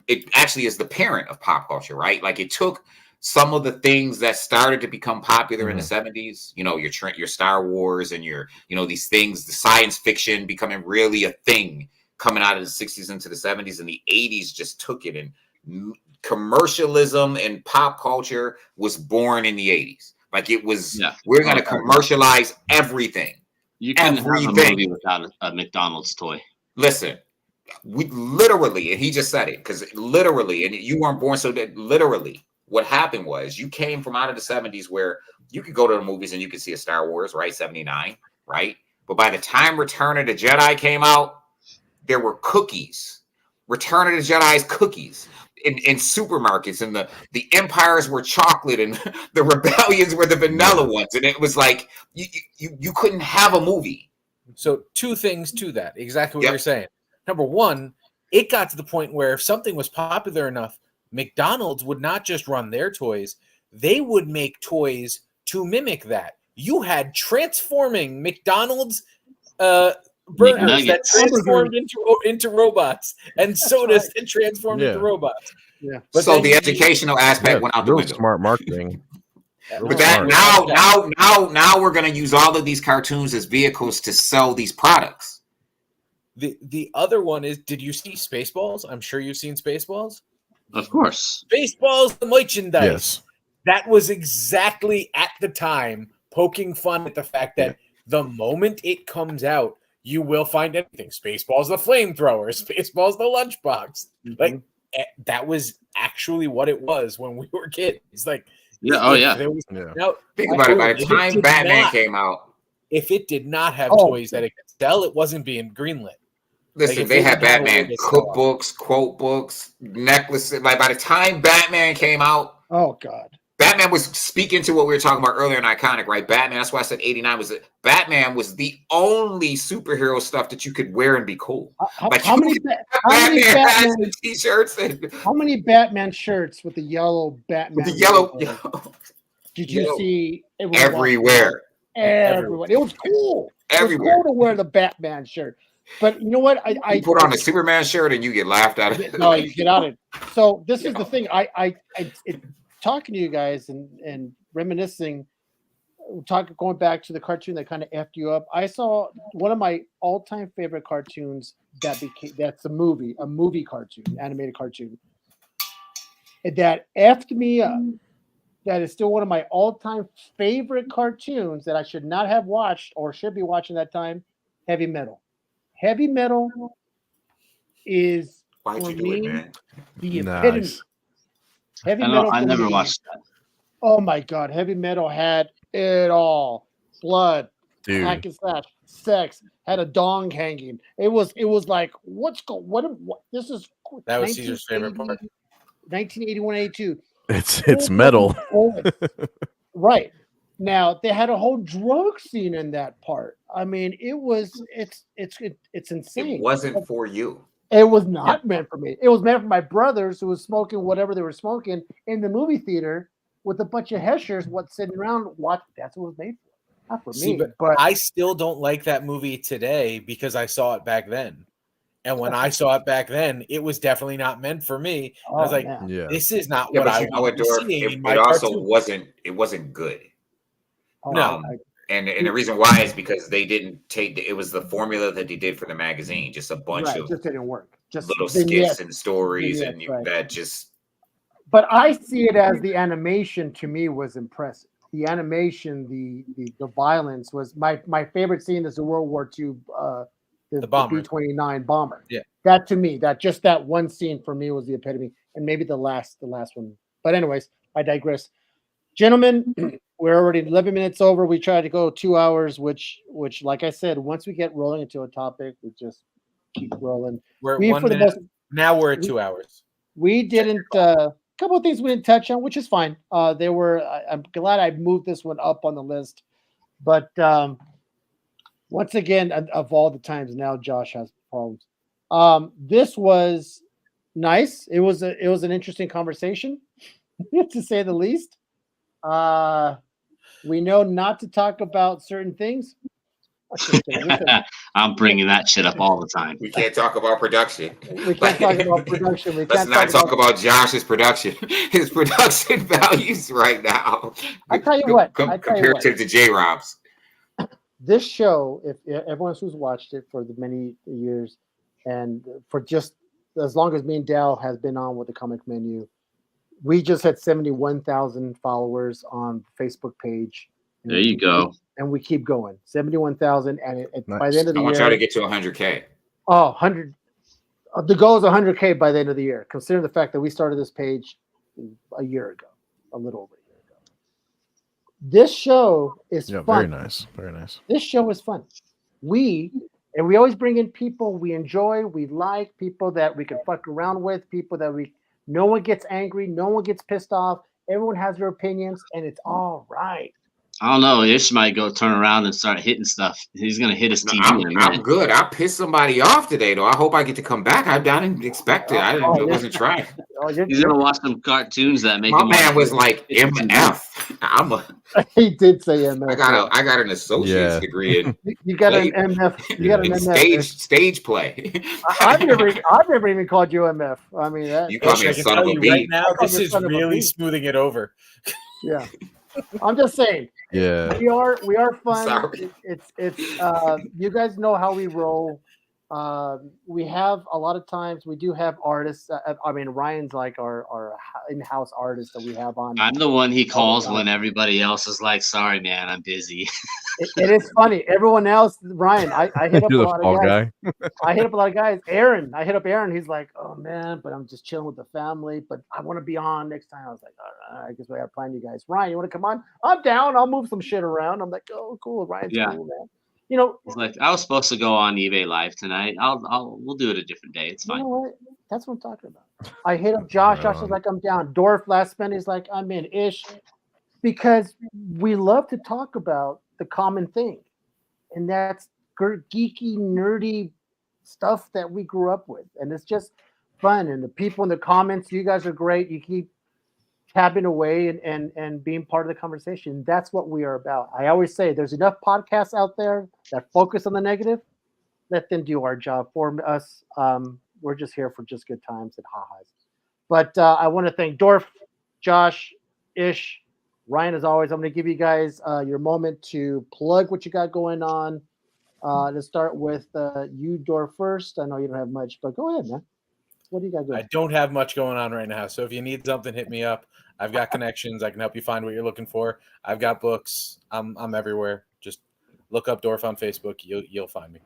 It actually is the parent of pop culture, right? Like it took some of the things that started to become popular in the 70s, you know, your Star Wars and your, you know, these things, the science fiction becoming really a thing coming out of the 60s into the 70s, and the 80s just took it, and commercialism and pop culture was born in the 80s. Like it was, we're going to commercialize everything. You couldn't have a movie without a McDonald's toy. Listen, we literally, and he just said it, because literally, and you weren't born, so that literally what happened was you came from out of the 70s where you could go to the movies and you could see a Star Wars, right? 79, right? But by the time Return of the Jedi came out, there were cookies. Return of the Jedi's cookies in supermarkets, and the empires were chocolate, and the rebellions were the vanilla ones, and it was like you couldn't have a movie. So two things to that, exactly what you're saying. Number one, it got to the point where if something was popular enough, McDonald's would not just run their toys, they would make toys to mimic that. You had transforming McDonald's burgers that transformed into robots, and sodas that transformed into robots. Yeah. But so the educational aspect went out the window. Smart marketing. But that now we're going to use all of these cartoons as vehicles to sell these products. The other one is, did you see Spaceballs? I'm sure you've seen Spaceballs. Of course. Spaceballs, the merchandise. Yes. That was exactly at the time poking fun at the fact that the moment it comes out, you will find anything. Spaceballs the flamethrower, Spaceballs the lunchbox. Like that was actually what it was when we were kids. It's like, Now, think about it. By the time Batman came out, if it did not have toys that it could sell, it wasn't being greenlit. Listen, they had Batman cookbooks, quote books, necklaces. Like by the time Batman came out, oh god, Batman was speaking to what we were talking about earlier in Iconic, right? Batman. That's why I said 89 was it. Batman was the only superhero stuff that you could wear and be cool. How many Batman t-shirts? How many Batman shirts with the yellow Batman? With the yellow. Did you see? It was everywhere. Everywhere. It was cool. Everywhere. It was cool to wear the Batman shirt. But you know what? I put on a Superman shirt and you get laughed at it. No, you get out of it. So this is the thing. Talking to you guys and reminiscing, going back to the cartoon that kind of effed you up. I saw one of my all-time favorite cartoons that's a movie cartoon, animated cartoon that effed me up. That is still one of my all-time favorite cartoons that I should not have watched or should be watching that time. Heavy Metal. Heavy Metal is Why'd you do it, man? The epitome. Heavy Metal. I never watched that. Oh my god, Heavy Metal had it all: blood, hack and slash, sex, had a dong hanging. It was like, what? This is that was Caesar's favorite part. 1981, 82. It's metal. Right. Now they had a whole drug scene in that part. I mean, it's insane. It wasn't for you. It was not meant for me. It was meant for my brothers who was smoking whatever they were smoking in the movie theater with a bunch of heshers sitting around watching. That's what it was made for. Not for me. But I still don't like that movie today because I saw it back then. And when I saw it back then, it was definitely not meant for me. I was like, this is not what I want to see. It also wasn't good. No. And the reason why is because they didn't take it was the formula that they did for the magazine, just a bunch of just didn't work. Just little skits and stories that just. But I see it as the animation to me was impressive. The animation, the violence was my favorite scene is the World War II the B-29 bomber. Yeah. That to me, that one scene for me was the epitome, and maybe the last one. But anyways, I digress. Gentlemen, we're already 11 minutes over. We tried to go 2 hours, which, like I said, once we get rolling into a topic, we just keep rolling. We're at 1 minute. Now we're at 2 hours. We didn't. A couple of things we didn't touch on, which is fine. I'm glad I moved this one up on the list, but once again, of all the times now, Josh has problems. This was nice. It was an interesting conversation, to say the least. We know not to talk about certain things. I'm bringing that shit up all the time. We can't talk about production. We can't talk about production. Let's not talk about Josh's production. His production values right now. I tell you what. Compared to J-Rob's. This show, if everyone who's watched it for the many years, and for just as long as me and Dal has been on with the Comic Menu, we just had 71,000 followers on the Facebook page. There you go. And we keep going. 71,000, and Nice. by the end of the year, I want y'all to get to 100K. Oh, 100. The goal is 100K by the end of the year. Consider the fact that we started this page a year ago, a little over a year ago. This show is fun. Very nice. Very nice. This show is fun. We always bring in people we enjoy, we like, people that we can fuck around with, people that no one gets angry, no one gets pissed off. Everyone has their opinions, and it's all right. I don't know. Ish might go turn around and start hitting stuff. He's gonna hit his TV. I'm good. I pissed somebody off today, though. I hope I get to come back. I didn't expect it. I wasn't trying. He's gonna watch some cartoons that make My him. man was like MF. I'm a. He did say MF. I got an associate's Yeah. degree in You got play- an MF. You got an in MF. stage play. I've never even called you MF. I mean, that, You call Ish, me I a can son tell of a you bee. right now, I call this you is son of a really bee. smoothing it over. yeah. I'm just saying. Yeah. We are fun. Sorry. It's you guys know how we roll. We have a lot of times we do have artists. I mean, Ryan's like our in-house artist that we have on. I'm the one he calls time. when everybody else is like, "Sorry, man, I'm busy." It is funny. Everyone else, Ryan, I hit up a You're the lot fall of guys. guy. I hit up a lot of guys. Aaron, I hit up Aaron. He's like, "Oh man, but I'm just chilling with the family. But I want to be on next time." I was like, "All right, I guess we got to plan you guys." Ryan, you want to come on? I'm down. I'll move some shit around. I'm like, "Oh, cool. Ryan's Yeah. cool, man." You know, He's like, "I was supposed to go on eBay Live tonight. We'll do it a different day. It's you know fine." what? That's what I'm talking about. I hit up Josh. Josh is like, "I'm down." Dorf last minute is like, "I'm in ish," because we love to talk about the common thing, and that's geeky, nerdy stuff that we grew up with, and it's just fun. And the people in the comments, you guys are great. You keep tapping away and being part of the conversation. That's what we are about. I always say there's enough podcasts out there that focus on the negative. Let them do our job for us. We're just here for just good times and ha-has. But I want to thank Dorf, Josh, Ish, Ryan, as always. I'm going to give you guys your moment to plug what you got going on. Let's start with you, Dorf, first. I know you don't have much, but go ahead, man. What do you got going? I don't have much going on right now, so if you need something, hit me up. I've got connections. I can help you find what you're looking for. I've got books. I'm everywhere. Just look up Dorf on Facebook. You'll find me.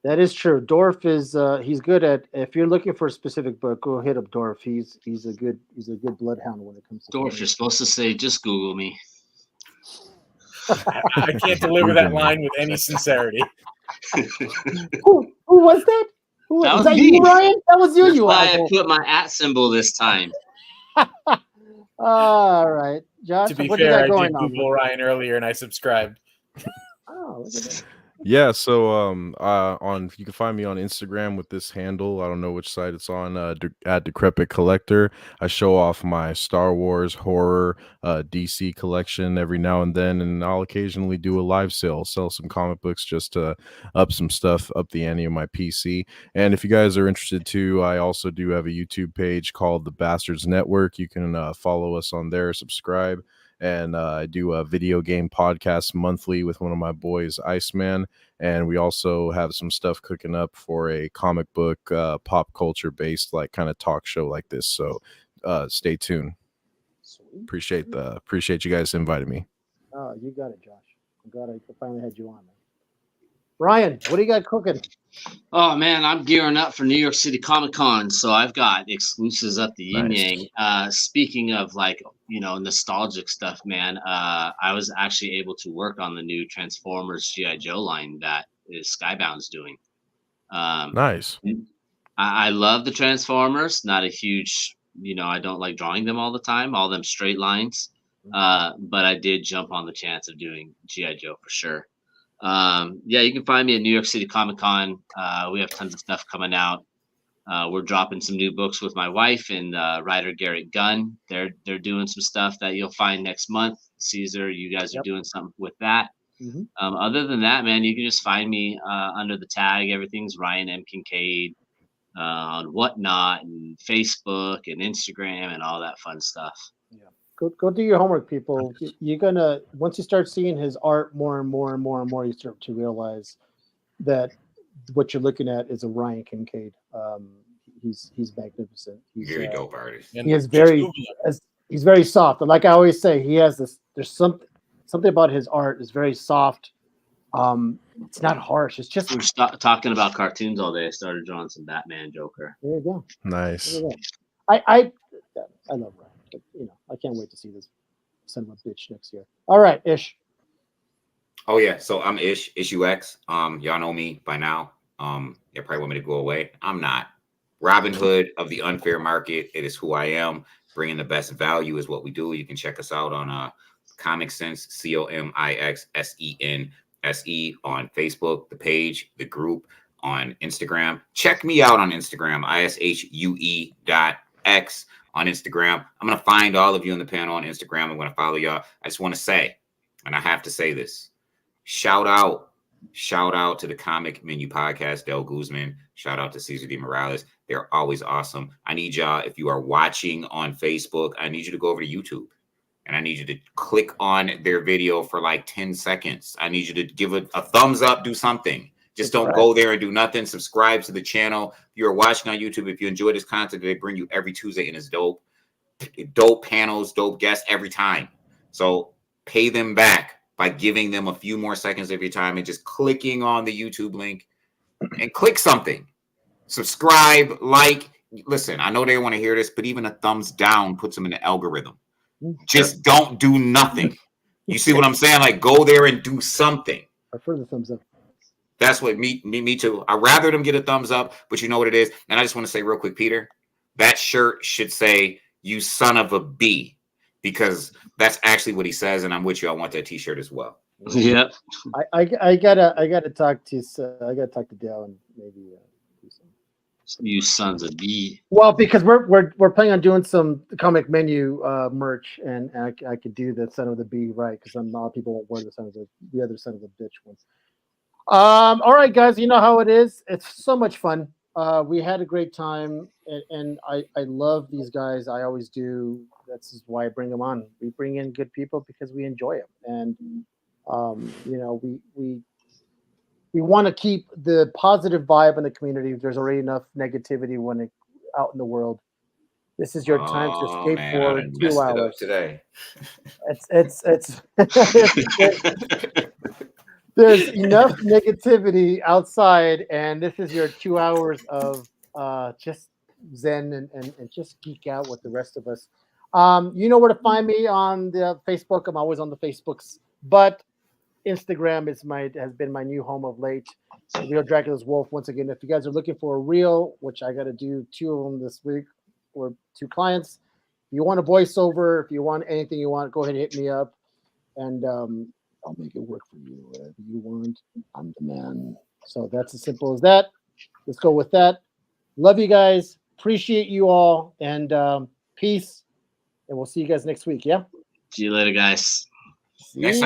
That is true. Dorf is he's good at. If you're looking for a specific book, go hit up Dorf. He's a good bloodhound when it comes to Dorf, you're supposed to say, "Just Google me." I can't deliver that line with any sincerity. Who was that? Who That was was that? me. You, Ryan? That was you. That's You why I asshole. put my @ symbol this time. All right, Josh. To be what do you fair, got I going did on? Google Ryan earlier and I subscribed. Oh, look at that. Yeah, so on you can find me on Instagram with this handle. I don't know which site it's on. At Decrepit Collector. I show off my Star Wars, horror, DC collection every now and then, and I'll occasionally do a live sale, sell some comic books just to up some stuff, up the ante of my PC. And if you guys are interested too, I also do have a YouTube page called The Bastards Network. You can follow us on there, subscribe. And I do a video game podcast monthly with one of my boys, Iceman. And we also have some stuff cooking up for a comic book, pop culture based, like kind of talk show like this. So stay tuned. Sweet. Appreciate you guys inviting me. Oh, you got it, Josh. I'm glad I finally had you on, man. Ryan, what do you got cooking? Oh man, I'm gearing up for New York City Comic Con, so I've got exclusives up the yin yang. Speaking of nostalgic stuff, man, I was actually able to work on the new Transformers GI Joe line that is Skybound's doing. Nice. I love the Transformers. Not a huge, I don't like drawing them all the time, all them straight lines. But I did jump on the chance of doing GI Joe for sure. You can find me at New York City Comic Con. We have tons of stuff coming out. We're dropping some new books with my wife and writer Garrett Gunn. They're doing some stuff that you'll find next month. Caesar, you guys are doing something with that. Mm-hmm. Other than that, man, you can just find me under the tag. Everything's Ryan M. Kincaid on Whatnot and Facebook and Instagram and all that fun stuff. Go do your homework, people. You're gonna once you start seeing his art more and more and more and more, you start to realize that what you're looking at is a Ryan Kincaid. He's magnificent. He's Very dope artist. He is he's very soft. And like I always say, he has this. There's something about his art is very soft. It's not harsh. It's just we're talking about cartoons all day. I started drawing some Batman Joker. There you go. Nice. There you go. I love Ryan. But, I can't wait to see this son of a bitch next year. All right, Ish. Oh yeah, so I'm Ish UX. Y'all know me by now. You probably want me to go away. I'm not. Robin Hood of the unfair market. It is who I am. Bringing the best value is what we do. You can check us out on Comic Sense, COMIXSENSE on Facebook, the page, the group on Instagram. Check me out on Instagram, ISHUE.LLC. X, on Instagram. I'm going to find all of you on the panel on Instagram. I'm going to follow y'all. I just want to say, and I have to say this, shout out to the Comic Menu Podcast, Del Guzman. Shout out to Cesar D. Morales. They're always awesome. I need y'all, if you are watching on Facebook, I need you to go over to YouTube. And I need you to click on their video for like 10 seconds. I need you to give it a thumbs up, do something. Just don't go there and do nothing. Subscribe to the channel. If you're watching on YouTube, if you enjoy this content, they bring you every Tuesday, and it's dope. Dope panels, dope guests every time. So pay them back by giving them a few more seconds of your time and just clicking on the YouTube link and click something. Subscribe, like. Listen, I know they want to hear this, but even a thumbs down puts them in the algorithm. Just don't do nothing. You see what I'm saying? Like, go there and do something. I prefer the thumbs up. That's what me too. I'd rather them get a thumbs up, but you know what it is. And I just want to say real quick, Peter, that shirt should say "You son of a B," because that's actually what he says. And I'm with you. I want that T-shirt as well. Yep. I gotta talk to Dale and maybe. Do some. You sons of B. Well, because we're planning on doing some Comic Menu merch, and I could do the son of the B right, because a lot of people won't wear the other son of the bitch ones. All right, guys, you know how it is. It's so much fun. We had a great time, and I love these guys. I always do. That's why I bring them on. We bring in good people because we enjoy them, and you know, we want to keep the positive vibe in the community. There's already enough negativity out in the world. This is your time to escape for 2 hours today. It's there's enough negativity outside, and this is your 2 hours of just zen and just geek out with the rest of us. You know where to find me on the Facebook. I'm always on the Facebooks, but Instagram has been my new home of late. Real Dracula's Wolf. Once again, if you guys are looking for a reel, which I got to do 2 of them this week, or 2 clients. If you want a voiceover, if you want anything you want, go ahead and hit me up, and I'll make it work for you. Whatever you want, I'm the man. So that's as simple as that. Let's go with that. Love you guys. Appreciate you all, and peace. And we'll see you guys next week. Yeah. See you later, guys. Next time.